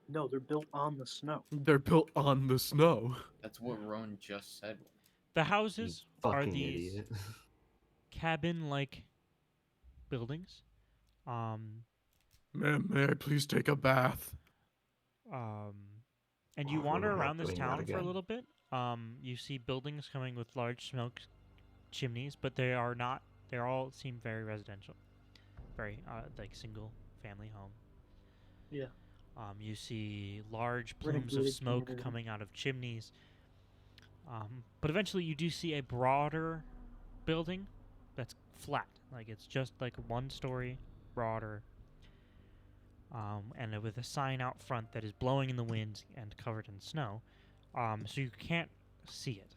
No, they're built on the snow. They're built on the snow. That's what Roan just said. The You houses are fucking these idiot. cabin-like buildings. Ma'am, may I please take a bath? And you Oh, wander we're not around this doing that town for a again. little bit. You see buildings coming with large smoke chimneys, but they are not. They all seem very residential, very like single family home. Yeah. You see large We're in a plumes of gated smoke community. coming out of chimneys. But eventually, you do see a broader building that's flat, like it's just like one story broader, and with a sign out front that is blowing in the wind and covered in snow, so you can't see it.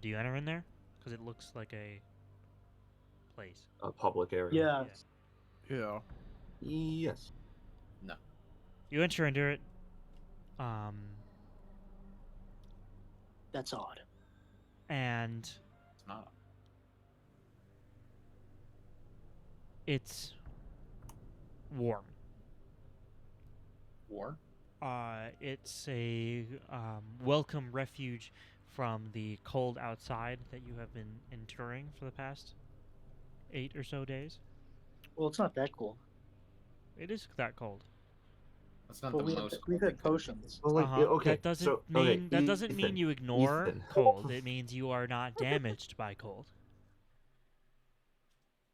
Do you enter in there? Because it looks like a place. A public area. Yeah. Yeah. Yes. You enter into it. That's odd. And It's not. it's warm. War? It's a welcome refuge from the cold outside that you have been enduring for the past 8 or so days. Well, it's not that cool. It is that cold. That's not But the we've most. had cold potions. Well, like, Uh-huh. okay. That doesn't so, mean okay, that doesn't mean Ethan, you ignore Ethan. cold. It means you are not damaged by cold.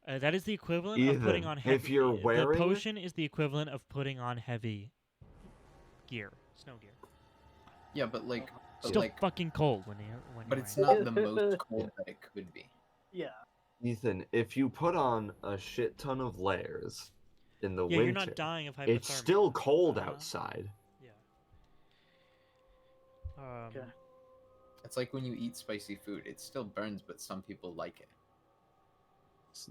That is the equivalent of putting Ethan, on heavy. if you're the wearing- potion is the equivalent of putting on heavy gear, snow gear. Yeah, but like, Still fucking cold when but you're it's wearing not the most cold that it could be. Yeah. Ethan, if you put on a shit ton of layers in the Yeah, winter, you're not dying of hypothermia. it's still cold Uh-huh. outside. Yeah. Okay. It's like when you eat spicy food; it still burns, but some people like it.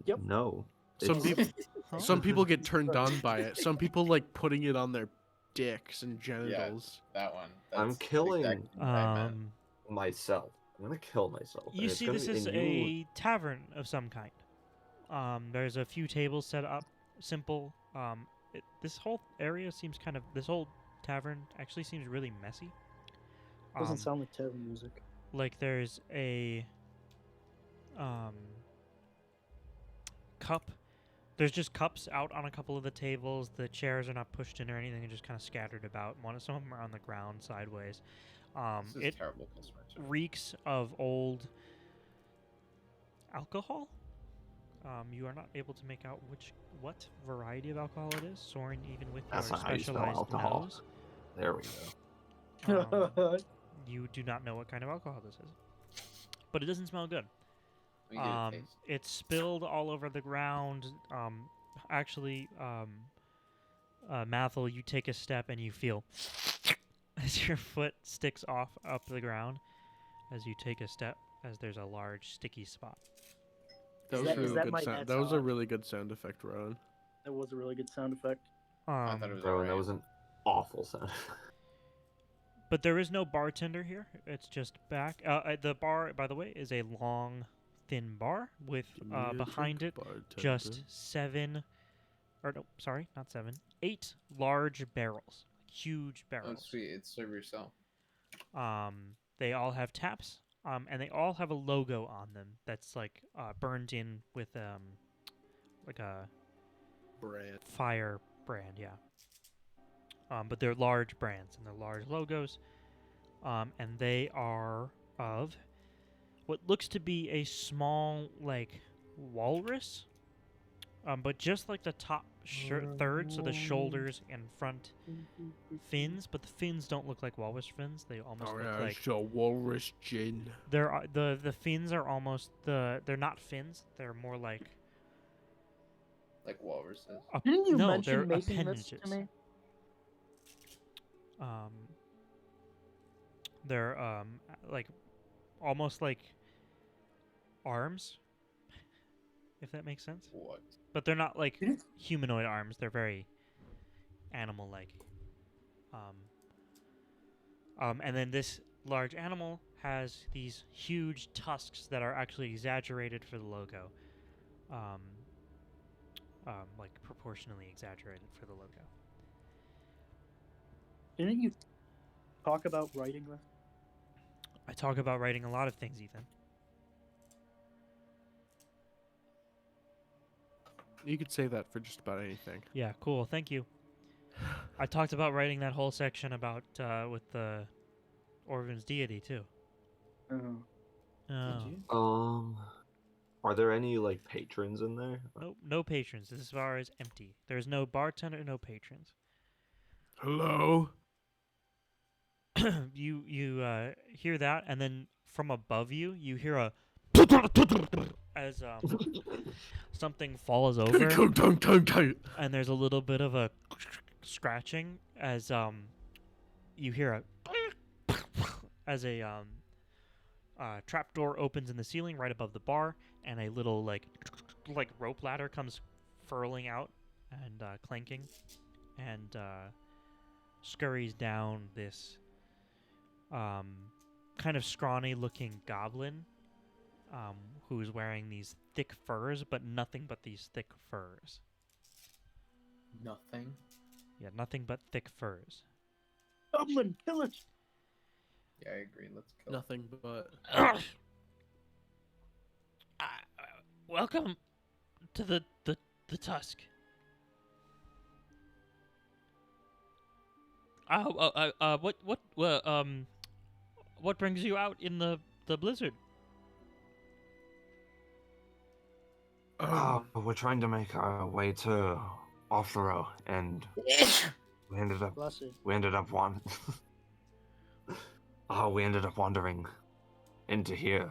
Yep. No. Some it's- people, Huh? some people get turned on by it. Some people like putting it on their dicks and genitals. That one. I'm that's killing, exactly what I meant. myself. I'm gonna kill myself. and You it's see, gonna this be- is and you- a tavern of some kind. There's a few tables set up, simple. This whole area seems kind of. This whole tavern actually seems really messy. Doesn't Um, sound like tavern music. Like there's a cup. There's just cups out on a couple of the tables. The chairs are not pushed in or anything; they're just kind of scattered about. Some of them are on the ground sideways. This is It terrible customer service. reeks of old alcohol. You are not able to make out what variety of alcohol it is. Soren, even with That's your not how you spell specialized alcohol. nose, There we go. you do not know what kind of alcohol this is. but it doesn't smell good. Let me get a taste. It's spilled all over the ground. Actually, Mathel, you take a step and you feel as your foot sticks off up the ground as you take a step, as there's a large sticky spot. That Is was that- a is that good my sound. net That was a sound? really good sound effect, Rowan. That was a really good sound effect. I thought it was Bro, alright. that was an awful sound. But there is no bartender here. It's just back. The bar, by the way, is a long, thin bar with Give me a behind drink, it bartender. just 7, or no, sorry, not 7, 8 large barrels, huge Oh, barrels. sweet. It's serve yourself. They all have taps. And they all have a logo on them that's like burned in with like a brand. fire brand, yeah. But they're large brands and they're large logos. And they are of what looks to be a small like walrus. But just like the top third, so the shoulders and front fins, but the fins don't look like walrus fins. They almost Oh look yeah, like it's a walrus gin. the fins are almost they're not fins. They're more like Like walruses. Didn't you no, mention they're making appendages. this to me? They're like almost like arms, if that makes sense. What? But they're not like Didn't- humanoid arms. They're very animal-like. And then this large animal has these huge tusks that are actually exaggerated for the logo. Like proportionally exaggerated for the logo. Didn't you talk about writing this? I talk about writing a lot of things, Ethan. You could say that for just about anything. Yeah, cool. Thank you. I talked about writing that whole section about with the Orvin's deity too. Oh. Oh. Did you? Are there any like patrons in there? Nope, no patrons. This bar is empty. There's no bartender, no patrons. Hello? You hear that, and then from above you, you hear a as something falls over, and there's a little bit of a scratching as you hear a as a trapdoor opens in the ceiling right above the bar, and a little like rope ladder comes furling out and clanking, and scurries down this kind of scrawny looking goblin who's wearing these thick furs, but nothing but these thick furs. Nothing. Yeah, nothing but thick furs. Goblin, kill it! Yeah, I agree. Let's kill. Nothing but. Welcome to the Tusk. What brings you out in the blizzard? We're trying to make our way to Offero, and we ended up Bless you. we ended up wandering into here,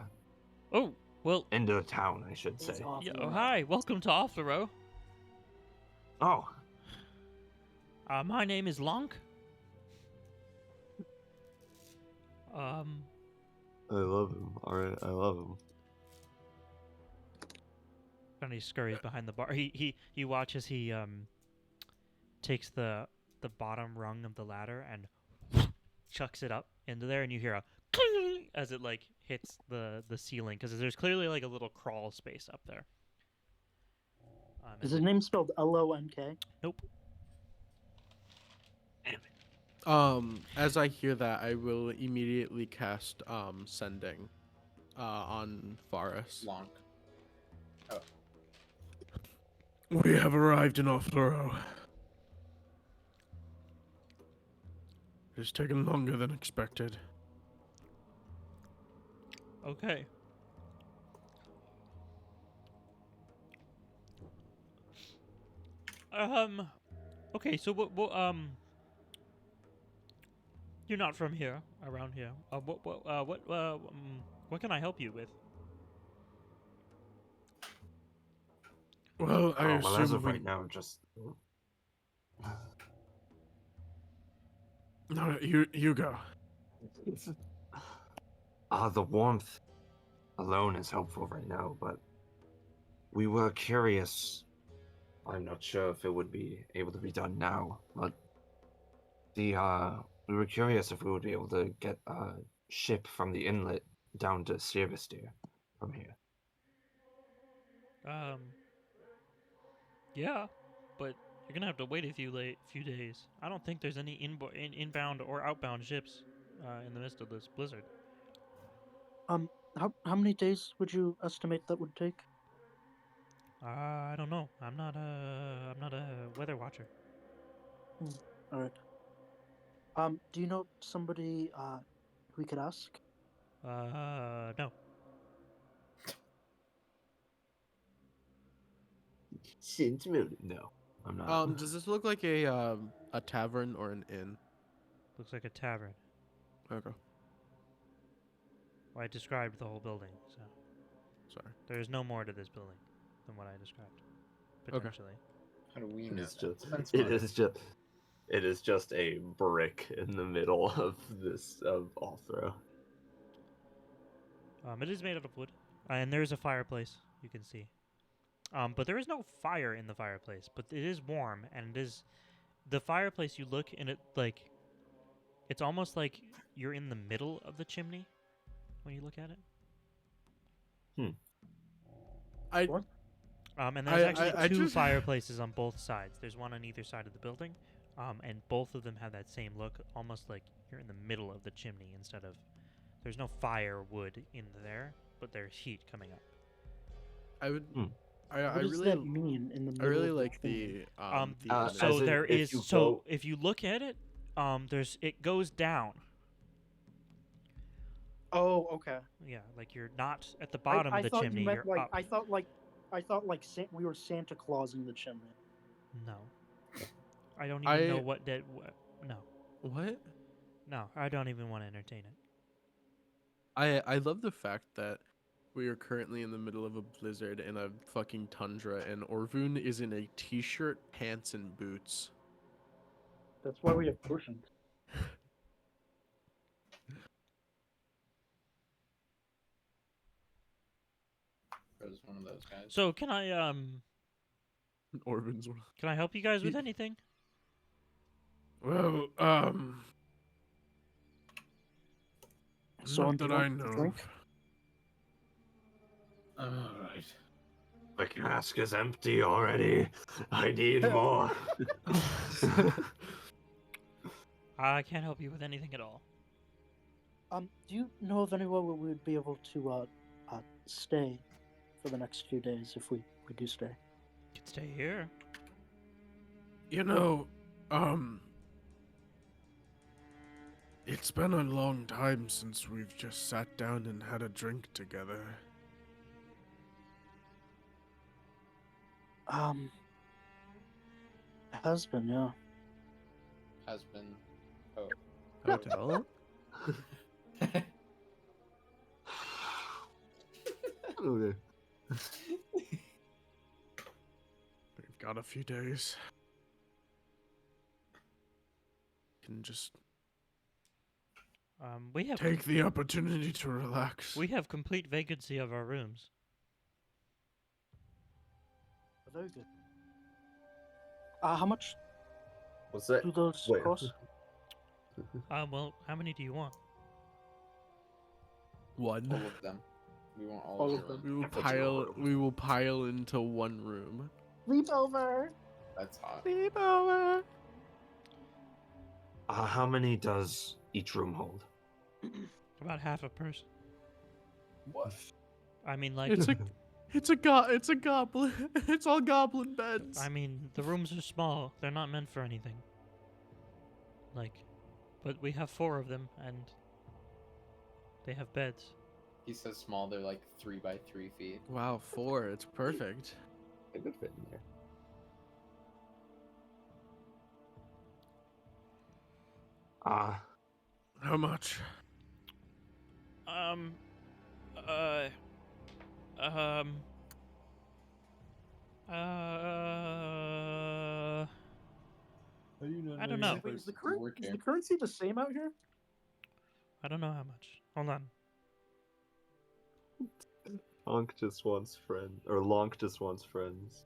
Oh, well, into the town, I should say. It's awful. yeah, hi, welcome to Offlero. Oh, My name is Lonk. I love him. All right, I love him. And he scurries behind the bar. He watches he takes the bottom rung of the ladder and chucks it up into there, and you hear a cling as it like hits the ceiling, because there's clearly like a little crawl space up there. Is his name spelled Lonk? Nope. As I hear that, I will immediately cast sending on Varus. Lonk. We have arrived in Offlero. It has taken longer than expected. Okay. Okay, so what you're not from here, around here. What can I help you with? Well, I Well, as assume of right now, just No, you go. the warmth alone is helpful right now, but we were curious. I'm not sure if it would be able to be done now, but we were curious if we would be able to get a ship from the inlet down to Sirvistir from here. Yeah, but you're gonna have to wait a few days. I don't think there's any inbound or outbound ships in the midst of this blizzard. How many days would you estimate that would take? I don't know. I'm not a weather watcher. All right. Do you know somebody we could ask? No. No, I'm not. Does this look like a tavern or an inn? Looks like a tavern. Okay, Well, I described the whole building, so sorry. there is no more to this building than what I described. Potentially. How do we It know? is that? just, That's it smart. is just, it is just a brick in the middle of this of Althra. It is made out of wood, and there is a fireplace you can see. But there is no fire in the fireplace, but it is warm, and it is the fireplace. You look and it like it's almost like you're in the middle of the chimney when you look at it. I What? And there's actually I two just- fireplaces on both sides. There's one on either side of the building, and both of them have that same look, almost like you're in the middle of the chimney instead of. There's no firewood in there, but there's heat coming up. I would. Hmm. I What does really. that mean in the middle? I really of like thing? the as So in, there if is. you So go- if you look at it, there's it goes down. Oh, okay. Yeah, like you're not at the bottom I of the thought chimney. You meant You're like up. I thought like we were Santa Claus in the chimney. No, I don't even know I- what that. No, what? no, I don't even want to entertain it. I love the fact that we are currently in the middle of a blizzard in a fucking tundra, and Orvun is in a t-shirt, pants, and boots. That's why we have cushions. I was one of those guys. So can I Orvun's one. can I help you guys with Ye- anything? Well, So not do that you I want know. a of. drink? I'm alright. The cask is empty already. I need more. I can't help you with anything at all. Do you know of anywhere where we would be able to stay for the next few days if we do stay? You can stay here. You know, it's been a long time since we've just sat down and had a drink together. It has been, yeah. Has been. Oh. Hotel? Okay. We've got a few days. Can just We have take the opportunity to relax. we have complete vacancy of our rooms. Very good. How much What's that? do those Wait. cost? Well, how many do you want? One. All of them. We want all, All of of them. We will That's a pile. lot. We will pile into one room. Sleepover. That's hot. Sleepover. How many does each room hold? About half a person. What? I mean, like, It's a. It's a goblin. It's all goblin beds. I mean, the rooms are small. They're not meant for anything. Like, but we have 4 of them, and they have beds. He says small. They're like 3 by 3 feet. Wow, 4. It's perfect. They could fit in there. How much? Uh. Um. Uh. How do you not I don't you're know. Wait, is supposed to work here? the currency the same out here? I don't know how much. Hold on. Honk just wants friends, or Lonk just wants friends.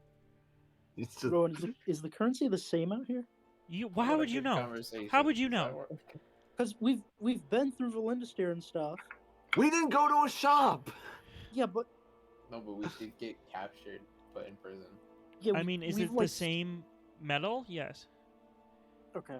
He's just Rowan, is the currency the same out here? You. What How a would you good know? conversation. How would you Does that know? work? Because we've been through Valindastair and stuff. we didn't go to a shop. Yeah, but No, but we did get captured, put in prison. yeah. I mean, is we've, it the same metal? Yes. Okay.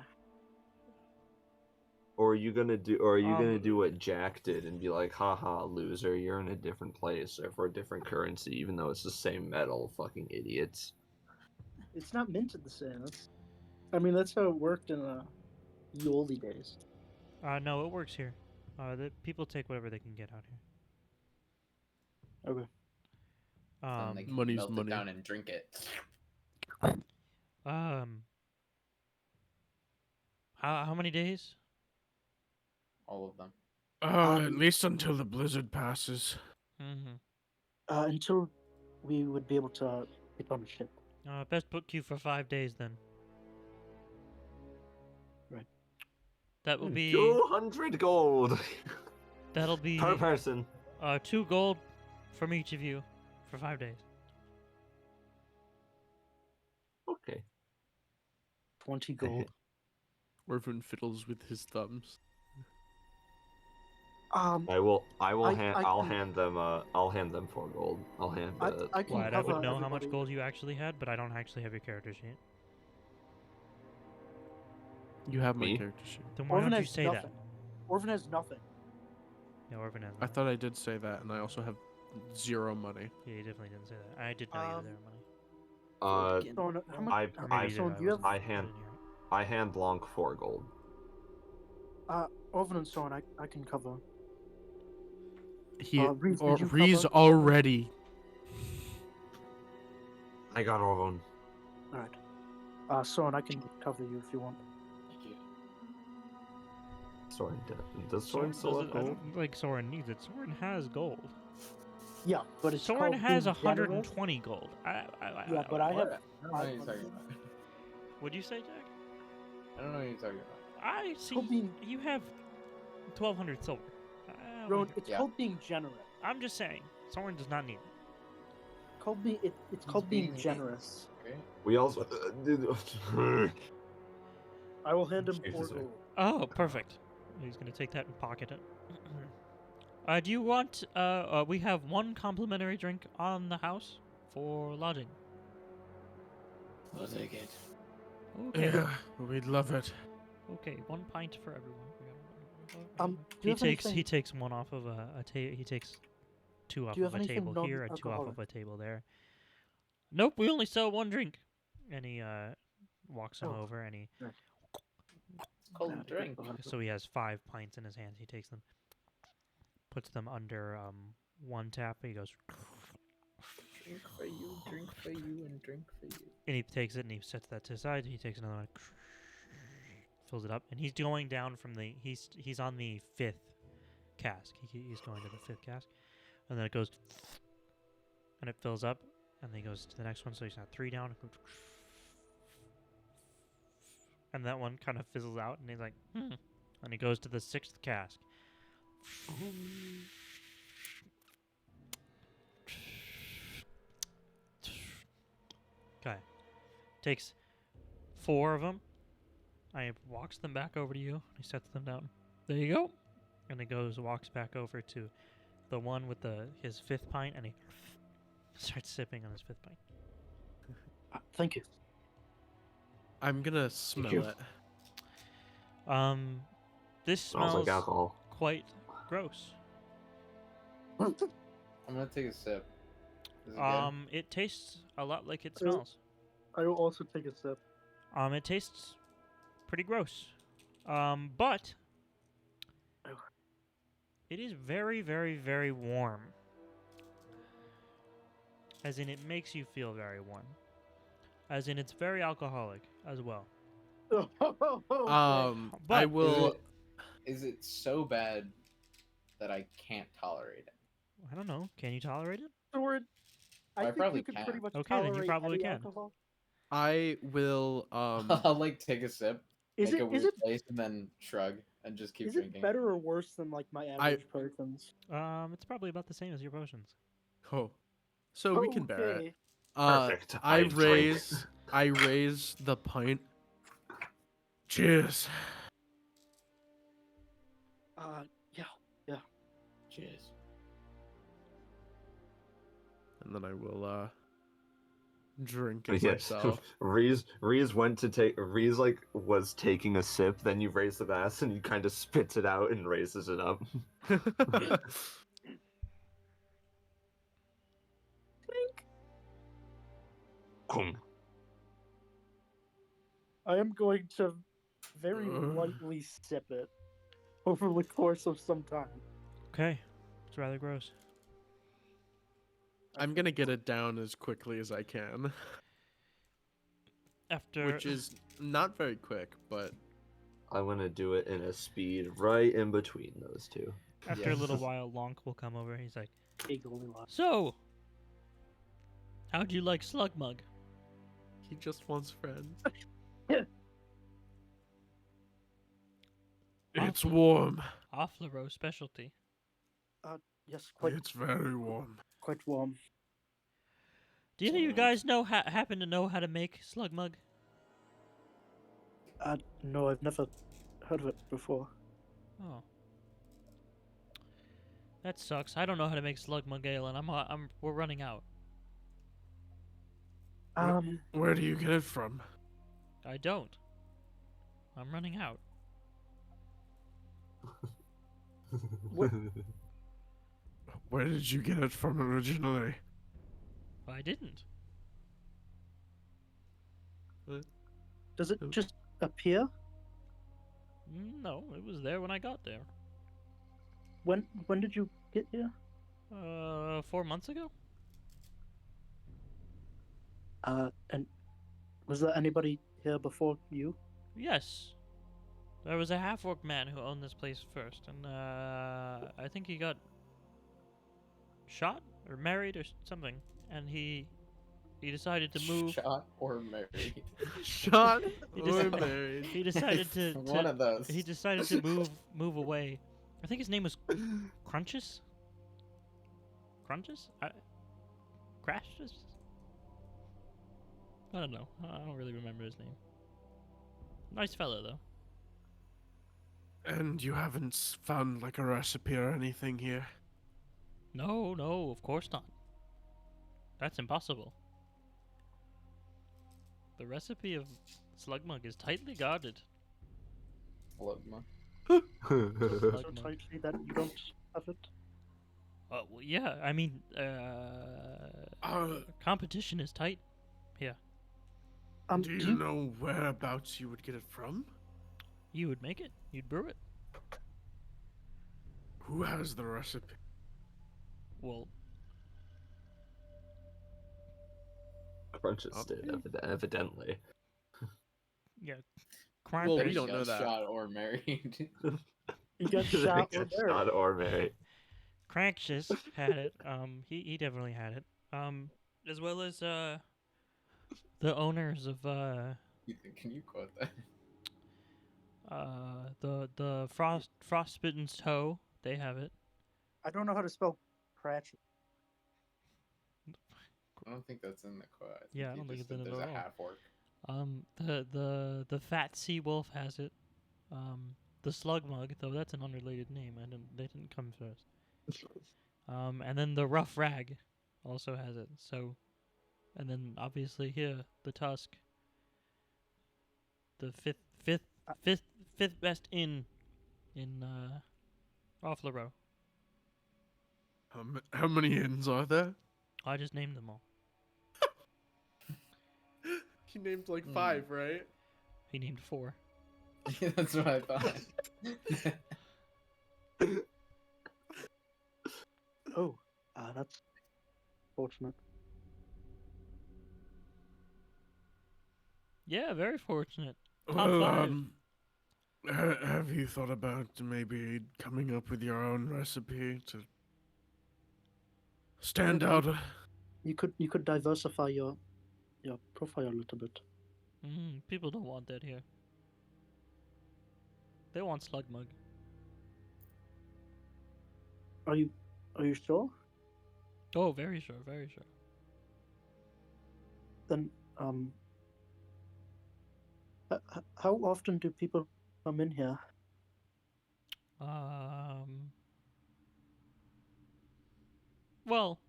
Or are you gonna Um, do what Jack did and be like, haha, loser, you're in a different place or for a different currency, even though it's the same metal, fucking idiots. It's not minted the same. I mean, that's how it worked in the oldie days. No, it works here. The people take whatever they can get out here. Okay. And they can money's melt money. it down and drink it. How many days? All of them. At least until the blizzard passes. Mm-hmm. Until we would be able to get on a ship. Best book you for 5 days then. Right. That will be. 200 gold That'll be per person. 2 gold from each of you for 5 days. Okay. 20 gold. Orphan fiddles with his thumbs. I'll can- hand them 4 gold. I'll hand I can Wyatt, I cover would know how much everybody. gold you actually had, but I don't actually have your character sheet. You have my Me? character sheet. Then why Orphan don't you has say nothing. that? Orphan has nothing. Yeah, Orphan has. I thought I did say that, and I also have 0 money. Yeah, you definitely didn't say that. I did know you were there, money. So, how much? I Or I maybe you so did, do you have? I wasn't hand- in here. I hand Lonk 4 gold. Orphan and so on. I can cover. He Reese, or did you Reese cover? already. I got all of them. All right. So on, I can cover you if you want. Thank you. Soren, does Soren still doesn't- have I gold? don't think Soren needs it. Soren has gold. Yeah, but it's Soren called has being generous. 120 gold. Yeah, but I have. What? I don't know what you're talking about. What'd you say, Jack? I don't know what you're talking about. I see. called being. You have 1,200 silver. Rowan, it's Yeah. called being generous. I'm just saying, Soren does not need it. It's called being generous. Okay. We also. I will hand him 4 Jesus. gold. Oh, perfect. He's gonna take that and pocket it. Do you want? We have 1 complimentary drink on the house for lodging. I'll take it. Okay. Yeah, we'd love it. Okay, 1 pint for everyone. Do He you have takes anything- 1 off of a table. He takes 2 off Do you of have a anything table here and 2 off of non-alcoholic? a table there. Nope, we only sell 1 drink. And he walks him Oh. over and he. It's called a drink. So he has 5 pints in his hands. He takes them, puts them under 1 tap. And he goes, Drink for you, drink for you, and drink for you. and he takes it and he sets that to the side. He takes another one, fills it up, and he's going down from the. He's on the 5th cask. He's going to the 5th cask, and then it goes, and it fills up, and then he goes to the next one. So he's got 3 down. And that one kind of fizzles out, and he's like, and he goes to the 6th cask. Okay. Takes 4 of them. I walks them back over to you. He sets them down. There you go. And he walks back over to the one with his 5th pint, and he starts sipping on his 5th pint. Thank you. I'm gonna smell you. it. This Smells smells like alcohol. quite gross. I'm gonna take a sip. Is it good? It tastes a lot like it Uh, smells. I will also take a sip. It tastes pretty gross. But Oh. it is very, very, very warm. As in, it makes you feel very warm. As in, it's very alcoholic as well. I But- will. Is it so bad that I can't tolerate it? I don't know. Can you tolerate it? Sword. I I think probably you could can. pretty much Okay, then you tolerate probably any can. alcohol. I will. I'll like take a sip, Is make it a is weird it face, and then shrug and just keep is it drinking. better or worse than like my average person's? It's probably about the same as your potions. Oh, so we can bear it. Okay. Perfect. I drink. raise the pint. Cheers. Yeah. Cheers. And then I will drink it Yes. myself. Reese went to take. Reese like was taking a sip. Then you raise the glass and he kind of spits it out and raises it up. I am going to very lightly sip it over the course of some time. Okay. It's rather gross. I'm gonna get it down as quickly as I can, After which is not very quick, but I want to do it in a speed right in between those two. after a Yes. little while, Lonk will come over. He's like, Hey, Goldilocks. "So, how'd you like Slugmug?" he just wants friends. It's warm. Offlero specialty. Yes, quite It's very warm. quite warm. Do any of you guys know happen to know how to make Slugmug? No, I've never heard of it before. Oh. That sucks. I don't know how to make Slugmug ale, and we're running out. Where do you get it from? I don't. I'm running out. Where did you get it from originally? I didn't. Does it Oh. just appear? No, it was there when I got there. When did you get here? 4 months ago? And was there anybody here before you? Yes. There was a half-orc man who owned this place first, and I think he got shot or married or something, and he decided to move. Shot or married. Shot He or just- married. He decided to One of those. he decided to move away. I think his name was Crunches. Crunches? Crashes? I don't know. I don't really remember his name. Nice fellow though. And you haven't found like a recipe or anything here? No, of course not. That's impossible. The recipe of Slugmug is tightly guarded. Slugma. So Slugmug. tightly that you don't have it? Well, yeah, I mean, competition is tight. Do you know whereabouts you would get it from? You would make it. You'd brew it. Who has the recipe? Well, Crunches Okay. did, evidently. yeah. Well, we Krampus- don't Got know that. Shot or married. You got shot or married. Shot or married. Crankshish had it. He definitely had it. As well as the owners of Can you quote that? the Frostbitten's Toe. They have it. I don't know how to spell Cratchit. I don't think that's in the quote. Yeah, I he don't think just it's in said it there's at a all. half orc. The Fat Sea Wolf has it. The Slugmug, though that's an unrelated name. They didn't come first. And then the Rough Rag also has it. So, and then obviously here the Tusk, the fifth best inn in Offlero. How many inns are there? I just named them all. He named like 5, right? He named 4. That's what I thought. Oh, that's fortunate. Yeah, very fortunate. Top Well, 5. have you thought about maybe coming up with your own recipe to stand out. You could diversify your profile a little bit. People don't want that here. They want Slugmug. Are you sure? Oh, very sure, very sure. Then how often do people come in here? Well,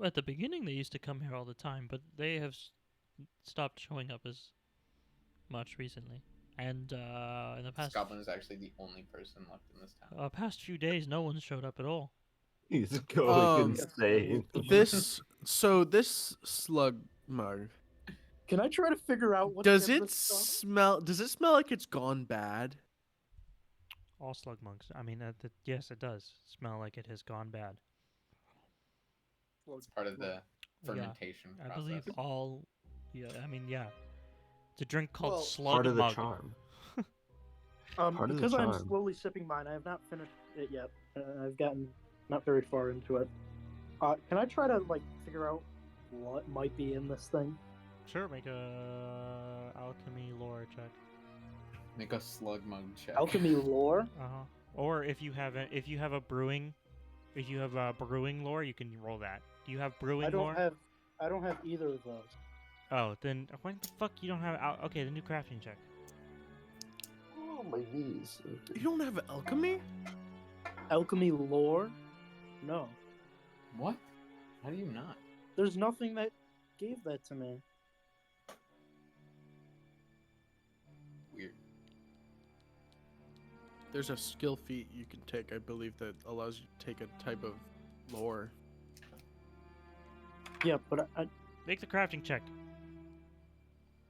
at the beginning they used to come here all the time, but they have stopped showing up as much recently. And in the past Goblin is actually the only person left in this town. past few days, no one's showed up at all. He's going Um, insane. This slug mug. Can I try to figure out what Does it smell like it's gone bad? All Slugmugs. I mean, yes, it does smell like it has gone bad. It's part of the fermentation I process. believe all. Yeah, I mean, yeah. It's a drink called Well, Slug Part of the Mug. charm. Part of the Because I'm charm. slowly sipping mine, I have not finished it yet. I've gotten not very far into it. Can I try to figure out what might be in this thing? Sure, make a alchemy lore check. Make a slug mug check. Alchemy lore? Or if you have a brewing lore, you can roll that. Do you have brewing lore? I don't have either of those. Oh, then when the fuck you don't have okay, then do crafting check. Oh, my knees. You don't have alchemy? Alchemy lore? No. What? How do you not? There's nothing that gave that to me. Weird. There's a skill feat you can take, I believe, that allows you to take a type of lore. Yeah, but Make the crafting check.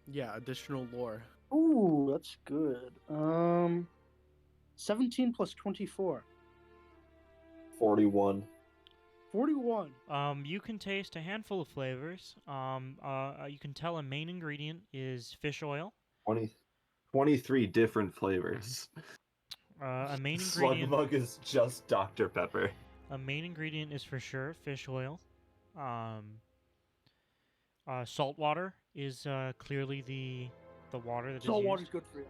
Yeah, additional lore. ooh, that's good. 17 plus 24. 41. 41. You can taste a handful of flavors. You can tell a main ingredient is fish oil. 23 different flavors. A main Slug ingredient. Mug is just Dr. Pepper. A main ingredient is for sure fish oil. Salt water is clearly the water that is Salt used. water's good for you.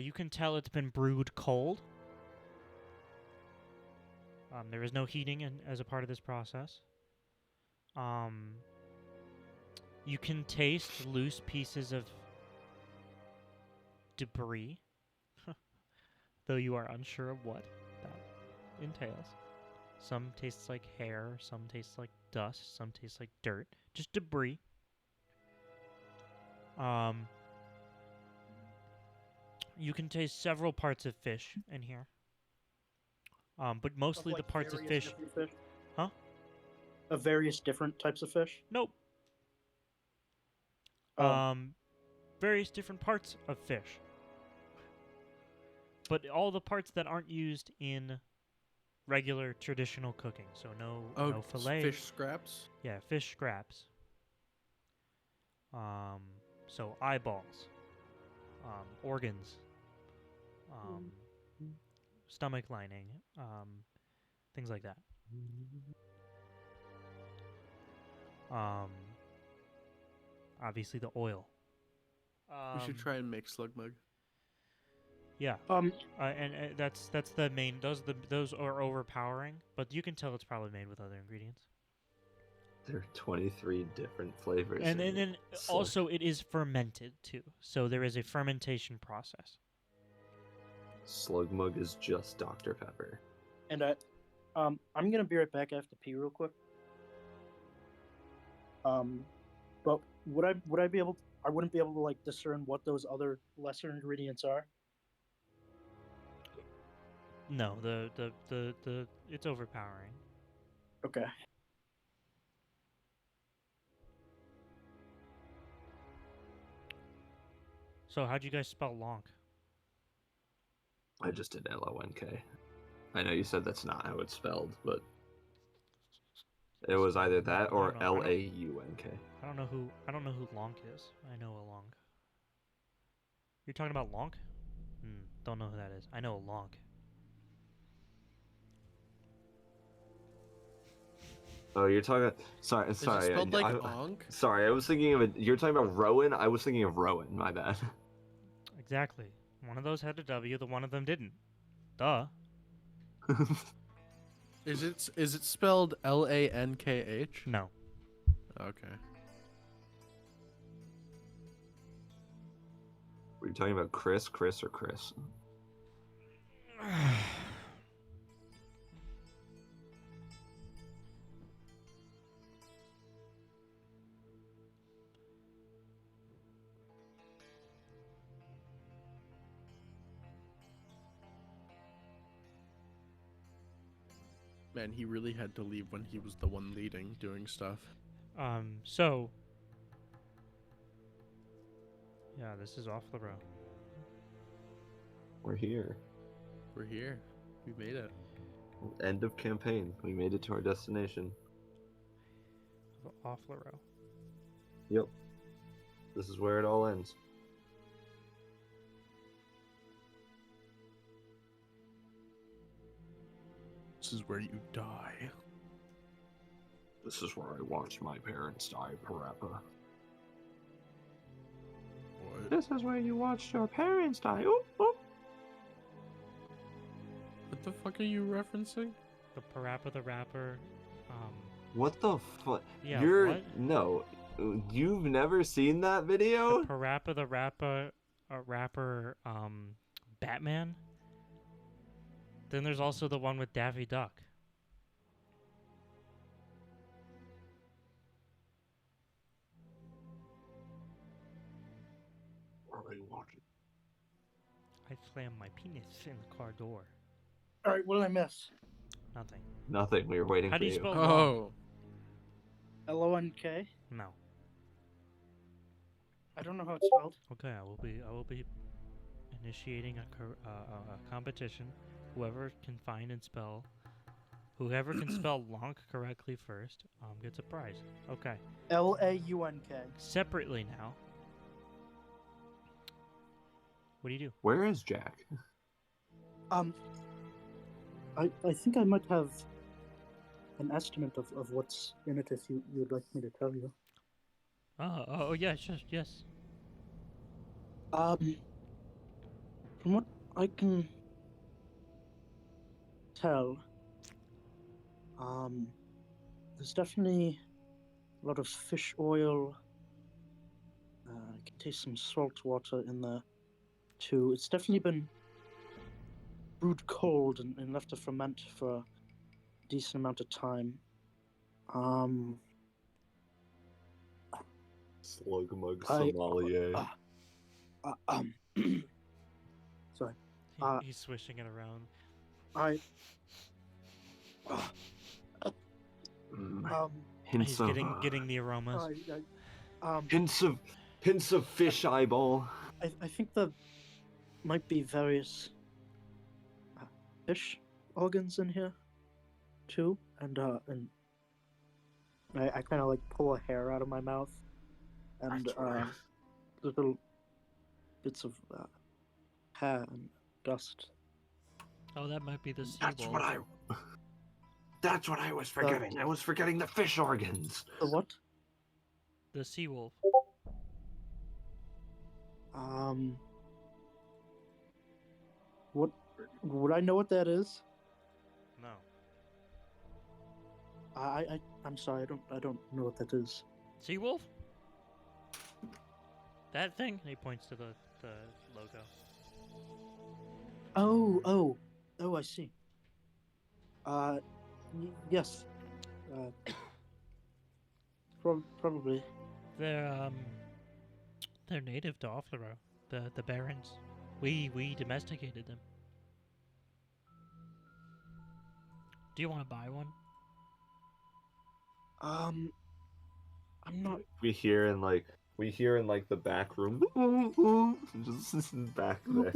You can tell it's been brewed cold. There is no heating as a part of this process. You can taste loose pieces of debris, though you are unsure of what that entails. Some tastes like hair, some tastes like dust, some tastes like dirt. Just debris. You can taste several parts of fish in here. But mostly the parts of fish. Huh? Of various different types of fish? Nope. Oh. Various different parts of fish. But all the parts that aren't used in regular traditional cooking. So no fillet. Fish scraps? Yeah, fish scraps. So eyeballs, organs, stomach lining, things like that. Obviously the oil. We should try and make slug mug. Yeah. And that's the main. Those are overpowering, but you can tell it's probably made with other ingredients. There are 23 different flavors. And in then Slug. also it is fermented too, so there is a fermentation process. Slug Mug is just Dr. Pepper. And I'm gonna be right back. I have to pee real quick. But would I be able? I wouldn't be able to discern what those other lesser ingredients are. No, the it's overpowering. Okay. So how'd you guys spell lonk? I just did LONK. I know you said that's not how it's spelled, but it was either that or I don't know. LAUNK. I don't know who lonk is. I know a lonk. You're talking about lonk? Don't know who that is. I know a lonk. Oh, you're talking. Sorry, Is it sorry. spelled like I, Onk? sorry, I was thinking of it. You're talking about Rowan. I was thinking of Rowan. My bad. Exactly. One of those had a W, the one of them didn't. Duh. Is it spelled Lankh? No. Okay. Were you talking about Chris, or Chris? Man, he really had to leave when he was the one leading, doing stuff. So. Yeah, this is off the row. We're here. We're here. We made it. End of campaign. We made it to our destination. Off the row. Yep. This is where it all ends. This is where you die. This is where I watched my parents die, Parappa. What? This is where you watched your parents die. Oop, oop. What the fuck are you referencing? The Parappa the Rapper. What the fuck? Yeah, You're what? no. You've never seen that video? The Parappa the Rapper, Batman. Then there's also the one with Daffy Duck. What are you watching? I slammed my penis in the car door. All right, what did I miss? Nothing. Nothing. We were waiting How for do you you. spell long? Oh. Lonk. No. I don't know how it's spelled. Okay, I will be initiating a competition. Whoever can find and spell, whoever can spell Lonk correctly first, gets a prize. Okay. Launk. Separately now. What do you do? Where is Jack? I think I might have an estimate of what's in it if you'd like me to tell you. Oh yes, yes. From what I can tell, there's definitely a lot of fish oil. I can taste some salt water in there too. It's definitely been brewed cold and left to ferment for a decent amount of time. Slugmug I- sommelier. Sorry. He's swishing it around. Hints He's of getting the aromas. hints of fish eyeball. I think there might be various fish organs in here too, and I kind of like pull a hair out of my mouth, and little bits of hair and dust. Oh, that might be the sea That's wolf. what I. That's what I was forgetting. I was forgetting the fish organs. The what? The sea wolf. What? Would I know what that is? No. I'm sorry. I don't know what that is. Sea wolf? That thing? And he points to the logo. Oh, I see. Yes. Probably. They're native to Offlero, the Barons. We domesticated them. Do you want to buy one? I'm not. We hear in like the back room. Just back there.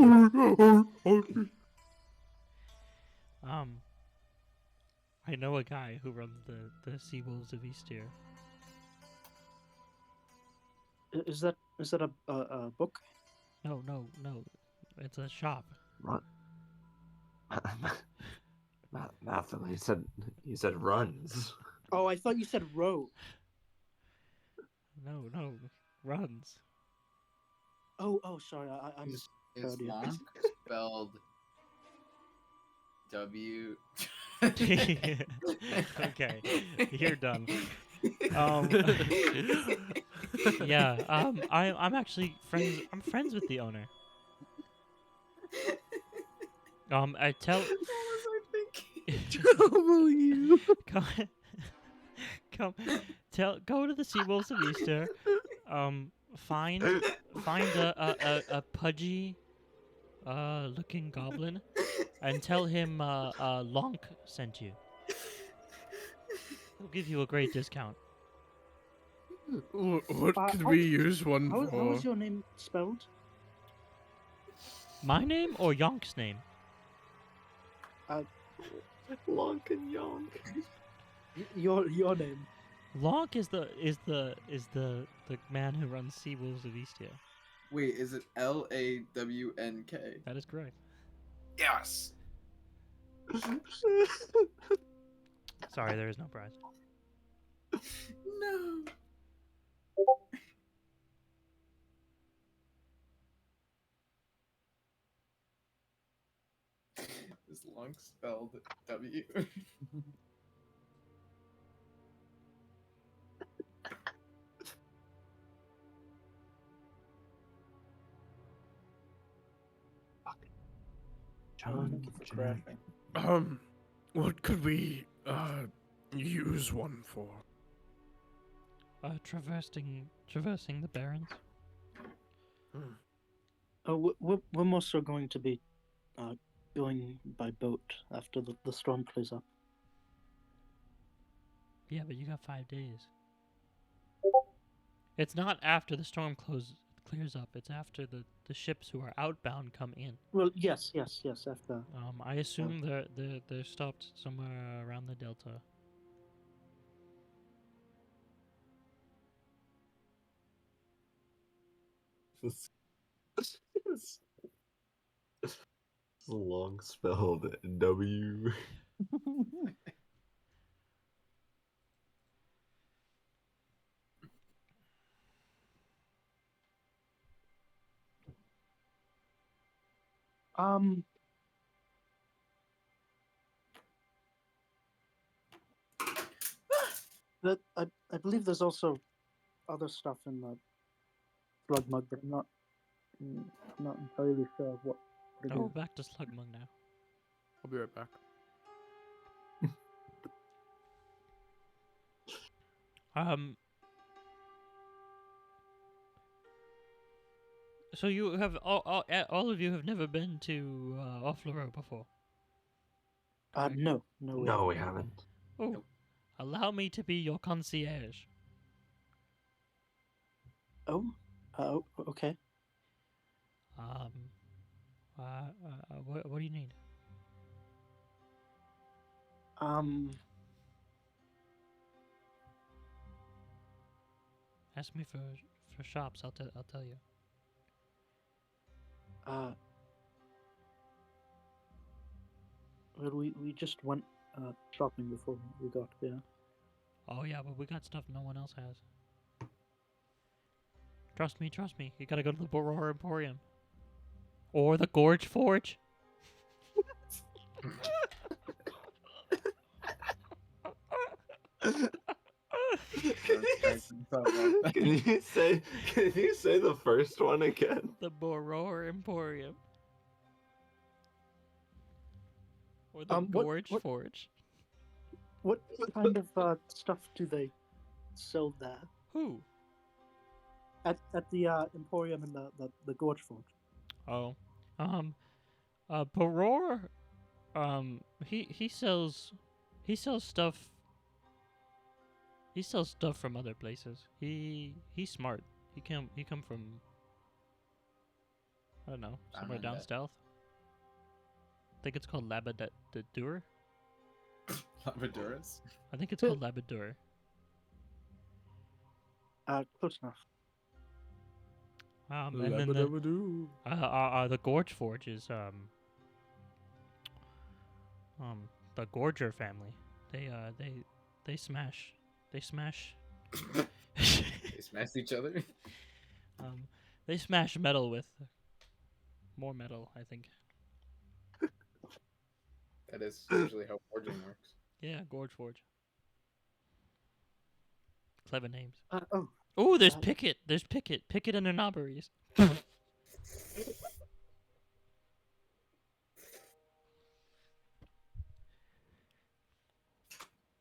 I know a guy who runs the Sea Wolves of Eastier. Is that a book? No. It's a shop. Run. Nothing. He said runs. Oh, I thought you said row. No, no, runs. Oh, sorry. I'm Is heard you. Lonk spelled W? Okay, you're done. Yeah, I'm actually friends. I'm friends with the owner. I tell. What was I thinking? come, come, go to the Sea Wolves of Easter. Find a pudgy, looking goblin, and tell him Lonk sent you. He'll give you a great discount. What could how- we use one How for? is your name spelled? My name or Yonk's name? Lonk and Yonk. Your name. Lonk is the man who runs Sea Wolves of Eastia. Wait, is it LAWNK? That is correct. Yes. Sorry, there is no prize. No. Is long spelled W? Thank you for crashing. What could we use one for? Traversing the Barrens. Oh, we're also going to be going by boat after the storm clears up. Yeah, but you got 5 days. It's not after the storm clears up. It's after the ships who are outbound come in. Well, yes, after. I assume they're stopped somewhere around the delta. It's long spelled W. Um. That I believe there's also other stuff in the blood mug, but I'm not entirely sure what it Oh, is. back to Slugmug now. I'll be right back. So you have all of you have never been to Offlero before. No, we No, we haven't. Oh, Nope. allow me to be your concierge. Oh, okay. What do you need? Ask me for shops. I'll tell you. Well, we just went shopping before we got here. Oh yeah, but we got stuff no one else has. Trust me. You gotta go to the Boror Emporium. Or the Gorge Forge. Can you say the first one again? The Boror Emporium. Or the Gorge what- Forge. What kind of stuff do they sell there? Who? At the Emporium and the Gorge Forge. Oh. Boror, he sells stuff. He sells stuff from other places. He's smart. He come from, I don't know, somewhere down Armanda. south. I think it's called Labadur. Labradoris? I think it's called Labadur. Close enough. And then the Gorge Forge is the Gorger family. They They smash. They smash. They smashed each other. They smash metal with more metal, I think. That is usually how forging works. Yeah, Gorge Forge. Clever names. Oh, Oh, there's Uh, Picket. There's Picket. Picket and the Knobberies.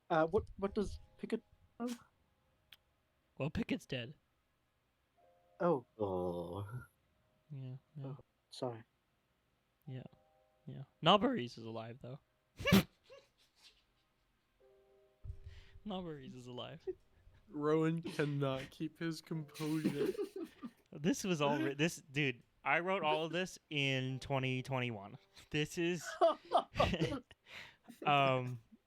what does Pickett? Well, Picket's dead. Oh, Oh. Yeah, yeah, Oh. sorry. yeah. Knobberies is alive, though. Knobberies is alive. Rowan cannot keep his composure. This was all this dude. I wrote all of this in 2021. This is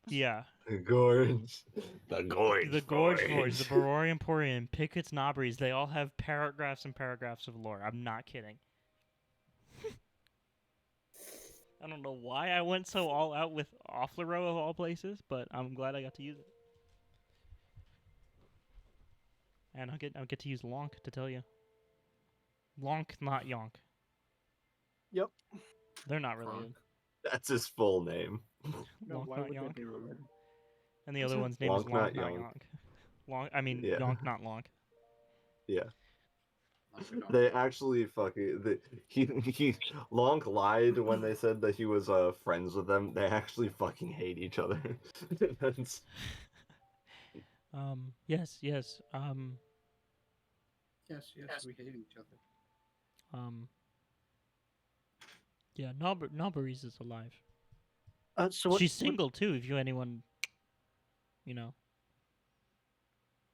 yeah. The Gorge. The Gorge. The Gorge Forge, the Barori Emporium, Pickett's Knobberies, they all have paragraphs and paragraphs of lore. I'm not kidding. I don't know why I went so all out with Offlero of all places, but I'm glad I got to use it. And I'll get to use Lonk to tell you. Lonk, not Yonk. Yep. They're not related. That's his full name. No, Lonk, why not would Yonk. they be related? And the other one's name is Lonk, Lonk, not not Yonk. Yonk. Lonk, I mean Yeah. Yonk, not Lonk. Yeah. Like we don't- They actually fucking he Lonk lied when they said that he was friends with them. They actually fucking hate each other. That's, Yes. Yes, we hate each other. Yeah, Knobberies is alive. So what, She's single too. If you anyone,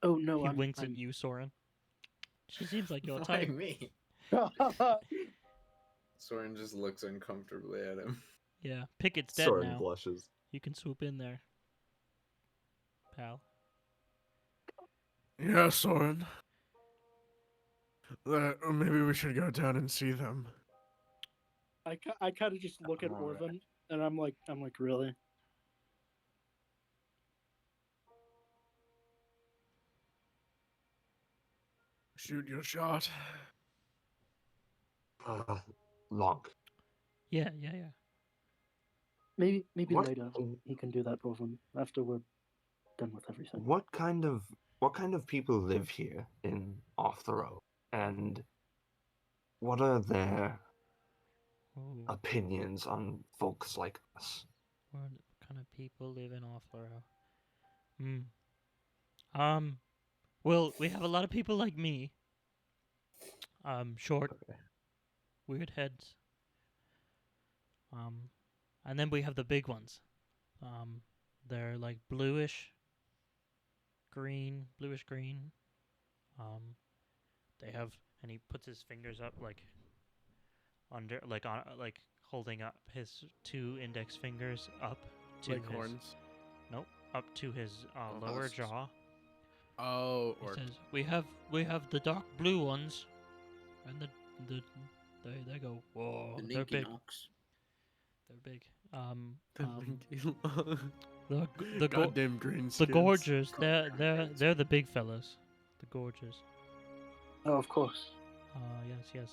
Oh no, he I'm, winks I'm... at you, Soren. She seems like your Why type. me? Soren just looks uncomfortably at him. Yeah, Pickett's dead Soren now. blushes. You can swoop in there, pal. Yeah, Soren. Maybe we should go down and see them. I kind of just look at Alright. Orvin, and I'm like, really? Shoot your shot. Lonk. Yeah. maybe What- later he can do that, Orvin, after we're done with everything. What kind of people live here in Off the Road? And what are their Ooh, opinions on folks like us? what kind of people live in Offlero? Well, we have a lot of people like me. Short, Okay. weird heads. And then we have the big ones. They're like bluish green. They have, and he puts his fingers up like under, like on, like holding up his two index fingers up to Like his, horns. Nope, up to his Oh, lower that's just- jaw. Oh, He or says, "We have the dark blue ones, and they go whoa, The they're Ninky big, Knocks. they're big. the The goddamn green the skins. gorgers, they're the big fellas, the gorgers. Oh, of course. Yes.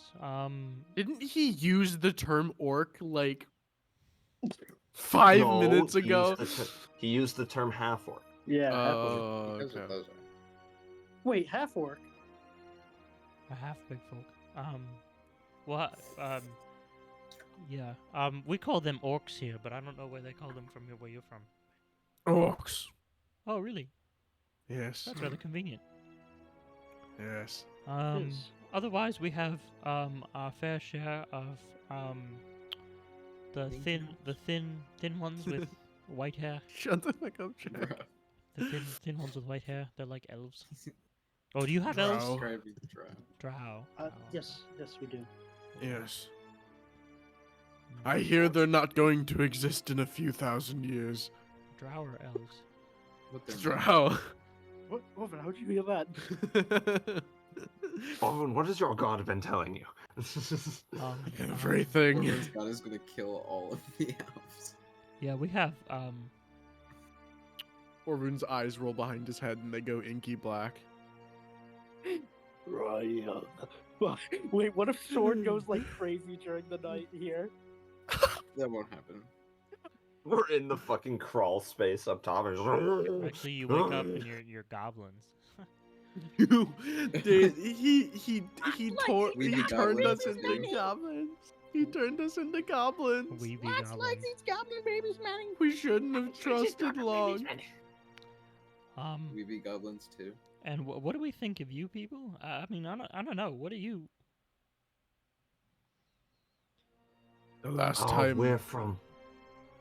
Didn't he use the term orc like 5 No, minutes he ago? He used the term half orc. Yeah. half orc. Oh, Because okay. of those are. Wait, half orc? a half big folk. Yeah. We call them orcs here, but I don't know where they call them from here, where you're from. Orcs. Oh, really? Yes. That's rather convenient. Yes. Yes. Otherwise, we have our fair share of the thin ones with white hair. Shut the fuck up, Jack. Bruh. The thin ones with white hair. They're like elves. Oh, do you have Drow. elves? Describe you drow. Drow. Yes, we do. Yes. I hear they're not going to exist in a few thousand years. Drow or elves? What they're Drow. What, Orvin, how'd you hear that? Owen, what has your god been telling you? Everything. Orban's god is gonna kill all of the elves. Yeah, we have Orvun's eyes roll behind his head and they go inky black. Raya. Wait, what if Sword goes like crazy during the night here? That won't happen. We're in the fucking crawl space up top. Actually, you wake up and you're goblins. Dude, he We be turned us goblins, into dude. goblins. He turned us into goblins. We be goblins. goblin babies, Manny. We shouldn't have trusted long. We be goblins too. And what do we think of you people? I mean, I don't know. What are you? The last Oh, time we're from.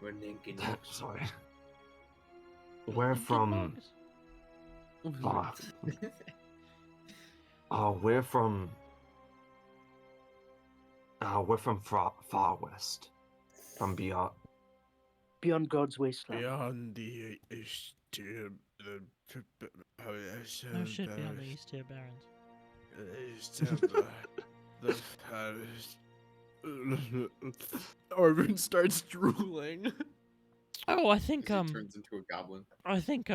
We're ninky Sorry. We're from. Fuck. Oh, we're from. We're from far west. From beyond. Beyond God's wasteland. beyond the east, Oh shit! Beyond the East Tier Barrens. Orvun starts drooling. Oh, I think He turns into a goblin. I think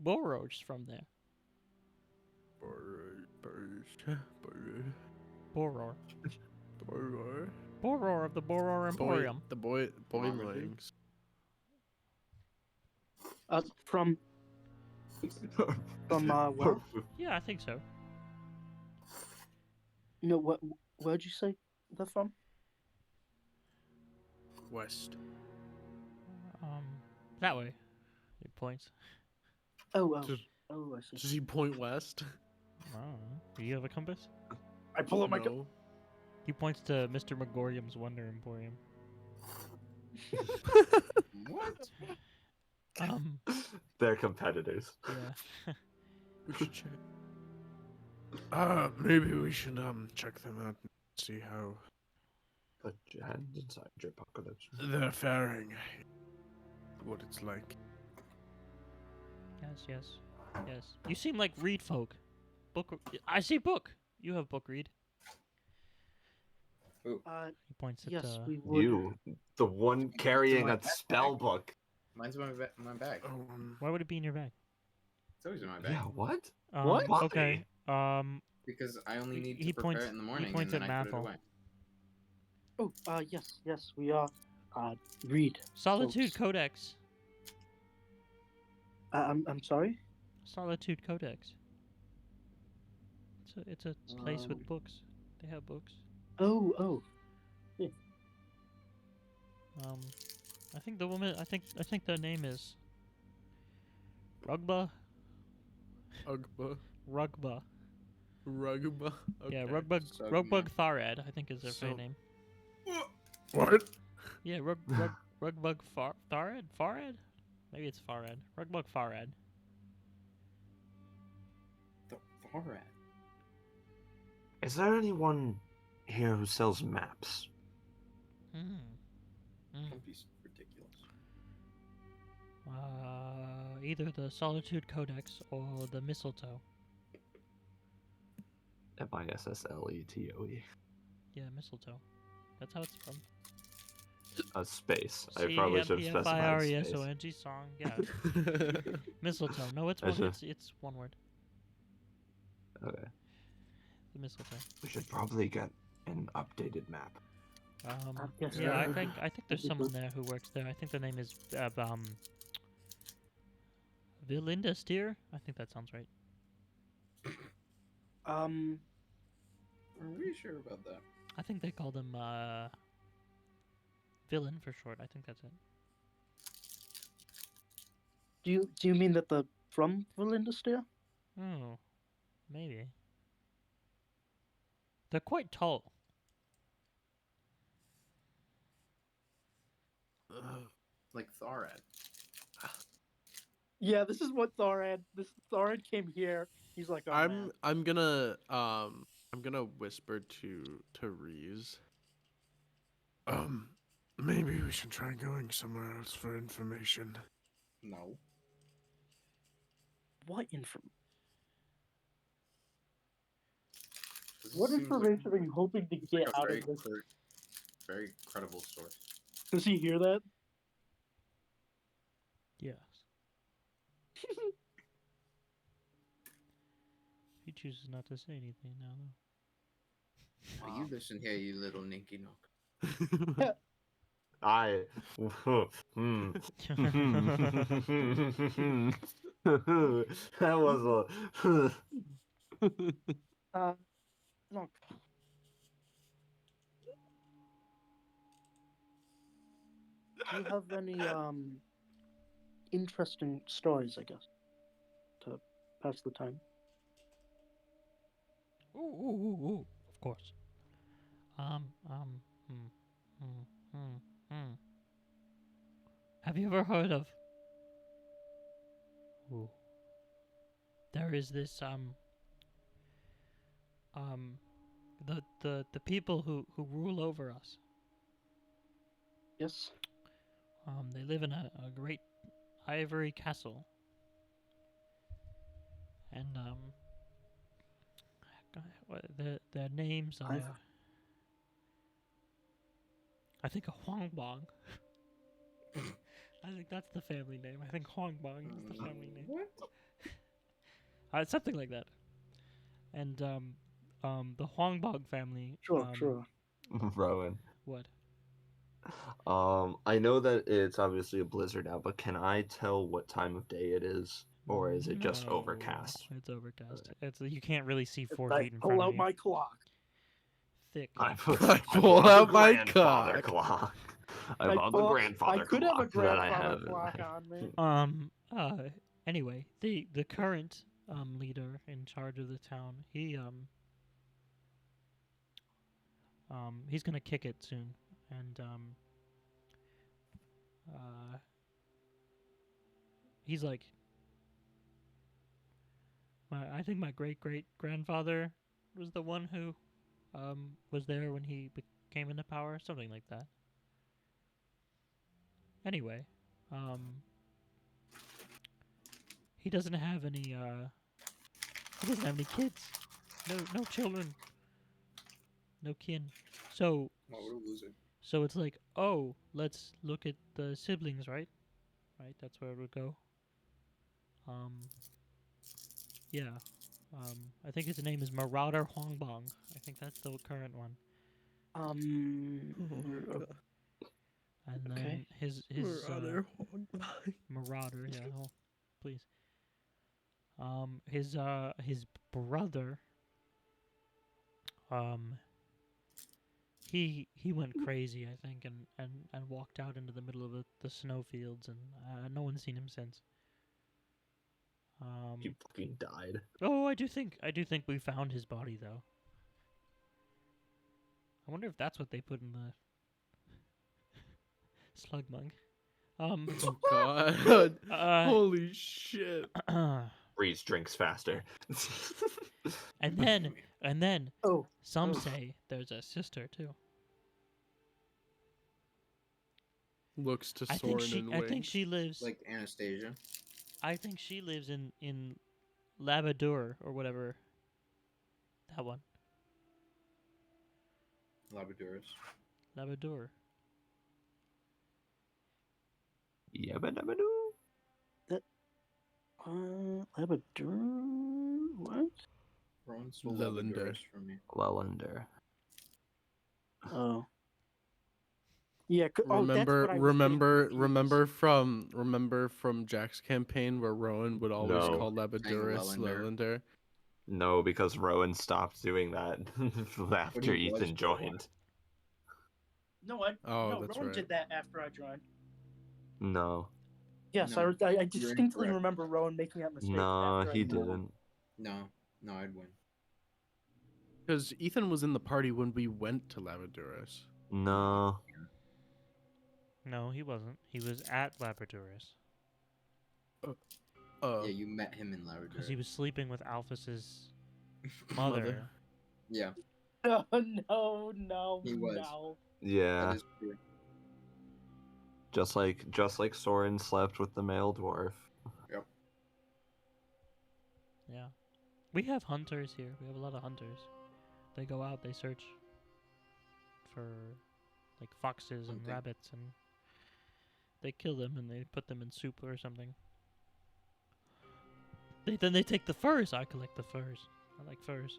Borro's from there. Boror. Boror of the Boror Emporium. The boy Mama, rings. From where? Yeah, I think so. No, where'd you say they're from? West. That way. It points. Oh, Just- I see. Does he point west? I don't know. Do you have a compass? I pull out my No. He points to Mr. Megorium's Wonder Emporium. What? They're competitors. Yeah. We should check. Maybe we should check them out and see how Put your hands inside your pockets. they're faring. What it's like. Yes. You seem like read folk. Book. I see book. You have book read. He points at. Yes, we would. You, the one carrying my a spell book. Mine's in my bag. Why would it be in your bag? It's always in my bag. Yeah, what? What? Why? Okay. Because I only need He to prepare points- it in the he morning points and then at I put it Mathel. away. Oh, yes, we are. Read. Solitude folks. Codex. I'm sorry. Solitude Codex. It's a place with Um, books. They have books. Oh. I think the woman. I think the name is. Rugba. Ugba. Rugba. Rugba. Yeah, Okay. Rugbug. So, Rugbug Tharad, I think is their So- fake name. What? Yeah, Rugbug Tharad. Farad. Maybe it's Farad. Rugbug Farad. The Farad. Is there anyone here who sells maps? Don't be ridiculous. Either the Solitude Codex or the Mistletoe. Missletoe. Yeah, Mistletoe. That's how it's spelled. A space. I probably should have specified space. CMPFIRESONG song. Yeah, Mistletoe. No, it's I one. should- It's one word. Okay. The Mistletoe. We should probably get an updated map. Yes, Yeah, sir. I think there's someone there who works there. I think the name is Vilinda Steer. I think that sounds right. Are we sure about that? I think they called him Villain for short. I think that's it. Do you mean that they're from Valindasteer? Oh, maybe. They're quite tall. Like Tharad. Yeah, this is what Thorad. Thorad came here. He's like, oh, man. I'm gonna whisper to Reese. Maybe we should try going somewhere else for information. No. What information? This What seems like- information are you hoping to seems like get a out very, of this? very credible source. Does he hear that? He chooses not to say anything now, though. Oh, you listen here, you little ninky knock. I. That was a. Look. Do you have any interesting stories, I guess, to pass the time? Ooh, of course. Hmm, hmm, hmm. Have you ever heard of? Ooh. There is this the people who rule over us. Yes. They live in a great ivory castle, and their names are. I think a Huangbang. I think that's the family name. I think Huangbang is the family name. What? Something like that. And the Huangbang family. Sure. Rowan. What? I know that it's obviously a blizzard now, but can I tell what time of day it is, or is it just No, overcast? It's overcast. It's you can't really see 4 I feet in front pull of out you. my clock. Thick. I pull bought out the my grandfather cock. clock. I bought the grandfather I could have a clock that I grandfather have. clock on me. Anyway, the current leader in charge of the town, he's gonna kick it soon, and he's like, I think my great grandfather was the one who was there when he came into power, something like that. Anyway, he doesn't have any kids, no children, no kin. So Oh, what a loser. so it's like, oh, let's look at the siblings, right? Right, that's where it would go. Yeah. I think his name is Marauder Huangbang. I think that's the current one. And then Okay. his Marauder, yeah, oh, please. His brother, he went crazy, I think, and walked out into the middle of the snowfields, and no one's seen him since. He fucking died. Oh, I do think we found his body, though. I wonder if that's what they put in the Slugmunk. Oh god. Uh, Holy shit. Breeze drinks faster. and then Oh. some Oh. say there's a sister too. Looks to I Soren think and wings. she lives. Like Anastasia. I think she lives in Labrador or whatever. That one, Labradorus. Labrador. Yabba-dabba-doo. Labrador? What? Rowan stole Lillender. Labradorus from me. Lellender. Oh. Yeah. That's what I was remember from Jack's campaign where Rowan would always No. call Labradorus Lellender. Lillender. No, because Rowan stopped doing that after he was Ethan for a while. joined. No, Oh, that's Rowan right. did that after I joined. No. Yes, No, I distinctly incorrect. remember Rowan making that mistake. No, after I he joined. didn't. No, I'd win. Because Ethan was in the party when we went to Labradorus. No. No, he wasn't. He was at Labradorus Oh. Yeah, you met him in Labrador. because he was sleeping with Alphys's Mother. mother. Yeah, No, no, He was. no. Yeah. that is true. Just like Soren slept with the male dwarf. Yeah. We have hunters here. We have a lot of hunters. They go out, they search for like foxes and Hunting. rabbits, and they kill them and they put them in soup or something. Then they take the furs. I collect the furs. I like furs.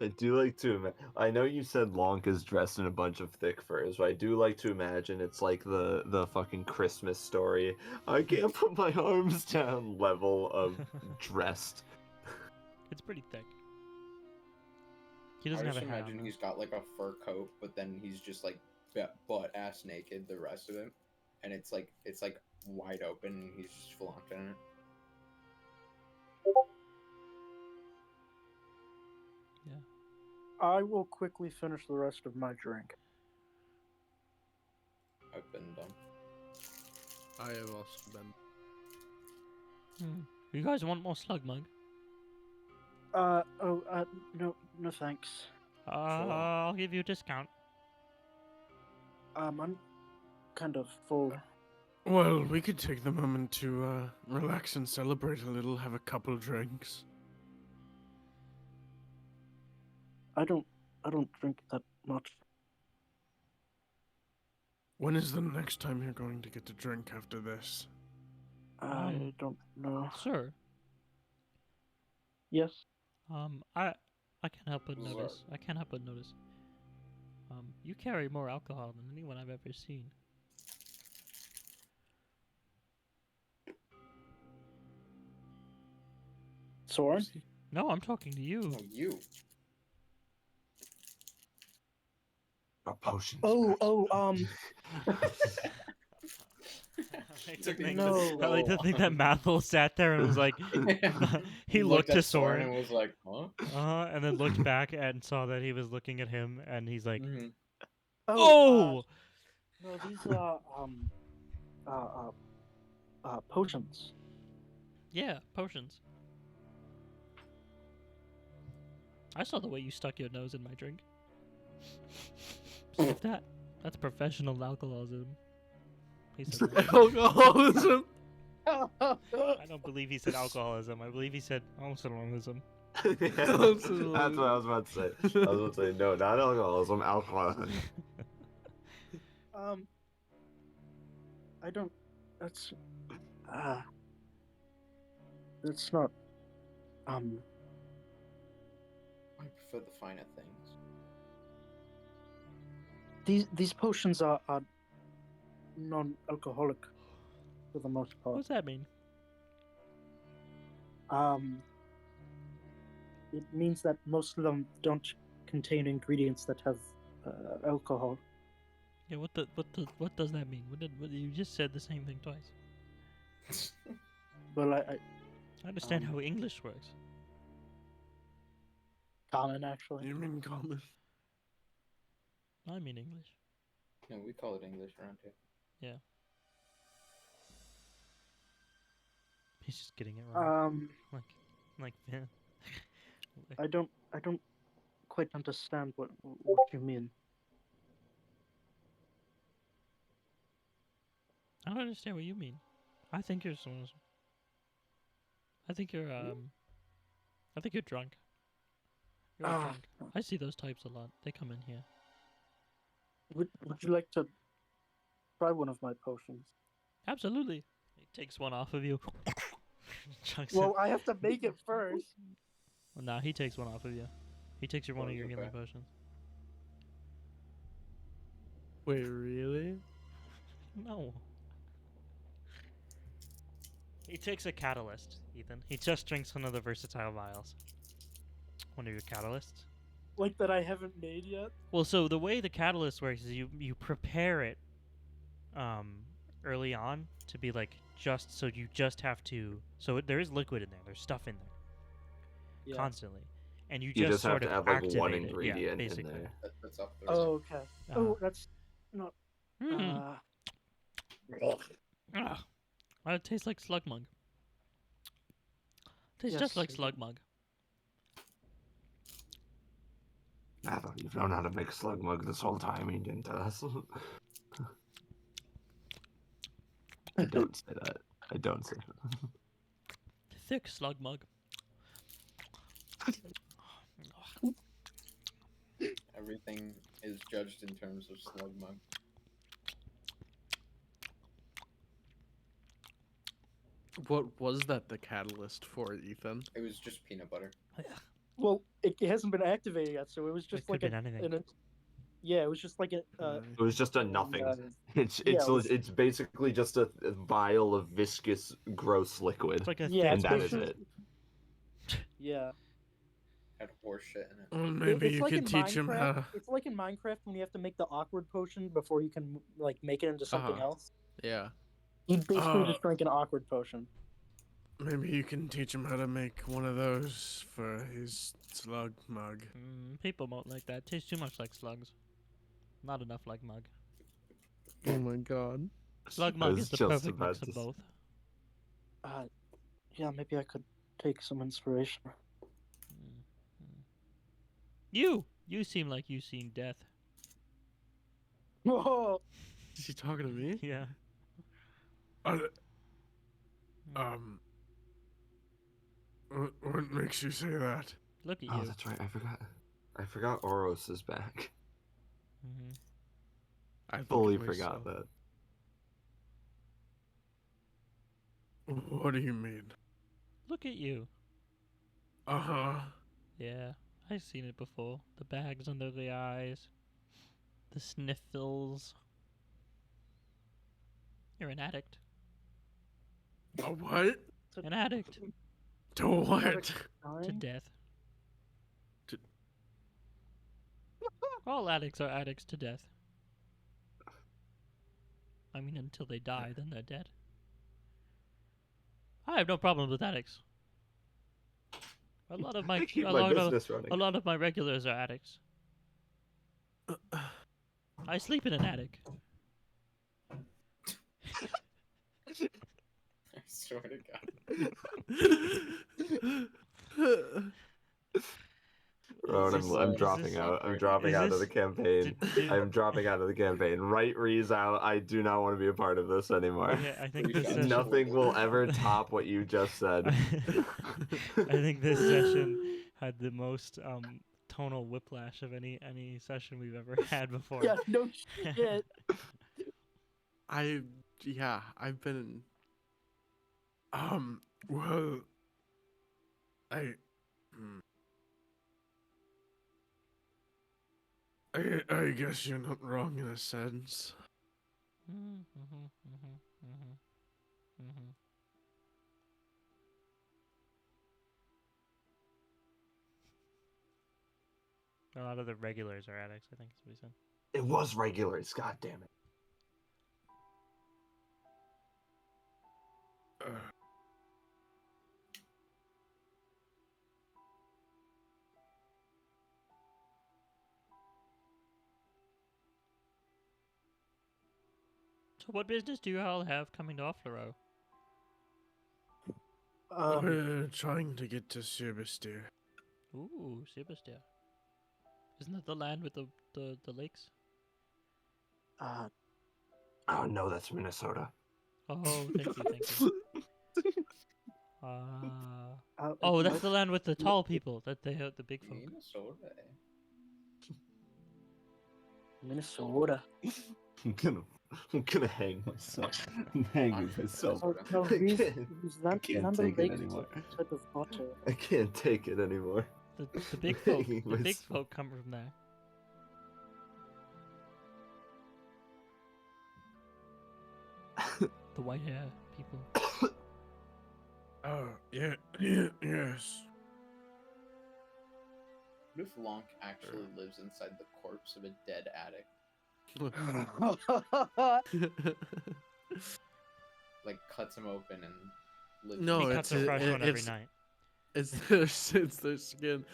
I do like to I know you said Lonk is dressed in a bunch of thick furs, but I do like to imagine it's like the fucking Christmas story. I can't put my arms down level of dressed. It's pretty thick. He I doesn't have just a hat imagine on. he's got like a fur coat, but then he's just like butt ass naked the rest of him, and it's like wide open, and he's just flaunting it. I will quickly finish the rest of my drink. I've been done. I have also been. You guys want more slug mug? No, thanks. I'll give you a discount. I'm kind of full. Well, we could take the moment to relax and celebrate a little, have a couple drinks. I don't drink that much. When is the next time you're going to get to drink after this? I don't know. Sir, Yes. I can't help but Sir. notice. I can't help but notice. You carry more alcohol than anyone I've ever seen. Soren? No, I'm talking to you. Oh, you. A potion. No. I like to think that Mathel sat there and was like, he looked to at Soren Soren, and was like, huh? and then looked back and saw that he was looking at him, and he's like, Mhm. "Oh, No, these are potions. yeah, potions." I saw the way you stuck your nose in my drink. That's professional alcoholism. He said that. Alcoholism. I don't believe he said alcoholism. I believe he said alcoholism. That's what I was about to say. I was about to say, no, not alcoholism, alcoholism. I don't. That's not. I prefer the finer things. These potions are non-alcoholic for the most part. What's that mean? It means that most of them don't contain ingredients that have alcohol. Yeah, what does that mean? What you just said the same thing twice. Well, I I understand how English works. common actually. You mean common? I mean English. No, we call it English around here. He's just getting it wrong. Like yeah. I don't quite understand what you mean. I don't understand what you mean. I think you're I think you're I think you're drunk. You're Ah. drunk. I see those types a lot. They come in here. Would you like to try one of my potions? Absolutely. He takes one off of you. Chunks Well, I have to make it first. Well, nah, he takes one off of you. He takes one of your Okay. healing potions. Wait, really? No. He takes a catalyst, Ethan. He just drinks one of the versatile vials. One of your catalysts. Like that I haven't made yet. Well, so the way the catalyst works is you prepare it early on to be like so you just have to there is liquid in there. There's stuff in there Yeah. constantly, and you You just have sort to of have like activate one it. Yeah, ingredient in basically. there. That's off the Oh, okay. Uh-huh. Oh, that's not. Mm. Ah. Well, it tastes like slug mug. Tastes just Yes, like it slug mug. I thought you've known how to make slug mug this whole time. You didn't tell us. I don't say that. I don't say that. Thick slug mug. Everything is judged in terms of slug mug. What was that the catalyst for, Ethan? It was just peanut butter. Well, it hasn't been activated yet, so it was just could like be anything. yeah, it was just like a It was just a nothing. uh, It's yeah, it's it was- it's basically just a vial of viscous, gross liquid, It's like a yeah, and thick that it's is basically- it. yeah. Had horse shit in it. Well, It- maybe it's you like could in teach him Minecraft. how. It's like in Minecraft when you have to make the awkward potion before you can like make it into something Uh-huh. else. Yeah. He basically Uh, just drank an awkward potion. Maybe you can teach him how to make one of those for his slug mug. People won't like that. Tastes too much like slugs. Not enough like mug. Oh my god. Slug I mug was is the just perfect about mix to of both. Yeah, maybe I could take some inspiration. You seem like you've seen death. Whoa! Is he talking to me? Yeah. Uh, what makes you say that? Look at Oh, you. that's right. I forgot Oros is back. Hmm. I look Fully at forgot myself. that. What do you mean? Look at you. Uh huh. Yeah, I've seen it before. The bags under the eyes. The sniffles. You're an addict. A what? An addict. To what? To death. All addicts are addicts to death. I mean, until they die, then they're dead. I have no problem with addicts. A lot of my Keep a my lot of, business running. a lot of my regulars are addicts. I sleep in an attic. I swear to God. Rowan, Is I'm this- dropping is this- out. I'm dropping is out of this- the campaign. did- I'm dropping out of the campaign. Right Ree's out. I do not want to be a part of this anymore. Okay, I think Three this shots. session. Nothing will ever top what you just said. I think this session had the most tonal whiplash of any session we've ever had before. Yeah, no shit. I've been. Well, I. I guess you're not wrong in a sense. A lot of the regulars are addicts, I think is what he said. It was regulars. God damn it. So what business do you all have coming to Offlero? We're trying to get to Serbistir. Ooh, Sebastian. Isn't that the land with the lakes? Oh no, that's Minnesota. Oh, thank you. Oh, that's the land with the tall people. That they have the big folk. Minnesota. Minnesota. I'm gonna hang myself. I'm hanging myself. Oh, no, I these, can't- these I land, can't land take it lakes anymore. type of water. I can't take it anymore. The big folk. Hanging The big myself. folk come from there. The white hair people. Oh, yes. What if Lonk actually lives inside the corpse of a dead addict? Like cuts him open and lives. No, he it's cuts a fresh one every it's- night. it's their skin.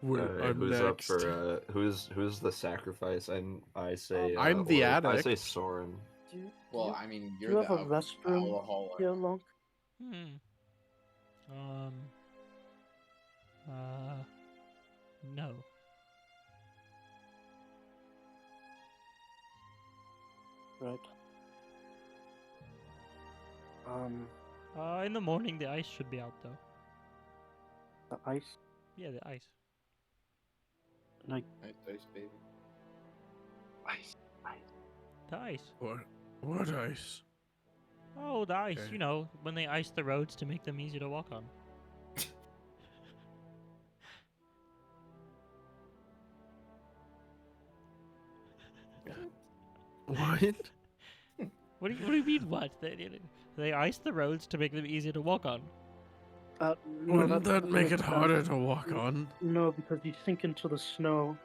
I'm who's next. up for who's the sacrifice? I say I'm the I addict. say Soren. Do you, Well, do I mean, you you're have the a restroom alcoholic. here, Lonk? No. Right. In the morning the ice should be out though. The ice. Yeah, the ice. Nice ice, baby. Ice. The ice. What ice? Oh, the ice. Okay. You know, when they ice the roads to make them easy to walk on. What? What do you mean? What? They ice the roads to make them easy to walk on. No, Wouldn't that make it makes harder sense. to walk on? No, because you sink into the snow,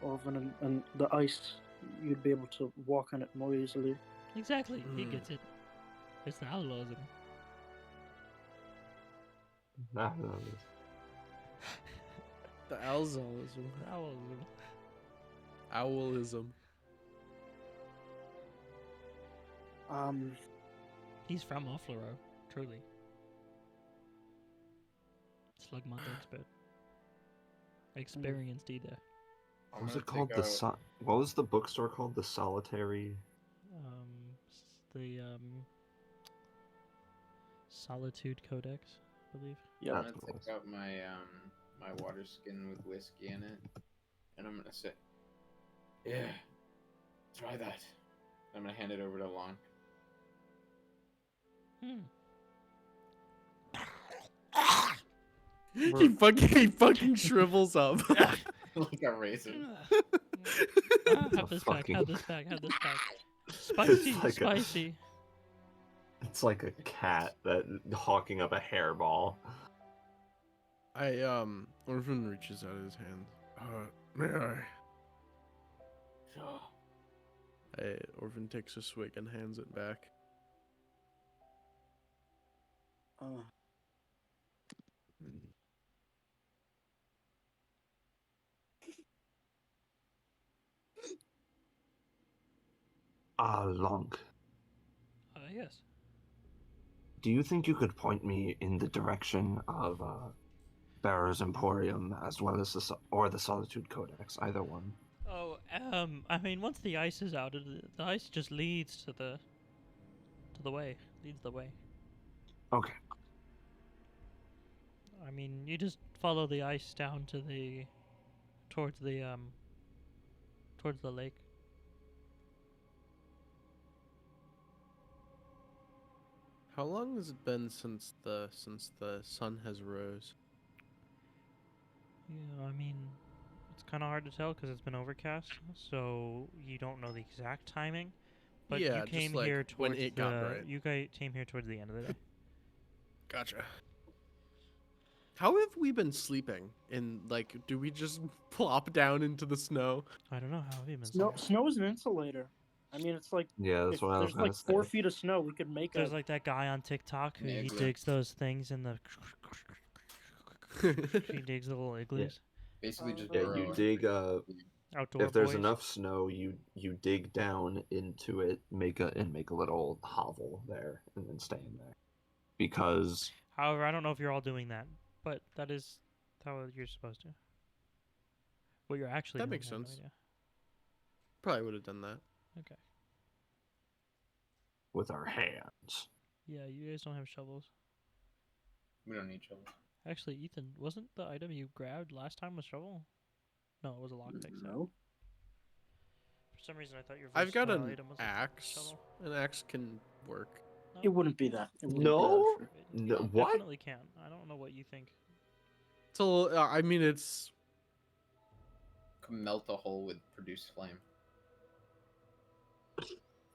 Orvin, and the ice, you'd be able to walk on it more easily. Exactly. He Hmm. gets it. It's the outlawism. Nah, no, The owlism. Outlawism. Owlism. He's from Offlero, truly. Slugmonth expert. Experienced either. what was it called? What was the bookstore called? The Solitary. The Solitude Codex, I believe. Yeah. I'm That's gonna what it take out my my water skin with whiskey in it, and I'm gonna say, "Yeah, try that." I'm gonna hand it over to Lon. Hmm. He fucking shrivels up. Like a raisin. Have this back. fucking- Have this back. Have this back. Spicy. like a- Spicy. It's like a cat that hawking up a hairball. Orphan reaches out his hand. May I? Sure. Orphan takes a swig and hands it back. Long. Yes. Do you think you could point me in the direction of Barrow's Emporium as well as the Solitude Codex? Either one. Oh, I mean, once the ice is out, the ice just leads to the way. Leads the way. Okay. I mean, you just follow the ice down to towards the lake. How long has it been since the sun has rose? Yeah, I mean, it's kind of hard to tell because it's been overcast, so you don't know the exact timing. But Yeah, you just came like here when towards it got the bright. you guys came here towards the end of the day. Gotcha. How have we been sleeping? Do we just plop down into the snow? I don't know how have you been. Snow, sleeping? snow is an insulator. I mean, it's like Yeah, that's if what I was there's gonna like say. 4 feet of snow, we could make There's a. like that guy on TikTok who he Igloo. digs those things in the. He digs the little igloos. Basically, just Yeah, burrow you in. dig. Outdoor If there's boys. enough snow, you dig down into it, make a little hovel there, and then stay in there. Because However, I don't know if you're all doing that, but that is how you're supposed to. What you're actually That doing, makes I have no sense. idea. Probably would have done that. Okay. with our hands. Yeah, you guys don't have shovels. We don't need shovels. Actually, Ethan, wasn't the item you grabbed last time a shovel? No, it was a lockpick set. No. For some reason, I thought your I've got versatile an item was a axe. shovel. An axe can work. It wouldn't be that. It wouldn't No? Be that No, It what? definitely can. I don't know what you think. So I mean, it's Can melt a hole with produce flame.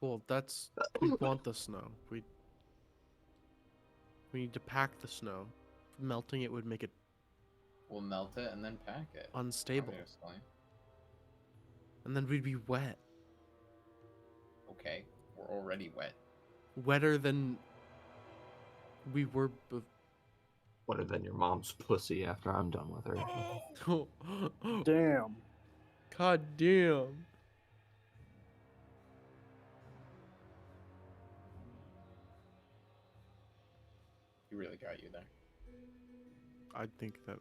well. That's we want the snow. We need to pack the snow. Melting it would make it We'll melt it and then pack it. unstable, Obviously. and then we'd be wet, Okay, we're already wet. wetter than we were. Wetter than your mom's pussy after I'm done with her. that. Damn. God damn. He really got you there. I think that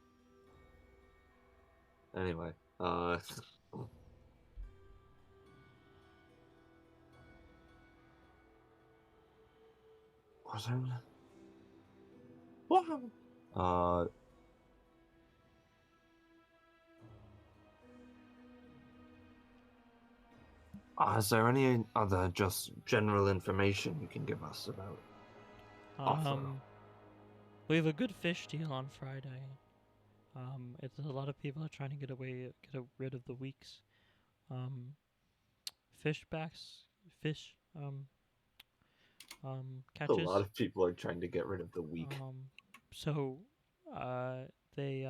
Anyway, was it? Is there any other just general information you can give us about Awful. We have a good fish deal on Friday. It's a lot of people are trying to rid of the weeks. Fish A catches. lot of people are trying to get rid of the weak. So, they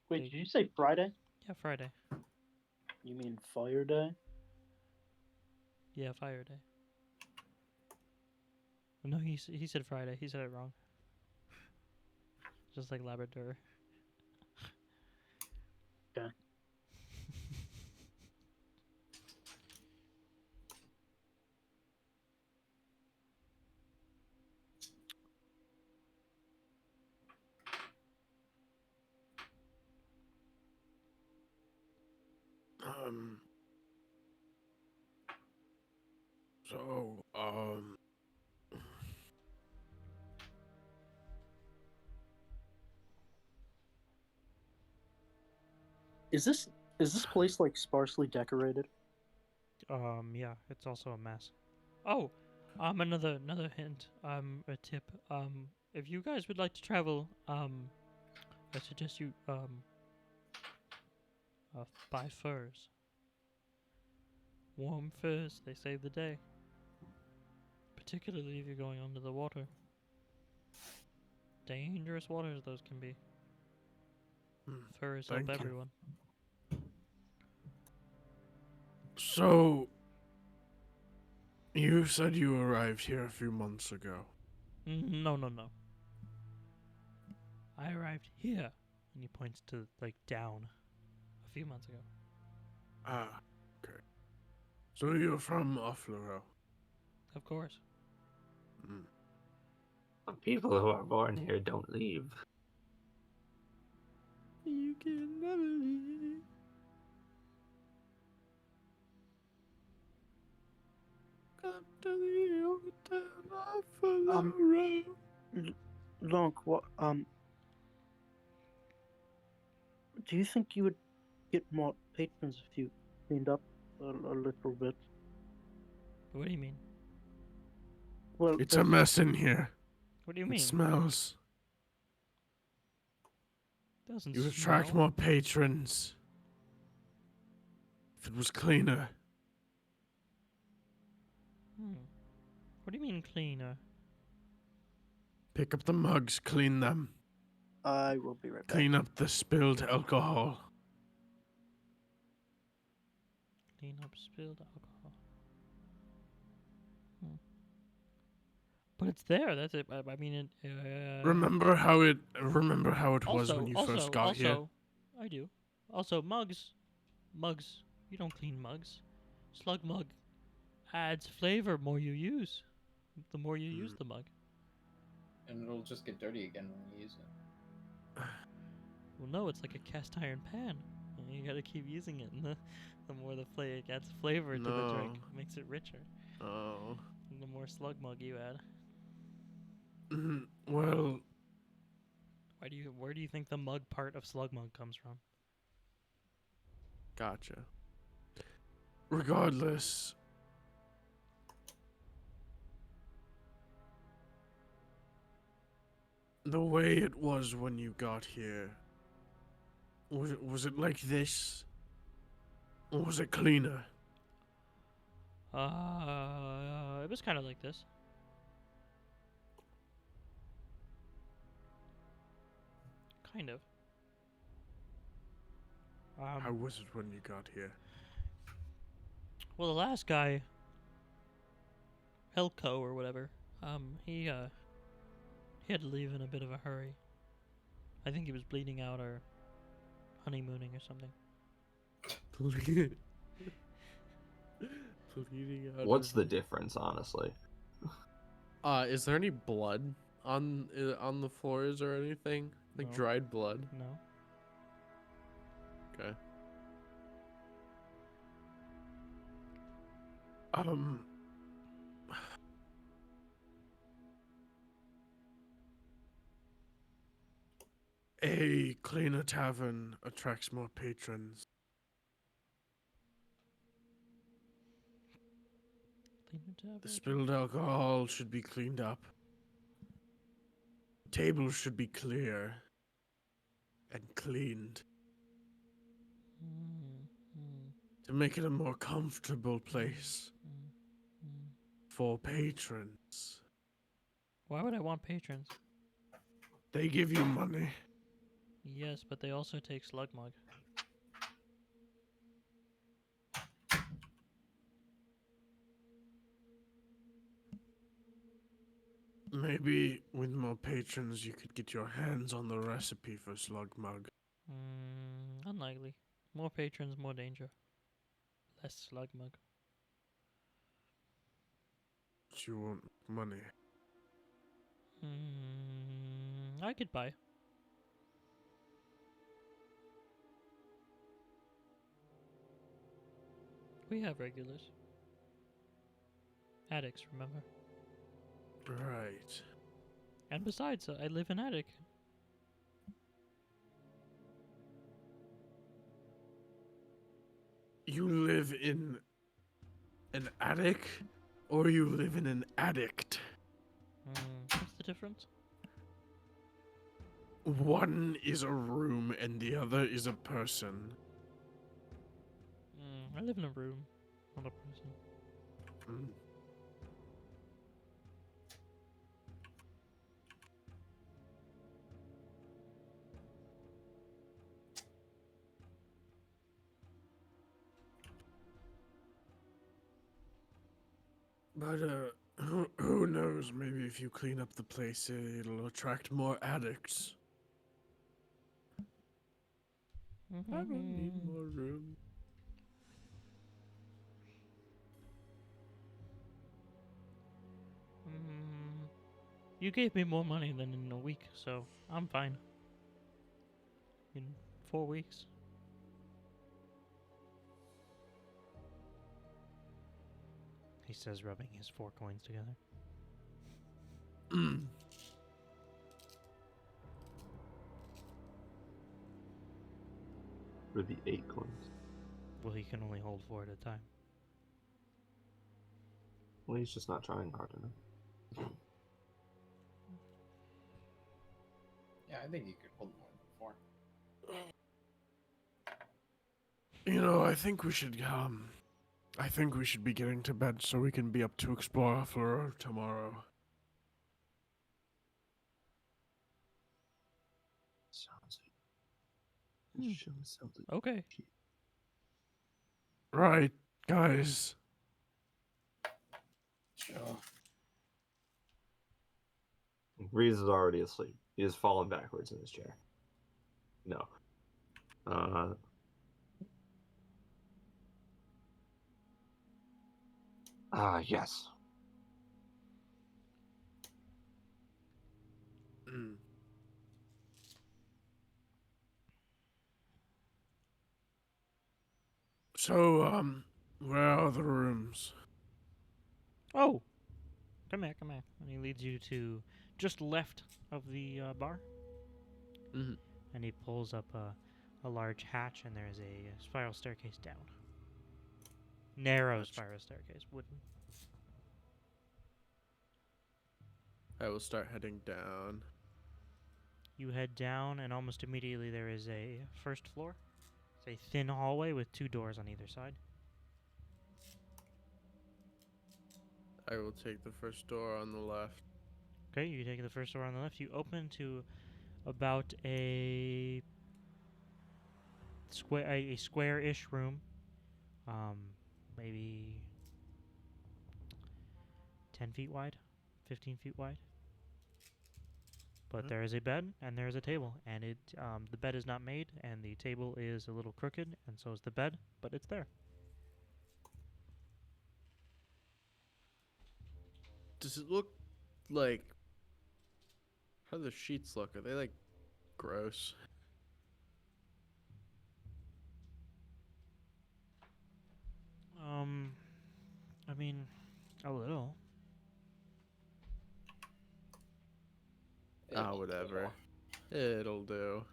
Wait, did you say Friday? yeah, Friday. You mean Fire Day? Yeah, Fire Day. No, he said Friday. He said it wrong. Just like Labrador. Okay. Um. So, Is this place like sparsely decorated? Yeah, it's also a mess. Oh, another hint, a tip. If you guys would like to travel, I suggest you buy furs. Warm furs, they save the day. Particularly if you're going under the water. Dangerous waters those can be. Furs help Thank you. everyone. So, you said you arrived here a few months ago. No. I arrived here, and he points to like down, a few months ago. Ah, okay. So you're from Offlero. Of course. Mm. People who are born here don't leave. You can never leave. Come to the old town of Offlero. Lonk, what do you think you would get more patrons if you cleaned up a little bit? What do you mean? Well, It's a mess in here. What do you mean? It smells. Doesn't You attract smell. more patrons. If it was cleaner. What do you mean cleaner? Pick up the mugs, clean them. I will be right back. Clean up the spilled alcohol. Clean up spilled alcohol. But it's there. That's it. I mean, it. Remember how it was Also, when you also, first got also, here? I do. Also, mugs. You don't clean mugs. Slug mug adds flavor more you use. The more you use the mug. And it'll just get dirty again when you use it. Well, no, it's like a cast iron pan. And you gotta keep using it, and the more the flavor it adds flavor to the drink, No. makes it richer. Oh. And the more slug mug you add. Well, Where do you think the mug part of slug mug comes from? gotcha. Regardless, the way it was when you got here, was it like this? Or was it cleaner? It was kind of like this. Kind of. How was it when you got here? Well, the last guy, Elko or whatever, he had to leave in a bit of a hurry. I think he was bleeding out or honeymooning or something. Bleeding out. What's the difference, honestly? Is there any blood on the floors or anything? Like No. dried blood? No. Okay. A cleaner tavern attracts more patrons. Clean your tab. The spilled alcohol should be cleaned up. Tables should be clear and cleaned to make it a more comfortable place for patrons. Why would I want patrons? They give you money. Yes, but they also take Slugmug. Maybe with more patrons, you could get your hands on the recipe for Slugmug. Unlikely. More patrons, more danger. Less Slugmug. But you want money. I could buy. We have regulars. Addicts, remember? Right. And besides, I live in attic. You live in an attic, or you live in an addict? What's the difference? One is a room and the other is a person. I live in a room, not a person. Mm. But, who knows? Maybe if you clean up the place, it'll attract more addicts. I don't need more room. You gave me more money than in a week, so I'm fine. In 4 weeks. He says, rubbing his 4 coins together. For the 8 coins. Well, he can only hold 4 at a time. Well, he's just not trying hard enough. Yeah, I think you could hold more than 4. You know, I think we should be getting to bed so we can be up to explore for tomorrow. Sounds Hmm. like. Sounds like. Okay. Right, guys. Sure. Reese is already asleep. He has fallen backwards in his chair. No. Yes. So, where are the rooms? Oh! Come here, come here. And he leads you to just left of the bar. Mhm. And he pulls up a large hatch, and there's a spiral staircase down. Narrow Gotcha. spiral staircase, wooden. I will start heading down. You head down, and almost immediately there is a first floor. It's a thin hallway with 2 doors on either side. I will take the first door on the left. Okay, you take the first door on the left. You open to about a square-ish room. Maybe 10 feet wide, 15 feet wide. But Mhm. there is a bed and there is a table, and the bed is not made, and the table is a little crooked, and so is the bed, but it's there. Does it look like... How do the sheets look? Are they, like, gross? I mean, a little. Ah, whatever. It'll do.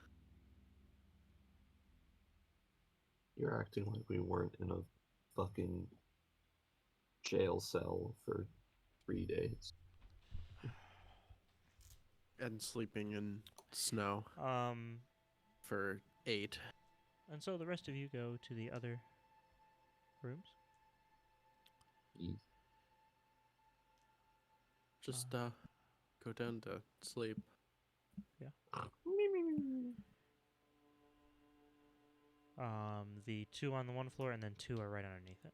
You're acting like we weren't in a fucking jail cell for 3 days. And sleeping in snow for 8. And so the rest of you go to the other rooms. Just go down to sleep. The 2 on the one floor, and then 2 are right underneath it.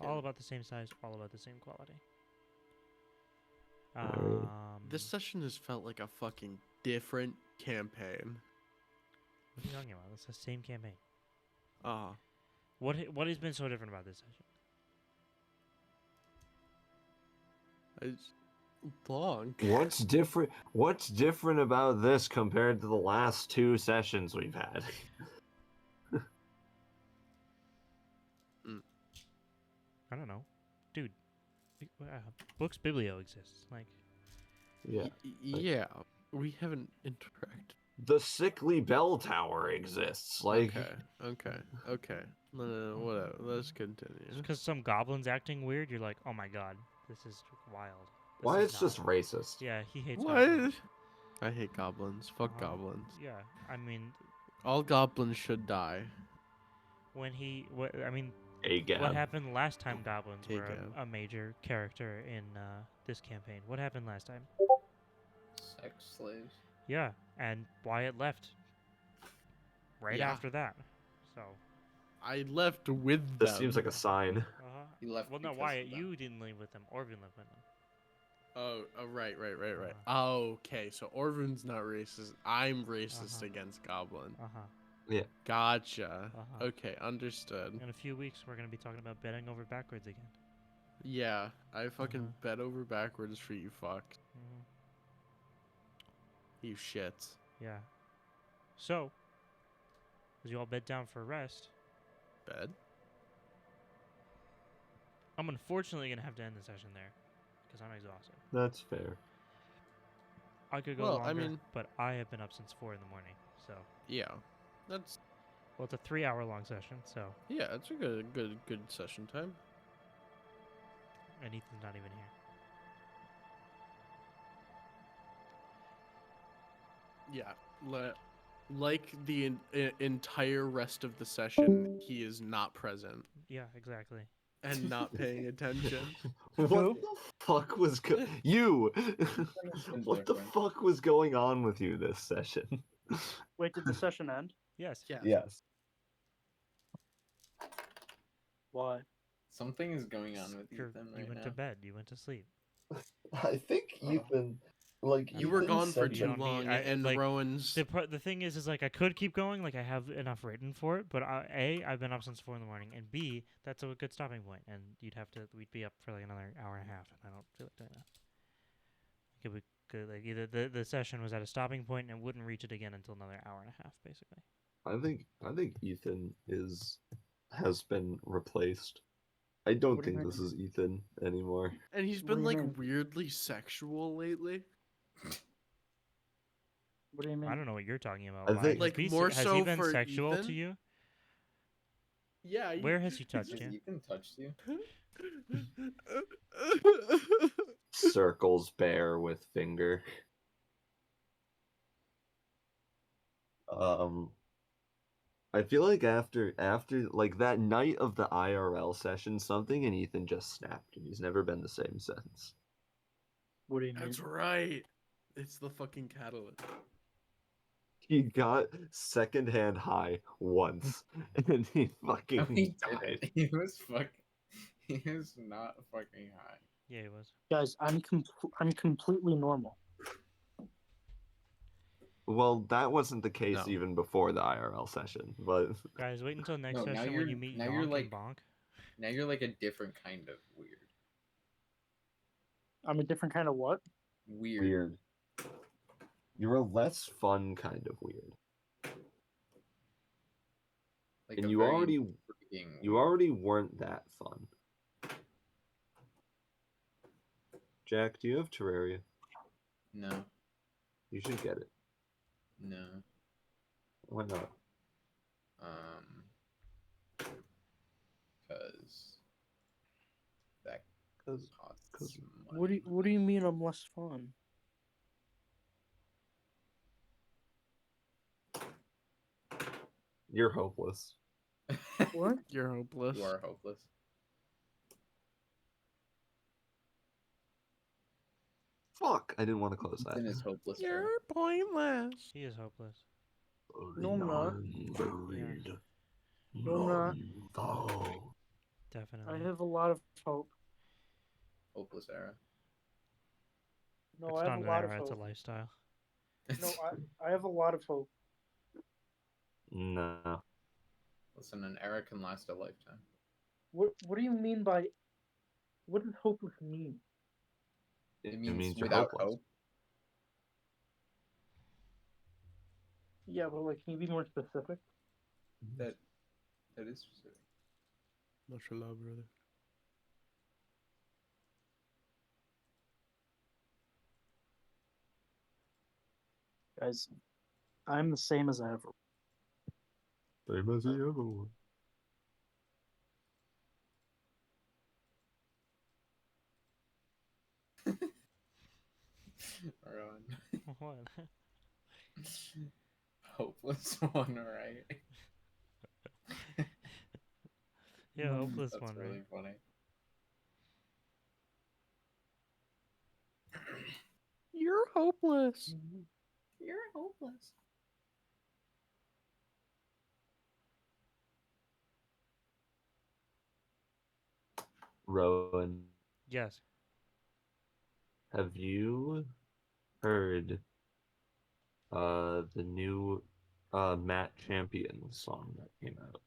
Yeah. All about the same size, all about the same quality. Alright. This session has felt like a fucking different campaign. What are you talking about? It's the same campaign. Ah, What has been so different about this session? it's long. What's different? What's different about this compared to the last 2 sessions we've had? I don't know, dude. Books Biblio exists. Like, Yeah. Yeah, we haven't interacted. The sickly bell tower exists. Like, Okay. No, whatever. Let's continue. because some goblins acting weird, you're like, oh my god, this is wild. This why is it's not- just racist? Yeah, he hates What? goblins. I hate goblins. Fuck Uh-huh. goblins. Yeah, I mean, All goblins should die. when he, what Agab. happened last time goblins were Agab. a major character in this campaign? What happened last time? Sex slaves. Yeah, and Wyatt left right Yeah. after that. So, I left with them. This seems like a sign. He left. well, no, because of Wyatt, them. you didn't leave with them. Orvin lived with them. Oh, right. Uh-huh. Okay, so Orvin's not racist. I'm racist Uh-huh. against goblin. Uh Gotcha. huh. Okay, understood. In a few weeks, we're gonna be talking about bending over backwards again. Yeah, I fucking Uh-huh. bent over backwards for you, fuck. Hmm. You shits. Yeah. So, as you all bed down for rest, Bed? I'm unfortunately gonna have to end the session there because I'm exhausted. That's fair. I could go Well, longer, I mean- but I have been up since 4 in the morning. So, Yeah. That's well, it's a 3-hour long session. So, yeah, it's a good session time. and Ethan's not even here. Yeah. Like the entire rest of the session, he is not present Yeah, exactly. and not paying attention. What the fuck was you? What the different. fuck was going on with you this session? Wait, did the session end? Yes. Yeah. Yes. Why? Something is going on with You Ethan right went now. to bed. You went to sleep. I think Ethan, like You were gone for You too don't need- long, I- and like, Rowan's. The thing is like I could keep going, like I have enough written for it, but I've been up since 4 in the morning, and B, that's a good stopping point, and we'd be up for like another hour and a half, and I don't feel like doing that. We could like either the session was at a stopping point and wouldn't reach it again until another hour and a half, basically. I think Ethan has been replaced. I don't What do you think this is Ethan anymore. And he's What do been you like mean? weirdly sexual lately. What do you mean? I don't know what you're talking about. I Wyatt. think- Has Like, he more has he so been for sexual to Ethan? you? Yeah. Where has he touched Has you? Ethan touched you? Circles bear with finger. I feel like after like that night of the IRL session, something in Ethan just snapped, and he's never been the same since. What do you mean? That's right. It's the fucking catalyst. He got secondhand high once, and he fucking No, he died. didn't. He was fucking. He was not fucking high. Yeah, he was. Guys, I'm completely normal. Well, that wasn't the case No. even before the IRL session, but Guys, wait until next No, now session when you're- you meet now Yonk you're and like- Bonk. Now you're like a different kind of weird. I'm a different kind of what? Weird. weird. You're a less fun kind of weird. Like And a you very already intriguing you weird. already weren't that fun. Jack, do you have Terraria? No. You should get it. No. Why not? Because Cause Costs What do you mean I'm less fun? you're hopeless. What? You're hopeless. You are hopeless. Fuck! I didn't want to close that. Ethan is hopeless. bro. You're pointless. He is hopeless. No, I'm not. Buried. No, I'm not. Nonfound. Definitely. I have a lot of hope. Hopeless era. No, It's I not have an a lot of era, it's a hope. lifestyle. No, I have a lot of hope. No. Listen, an era can last a lifetime. What do you mean by what does hopeless mean? It It means means you're without hopeless. hope. Yeah, but like, can you be more specific? That is specific. Much love, brother. Guys, I'm the same as ever. Same as the other one. Run. What? Hopeless one, right? Yeah, hopeless That's one. really Right? funny. You're hopeless. You're hopeless. Rowan, Yes. have you heard the new Matt Champion song that came out?